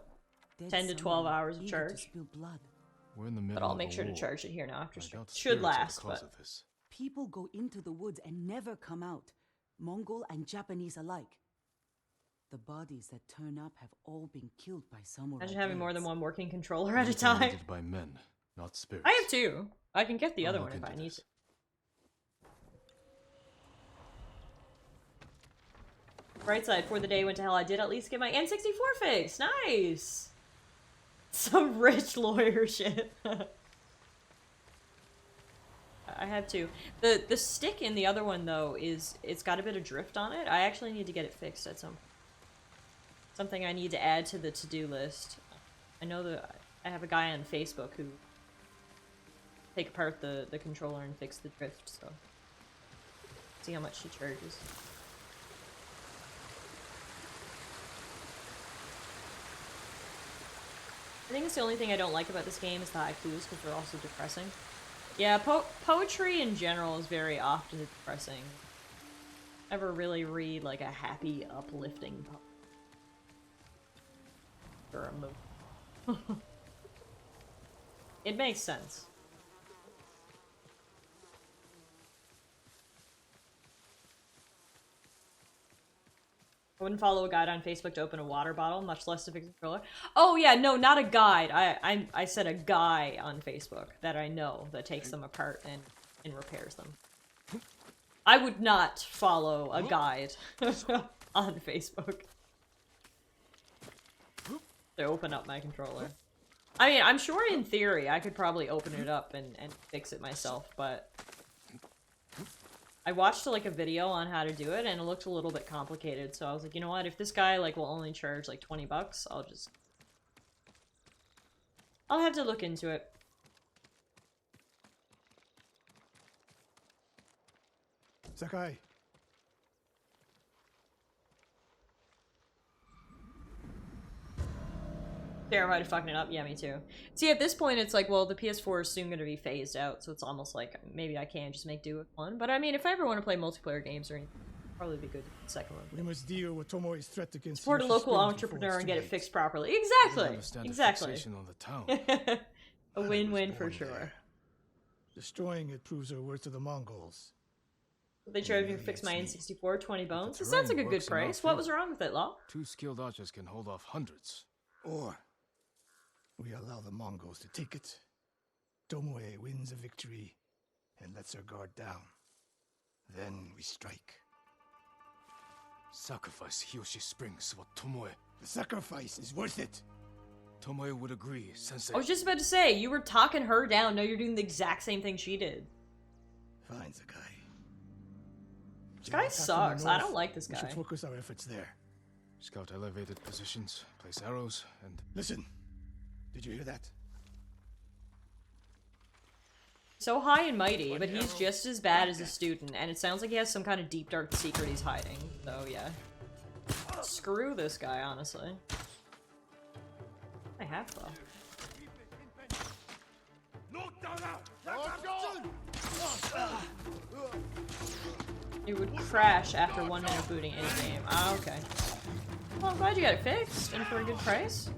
S1: 10 to 12 hours of charge.
S8: We're in the middle
S1: But I'll
S8: of
S1: make
S8: a
S1: sure to
S8: war.
S1: charge it here now after
S8: I
S1: stream.
S8: doubt
S1: Should
S8: spirits are the
S1: last,
S8: cause
S1: but
S8: of this.
S2: People go into the woods and never come out, Mongol and Japanese alike. The bodies that turn up have all been killed by samurai.
S1: imagine having more than
S2: blades.
S1: one working controller at a
S8: These are
S1: time.
S8: needed by men, not spirits.
S1: I have two. I can get the
S8: I'll
S1: other
S8: look
S1: one if
S8: into
S1: I need
S8: this.
S1: to. Right side, for the day went to hell, I did at least get my N64 fix. Nice! Some rich lawyer shit. I have two. The stick in the other one though it's got a bit of drift on it. I actually need to get it fixed at something I need to add to the to-do list. I know that I have a guy on Facebook who take apart the controller and fix the drift, so see how much he charges. I think it's the only thing I don't like about this game is the haikus, because they're also depressing. Yeah, poetry in general is very often depressing. Never really read like a happy, uplifting poem. Or a movie. It makes sense. I wouldn't follow a guide on Facebook to open a water bottle, much less to fix a controller. Oh yeah, no, not a guide. I said a guy on Facebook that I know that takes them apart and repairs them. I would not follow a guide on Facebook to open up my controller. I mean, I'm sure in theory I could probably open it up and fix it myself, but I watched like a video on how to do it and it looked a little bit complicated, so I was like, you know what, if this guy like will only charge like 20 bucks, I'll have to look into it.
S12: Sakai.
S1: Terrified of fucking it up. Yeah, me too. See, at this point, it's like, well, the PS4 is soon going to be phased out, so it's almost like maybe I can just make do with one. But I mean, if I ever want to play multiplayer games or anything, it'd probably be good to get the second one.
S12: We must deal with Tomoe's threat against
S1: support a local entrepreneur and get it fixed properly. Exactly. Exactly.
S8: On the town.
S1: A win-win for sure.
S12: Destroying it proves her worth to the Mongols.
S1: They tried to fix my N64, 20 bones. That sounds like a good price. What was wrong with it, Law?
S8: 2 skilled archers can hold off hundreds.
S12: Or we allow the Mongols to take it. Tomoe wins a victory and lets her guard down. Then we strike.
S8: Sacrifice Hiyoshi Springs for Tomoe.
S12: The sacrifice is worth it.
S8: Tomoe would agree, Sensei.
S1: I was just about to say, you were talking her down. Now you're doing the exact same thing she did.
S12: Fine, Sakai.
S1: This guy sucks. I don't like this guy.
S12: We should focus our efforts there.
S8: Scout elevated positions, place arrows, and...
S12: Listen. Did you hear that?
S1: So high and mighty, but he's just as bad as a student, and it sounds like he has some kind of deep dark secret he's hiding. So yeah. Screw this guy, honestly. I have though. It would crash after 1 minute booting any game. Ah, okay. Well, I'm glad you got it fixed, and for a good price.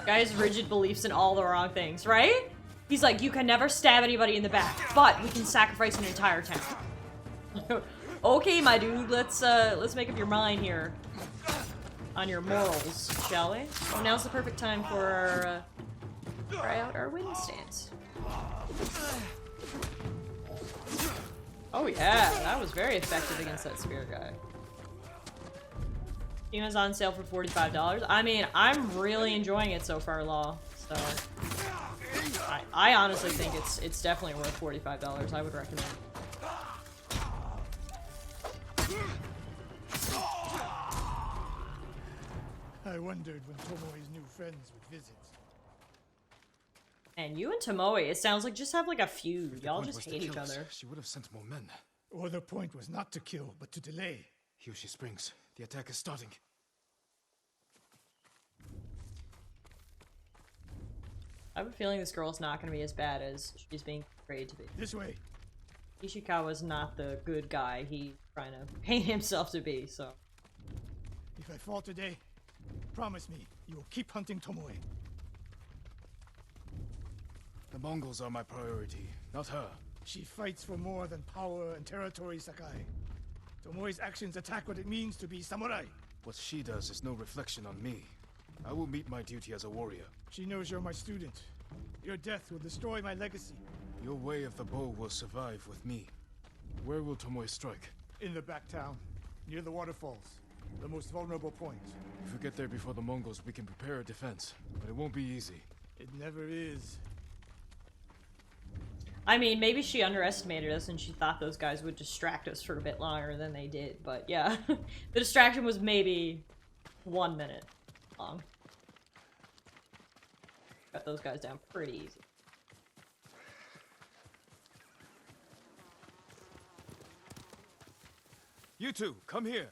S1: Guy has rigid beliefs in all the wrong things, right? He's like, you can never stab anybody in the back, but we can sacrifice an entire town. Okay, my dude, let's make up your mind here on your morals, shall we? Oh, now's the perfect time for our, try out our wind stance. Oh yeah, that was very effective against that spear guy. Tsushima on sale for $45. I mean, I'm really enjoying it so far, Law. So, I honestly think it's definitely worth $45. I would recommend.
S12: I wondered when Tomoe's new friends would visit.
S1: And you and Tomoe, it sounds like just have like a feud. Y'all just hate each other.
S8: She would have sent more men.
S12: Or the point was not to kill, but to delay.
S8: Hiyoshi Springs. The attack is starting.
S1: I have a feeling this girl's not going to be as bad as she's being portrayed to be.
S12: This way.
S1: Ishikawa's not the good guy he's trying to paint himself to be, so.
S12: If I fall today, promise me you will keep hunting Tomoe.
S8: The Mongols are my priority, not her.
S12: She fights for more than power and territory, Sakai. Tomoe's actions attack what it means to be samurai.
S8: What she does is no reflection on me. I will meet my duty as a warrior.
S12: She knows you're my student. Your death will destroy my legacy.
S8: Your way of the bow will survive with me. Where will Tomoe strike?
S12: In the back town, near the waterfalls. The most vulnerable point.
S8: If we get there before the Mongols, we can prepare a defense. But it won't be easy.
S12: It never is.
S1: I mean, maybe she underestimated us and she thought those guys would distract us for a bit longer than they did. But yeah, the distraction was maybe 1 minute long. Got those guys down pretty easy.
S8: You two, come here.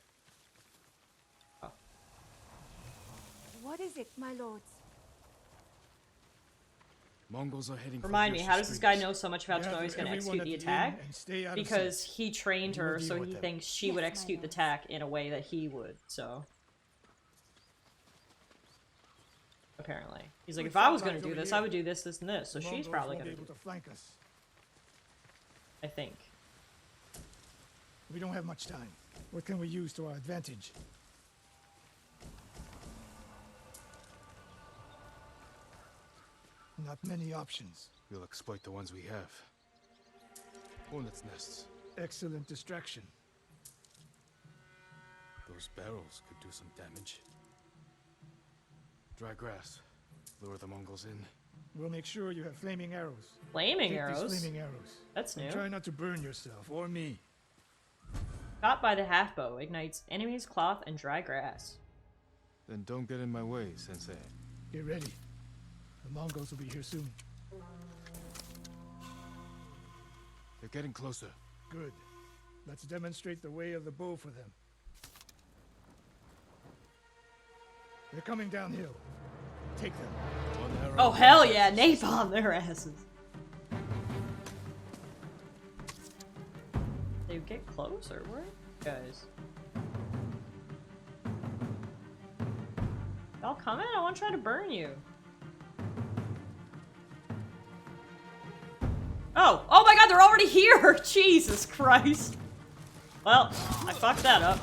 S6: What is it, my lords?
S8: Mongols are heading.
S1: Remind me, how does this guy know so much about Tomoe's going to execute the attack? Because he trained her, so he thinks she would execute the attack in a way that he would, so. Apparently. He's like, if I was going to do this, I would do this, this, and this, so she's probably going to do
S12: flank us.
S1: I think.
S12: We don't have much time. What can we use to our advantage? Not many options.
S8: We'll exploit the ones we have. Hornets' nests.
S12: Excellent distraction.
S8: Those barrels could do some damage. Dry grass. Lure the Mongols in.
S12: We'll make sure you have flaming arrows.
S1: Flaming
S12: Take
S1: arrows?
S12: These flaming arrows.
S1: That's new.
S12: And try not to burn yourself or me.
S1: Caught by the half-bow. Ignites enemies, cloth, and dry grass.
S8: Then don't get in my way, Sensei.
S12: Get ready. The Mongols will be here soon.
S8: They're getting closer.
S12: Good. Let's demonstrate the way of the bow for them. They're coming downhill. Take them.
S1: Oh, hell yeah. Napalm their asses. They get closer. Where are you guys? Y'all coming? I want to try to burn you. Oh! Oh my god, they're already here! Jesus Christ! Well, I fucked that up.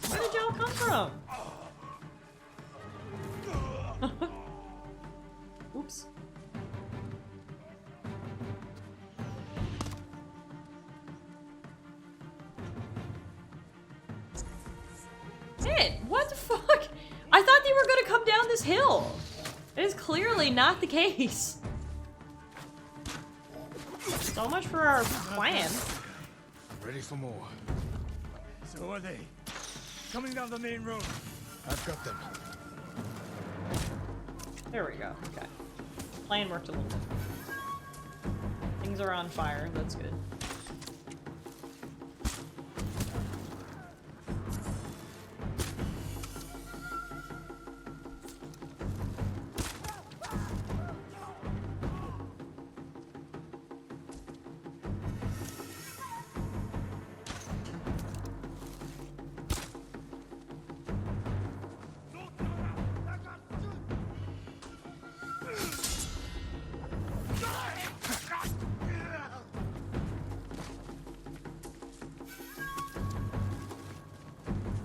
S1: Where did y'all come from? Oops. Shit, what the fuck? I thought they were gonna come down this hill. It is clearly not the case. So much for our plan.
S8: Ready for more.
S12: So are they. Coming down the main road.
S8: I've got them.
S1: There we go. Okay. Plan worked a little bit. Things are on fire. That's good.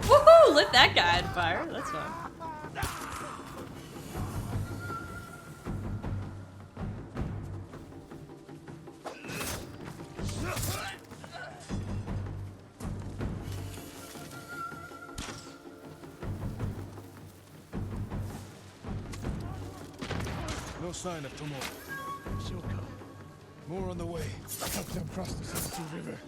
S1: Woohoo! Lit that guy on fire. That's fun.
S8: No sign of Tomo.
S12: She'll come.
S8: More on the way.
S12: Help them cross the Sensu River.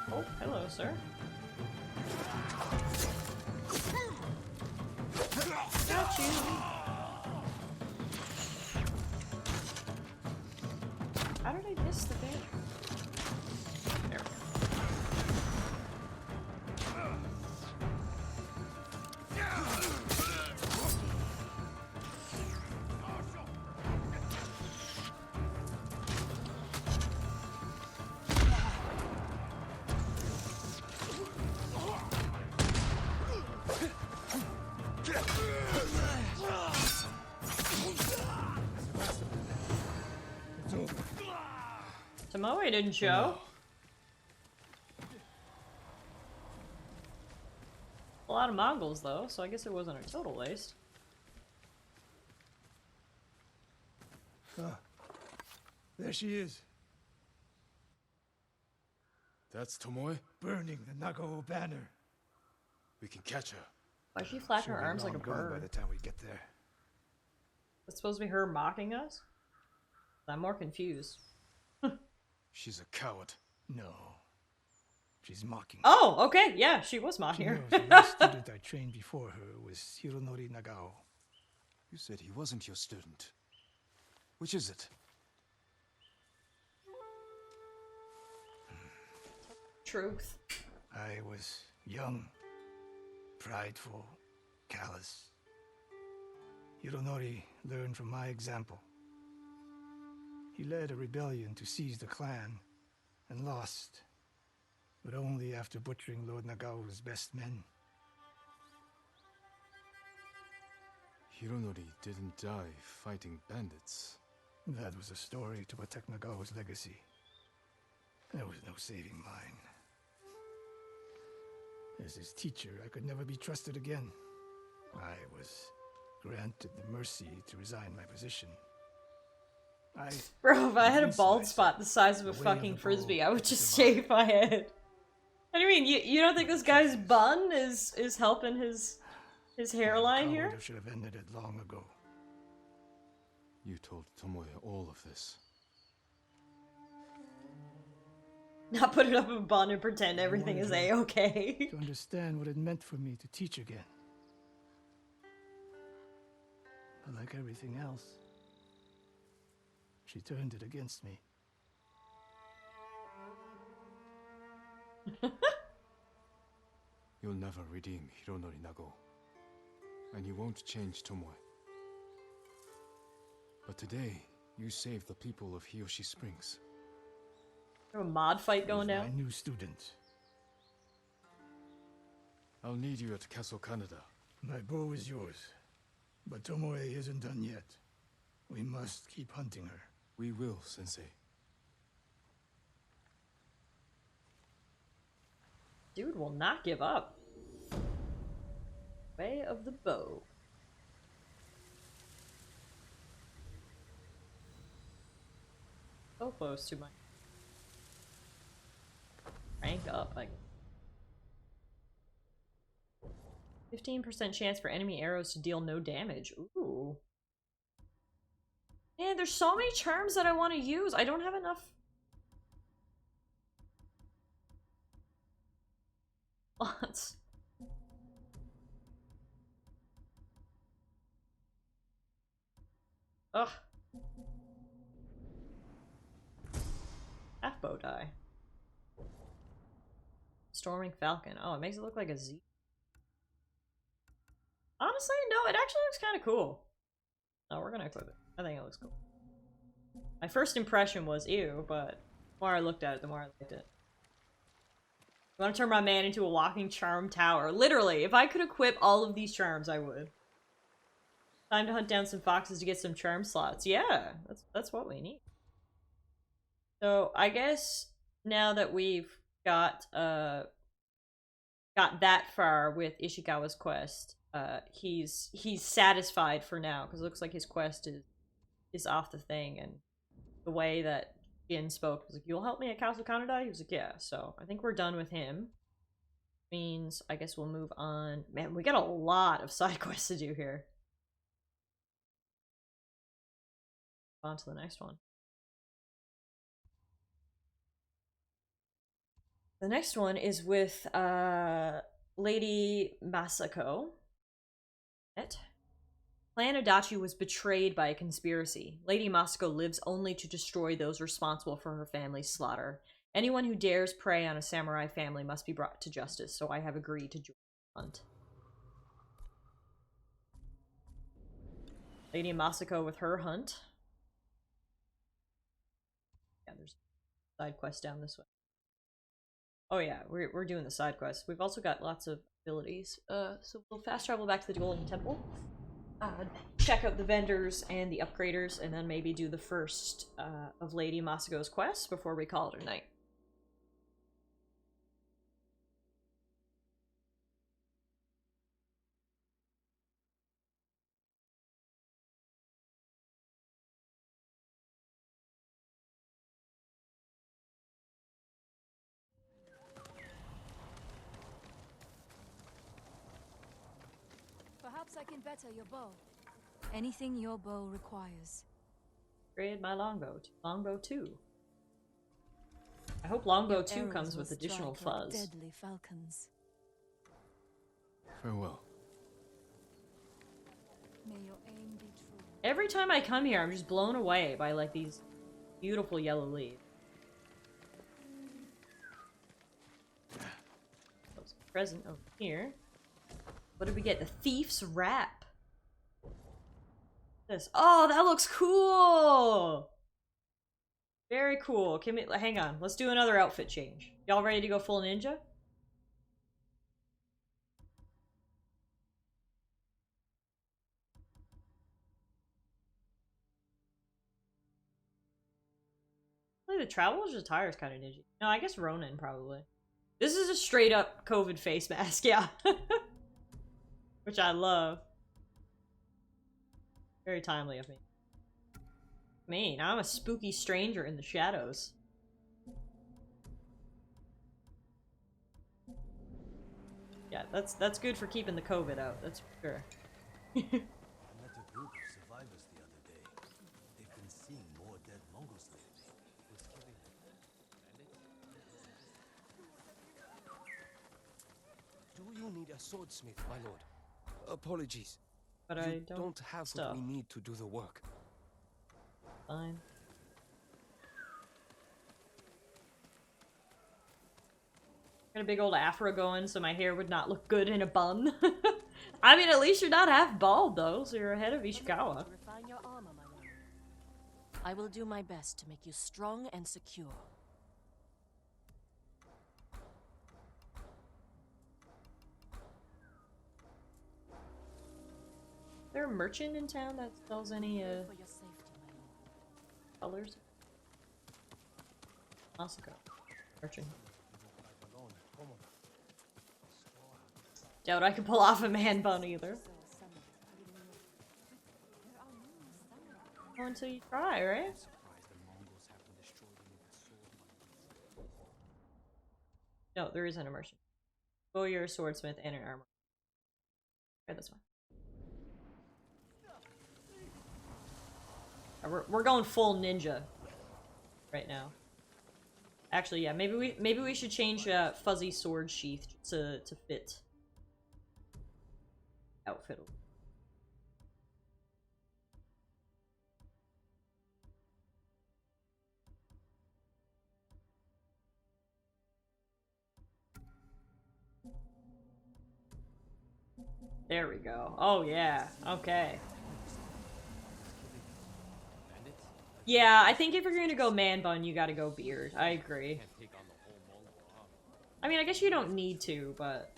S1: Oh, hello, sir. Got you. How did I miss the bear? There we go.
S12: It's over.
S1: Tomoe didn't show. A lot of Mongols, though, so I guess it wasn't a total waste.
S12: There she is,
S8: That's Tomoe?
S12: burning the Nagao banner.
S8: We can catch her.
S1: Why is she flapping her
S12: She'll be
S1: arms like a
S12: long gone by
S1: bird?
S12: the time we get there.
S1: It's supposed to be her mocking us? I'm more confused.
S8: She's a coward.
S12: No. She's mocking.
S1: Oh, okay, yeah, she was
S12: She
S1: mocking her.
S12: knows the last student I trained before her was Hironori Nagao.
S8: You said he wasn't your student. Which is it?
S1: Truth.
S12: I was young, prideful, callous. Hironori learned from my example. He led a rebellion to seize the clan, and lost, but only after butchering Lord Nagao's best men.
S8: Hironori didn't die fighting bandits.
S12: That was a story to protect Nagao's legacy. There was no saving mine. As his teacher, I could never be trusted again. I was granted the mercy to resign my position.
S1: Bro, if I had a
S12: convinced
S1: bald
S12: myself
S1: spot the size of a
S12: the way
S1: fucking
S12: the
S1: frisbee,
S12: bow
S1: I would
S12: is
S1: just
S12: divine.
S1: shave my head. What do you mean? You don't think this guy's bun is helping his hairline here?
S12: Should have ended it long ago.
S8: You told Tomoe all of this.
S1: Not put it up a bun and pretend everything is
S12: wanted her
S1: a-okay.
S12: to understand what it meant for me to teach again. But like everything else, she turned it against me.
S8: You'll never redeem Hironori Nago. And you won't change Tomoe. But today, you saved the people of Hiyoshi Springs.
S1: A mod fight going
S12: My
S1: down?
S12: new student.
S8: I'll need you at Castle Canada.
S12: My bow is yours. But Tomoe isn't done yet. We must keep hunting her.
S8: We will, Sensei.
S1: Dude will not give up. Way of the bow. So close to my rank up, like 15% chance for enemy arrows to deal no damage. Ooh. Man, there's so many charms that I want to use. I don't have enough. Lots. Ugh. Half bow die. Storming Falcon. Oh, it makes it look like a Z. Honestly, no, it actually looks kind of cool. No, we're gonna equip it. I think it looks cool. My first impression was ew, but the more I looked at it, the more I liked it. I want to turn my man into a walking charm tower. Literally, if I could equip all of these charms, I would. Time to hunt down some foxes to get some charm slots. Yeah, that's what we need. So I guess now that we've got that far with Ishikawa's quest, he's satisfied for now because it looks like his quest is off the thing. And the way that Jin spoke was like, "You'll help me at Castle Canada?" He was like, "Yeah." So I think we're done with him. Means I guess we'll move on. Man, we got a lot of side quests to do here. On to the next one. The next one is with Lady Masako. Clan Adachi was betrayed by a conspiracy. Lady Masako lives only to destroy those responsible for her family's slaughter. Anyone who dares prey on a samurai family must be brought to justice, so I have agreed to join the hunt. Lady Masako with her hunt. Yeah, there's a side quest down this way. Oh yeah, we're doing the side quests. We've also got lots of abilities. So we'll fast travel back to the Golden Temple. Check out the vendors and the upgraders, and then maybe do the first of Lady Masako's quests before we call it a night.
S6: Perhaps I can better your bow. Anything your bow requires.
S1: Upgrade my longbow to longbow 2. I hope longbow 2 comes with additional fuzz.
S6: Deadly falcons.
S8: Farewell.
S6: May your aim be true.
S1: Every time I come here, I'm just blown away by like these beautiful yellow leaves. There's a present over here. What did we get? The Thief's Wrap. This. Oh, that looks cool! Very cool. Can we, hang on. Let's do another outfit change. Y'all ready to go full ninja? Like the traveler's attire is kind of ninja. No, I guess Ronin probably. This is a straight up COVID face mask, yeah. Which I love. Very timely of me. Me, now I'm a spooky stranger in the shadows. Yeah, that's good for keeping the COVID out, that's for sure.
S7: I met a group of survivors the other day. They've been seeing more dead Mongols lately. It was killing them.
S13: Do you need a swordsmith, my lord? Apologies.
S1: But
S13: you
S1: I don't
S13: have
S1: stuff.
S13: what we need to do the work.
S1: Fine. Got a big old afro going so my hair would not look good in a bun. I mean, at least you're not half bald though, so you're ahead of Ishikawa.
S14: Refine your armor, my lord. I will do my best to make you strong and secure.
S1: Is there a merchant in town that sells any
S14: For your safety, my lord.
S1: colors? Asuka. Merchant. Doubt I could pull off a man bun either. Oh, until you try, right? No, there isn't a merchant. Go, you're a swordsmith and an armor. Okay, that's fine. We're going full ninja right now. Actually, yeah, maybe we should change fuzzy sword sheath to fit outfit. There we go. Oh yeah. Okay. Yeah, I think if you're going to go man bun, you gotta go beard. I agree. I mean, I guess you don't need to, but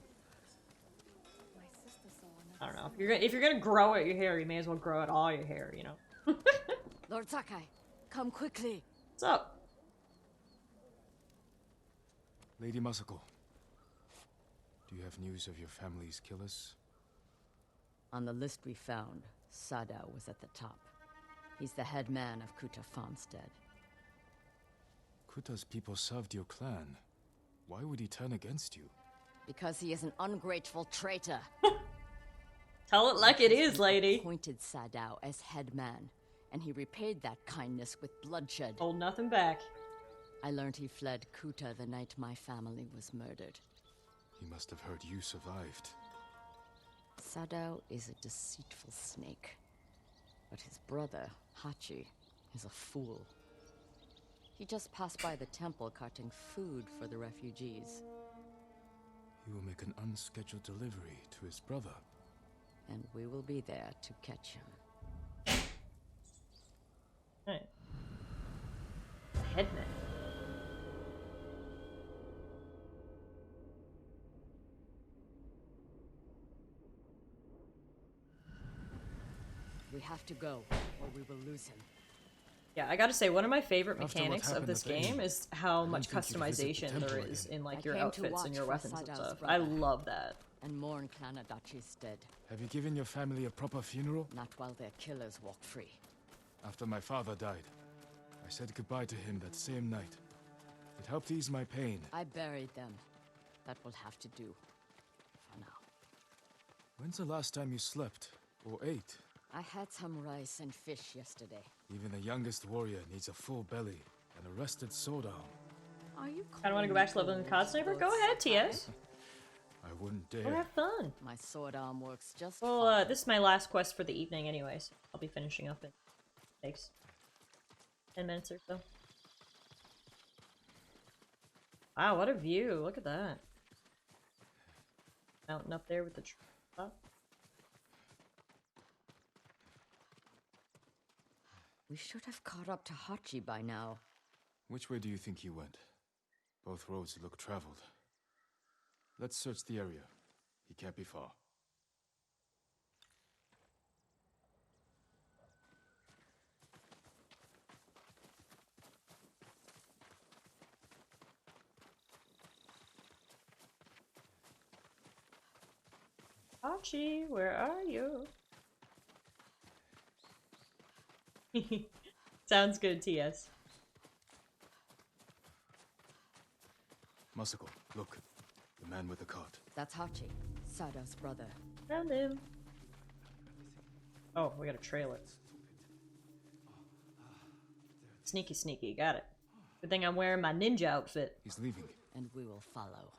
S1: I don't know. If you're gonna grow out your hair, you may as well grow out all your hair, you know.
S14: Lord Sakai, come quickly.
S1: What's up?
S8: Lady Masako, do you have news of your family's killers?
S2: On the list we found, Sadao was at the top. He's the head man of Kuta Farmstead.
S8: Kuta's people served your clan. Why would he turn against you?
S2: Because he is an ungrateful traitor.
S1: Tell it like it is, lady.
S2: Appointed Sadao as head man, and he repaid that kindness with bloodshed.
S1: Hold nothing back.
S2: I learned he fled Kuta the night my family was murdered.
S8: He must have heard you survived.
S2: Sadao is a deceitful snake. But his brother, Hachi, is a fool. He just passed by the temple carting food for the refugees.
S8: He will make an unscheduled delivery to his brother.
S2: And we will be there to catch him.
S1: Right. Headman.
S2: We have to go, or we will lose him.
S1: Yeah, I gotta say, one of my favorite
S8: After what
S1: mechanics of
S8: happened
S1: this
S8: at the
S1: game
S8: inn,
S1: is how
S8: I
S1: much
S8: didn't think you'd visit the
S1: customization
S8: temple
S1: there is
S8: again.
S1: in like
S2: I
S1: your
S2: came to
S1: outfits and your
S2: watch for
S1: weapons and
S2: Sadao's
S1: stuff.
S2: brother.
S1: I love that.
S2: And mourn Clan Adachi's dead.
S8: Have you given your family a proper funeral?
S2: Not while their killers walk free.
S8: After my father died, I said goodbye to him that same night. It helped ease my pain.
S2: I buried them. That will have to do. For now.
S8: When's the last time you slept? Or ate?
S2: I had some rice and fish yesterday.
S8: Even the youngest warrior needs a full belly and a rested sword arm.
S2: Are you
S1: I don't want to go back to leveling the COD Sniper? Go ahead, TS.
S8: I wouldn't dare.
S1: Go have fun.
S2: My sword arm works just
S1: Well,
S2: fine.
S1: this is my last quest for the evening anyways. I'll be finishing up in takes 10 minutes or so. Wow, what a view. Look at that. Mountain up there with the tree top.
S2: We should have caught up to Hachi by now.
S8: Which way do you think he went? Both roads look traveled. Let's search the area. He can't be far.
S1: Hachi, where are you? Sounds good, TS.
S8: Masako, look. The man with the cart.
S2: That's Hachi, Sadao's brother.
S1: Found him. Oh, we got a trailer. Sneaky, sneaky. Got it. Good thing I'm wearing my ninja outfit.
S8: He's leaving.
S2: And we will follow.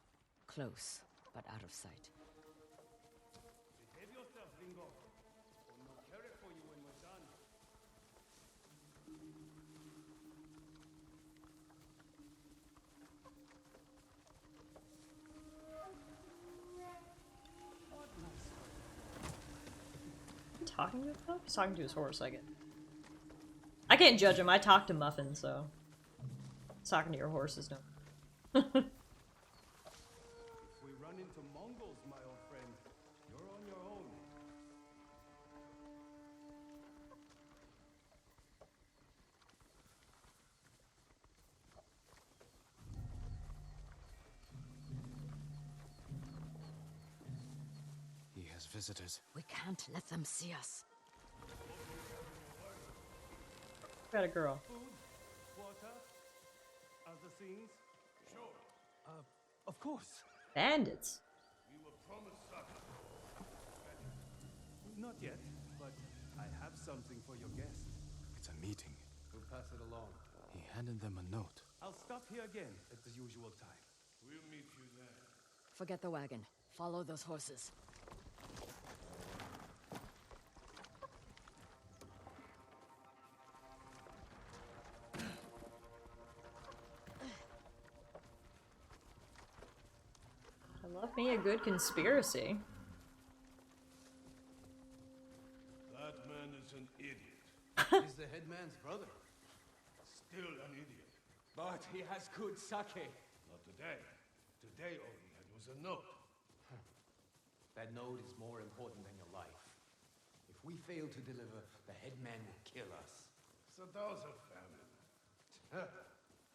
S2: Close, but out of sight.
S13: Behave yourself, Ringo. Or no care for you when we're done.
S1: Talking to him? He's talking to his horse, I guess. I can't judge him. I talk to Muffin, so talking to your horse is no.
S13: If we run into Mongols, my old friend, you're on your own.
S8: He has visitors.
S2: We can't let them see us.
S1: Got a girl.
S13: Food, water, other things.
S3: Sure.
S9: Of course.
S1: Bandits.
S3: We were promised supper.
S13: Not yet, but I have something for your guest.
S8: It's a meeting.
S13: We'll pass it along.
S8: He handed them a note.
S13: I'll stop here again at the usual time.
S3: We'll meet you there.
S2: Forget the wagon. Follow those horses.
S1: I love me a good conspiracy.
S3: That man is an idiot.
S13: He's the headman's brother.
S3: Still an idiot.
S13: But he has good sake.
S3: Not today. Today all he had was a note.
S15: That note is more important than your life. If we fail to deliver, the headman will kill us.
S3: Sadaw's a family man.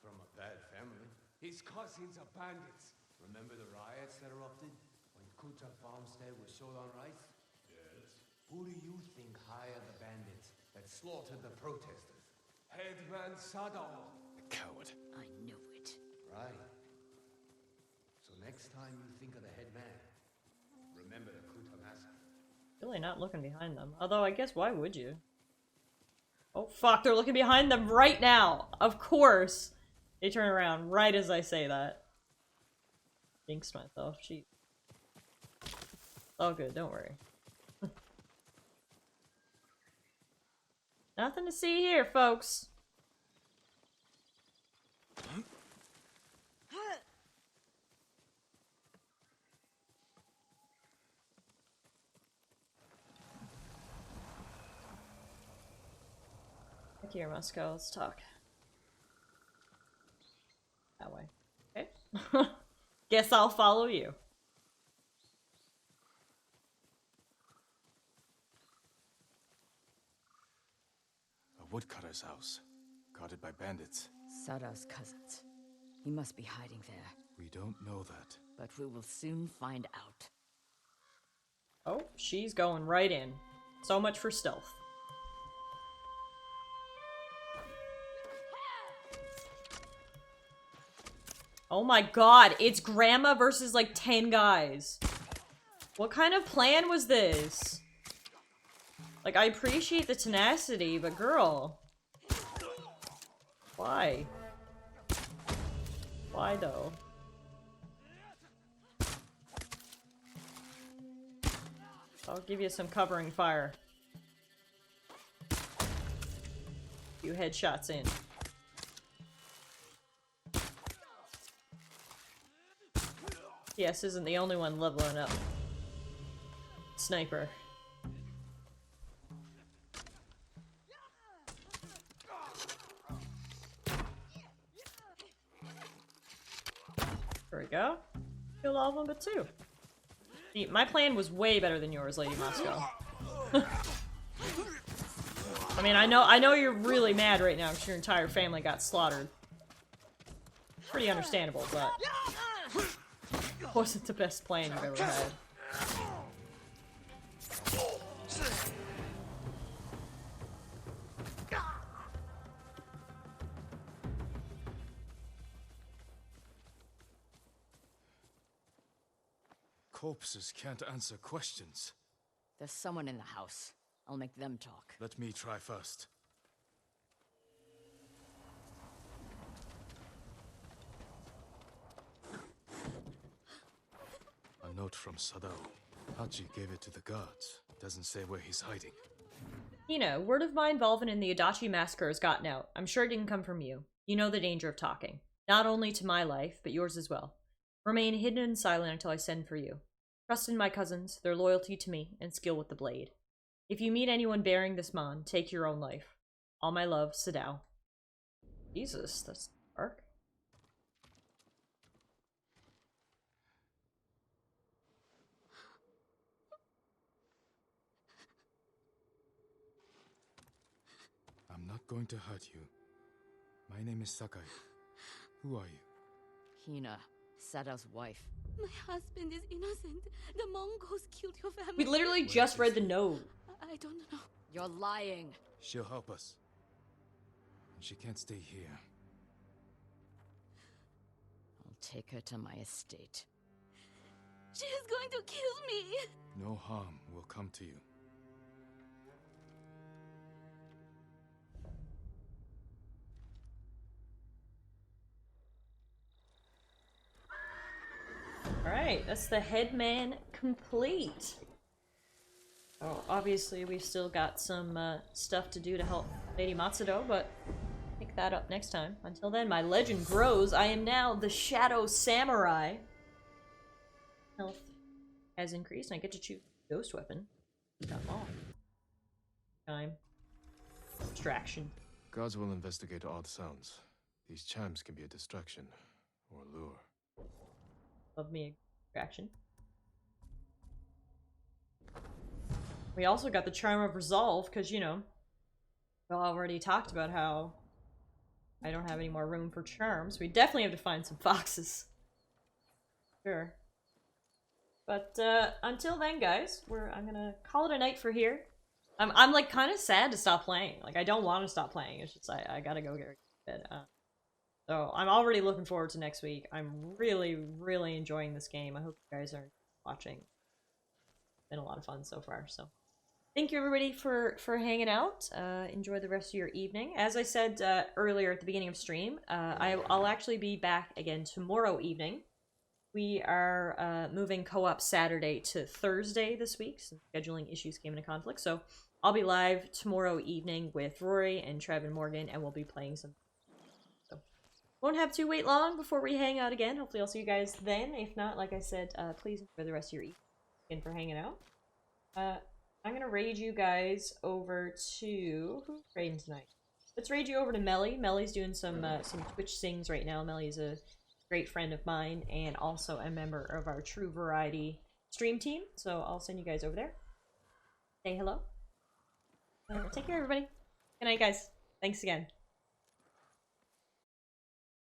S15: From a bad family.
S13: His cousins are bandits.
S15: Remember the riots that erupted? When Kuta farmstead was short on rice?
S3: Yes.
S15: Who do you think hired the bandits that slaughtered the protesters?
S13: Headman Sadao.
S8: A coward.
S2: I knew it.
S15: Right. So next time you think of the headman, remember the Kuta massacre.
S1: Really not looking behind them. Although, I guess, why would you? Oh, fuck, they're looking behind them right now! Of course! They turn around right as I say that. Jinxed myself, sheet. All good, don't worry. Nothing to see here, folks. Here, Moscow, let's talk. That way. Okay. Guess I'll follow you.
S8: A woodcutter's house. Guarded by bandits.
S2: Sadao's cousins. He must be hiding there.
S8: We don't know that.
S2: But we will soon find out.
S1: Oh, she's going right in. So much for stealth. Oh my god, it's grandma versus like 10 guys. What kind of plan was this? Like, I appreciate the tenacity, but girl. Why? Why though? I'll give you some covering fire. Few headshots in. Yes, isn't the only one leveling up. Sniper. There we go. Killed all of them but 2. See, my plan was way better than yours, Lady Moscow. I mean, I know you're really mad right now because your entire family got slaughtered. Pretty understandable, but wasn't the best plan you've ever had.
S5: Corpses can't answer questions.
S2: There's someone in the house. I'll make them talk.
S5: Let me try first. A note from Sadao. Hachi gave it to the guards. Doesn't say where he's hiding.
S1: Word of my involvement in the Adachi massacre has gotten out. I'm sure it didn't come from you. You know the danger of talking. Not only to my life, but yours as well. Remain hidden and silent until I send for you. Trust in my cousins, their loyalty to me, and skill with the blade. If you meet anyone bearing this mon, take your own life. All my love, Sadao. Jesus, that's dark.
S5: I'm not going to hurt you. My name is Sakai. Who are you?
S2: Hina, Sadao's wife.
S10: My husband is innocent. The Mongols killed your family.
S1: We literally just read the note.
S10: I don't know.
S2: You're lying.
S5: She'll help us. And she can't stay here.
S2: I'll take her to my estate.
S10: She is going to kill me.
S5: No harm will come to you.
S1: Alright, that's the headman complete. Oh, obviously we've still got some stuff to do to help Lady Matsudo, but pick that up next time. Until then, my legend grows. I am now the Shadow Samurai. Health has increased, and I get to choose Ghost Weapon. Got them all. Time. Distraction.
S8: Guards will investigate odd sounds. These chimes can be a distraction or lure.
S1: Love me a distraction. We also got the Charm of Resolve, because, we already talked about how I don't have any more room for charms. We definitely have to find some foxes. Sure. But, until then, guys, I'm gonna call it a night for here. I'm like, kind of sad to stop playing. Like, I don't want to stop playing. It's just, I gotta go get bed. So, I'm already looking forward to next week. I'm really, really enjoying this game. I hope you guys are watching. It's been a lot of fun so far, so. Thank you, everybody, for hanging out. Enjoy the rest of your evening. As I said earlier at the beginning of stream, I'll actually be back again tomorrow evening. We are moving co-op Saturday to Thursday this week, since scheduling issues came into conflict. So I'll be live tomorrow evening with Rory and Trev and Morgan, and we'll be playing some. So won't have to wait long before we hang out again. Hopefully I'll see you guys then. If not, like I said, please enjoy the rest of your evening and for hanging out. I'm gonna raid you guys over to... Who's raiding tonight? Let's raid you over to Melly. Melly's doing some Twitch sings right now. Melly's a great friend of mine and also a member of our True Variety stream team. So I'll send you guys over there. Say hello. Take care, everybody. Good night, guys. Thanks again.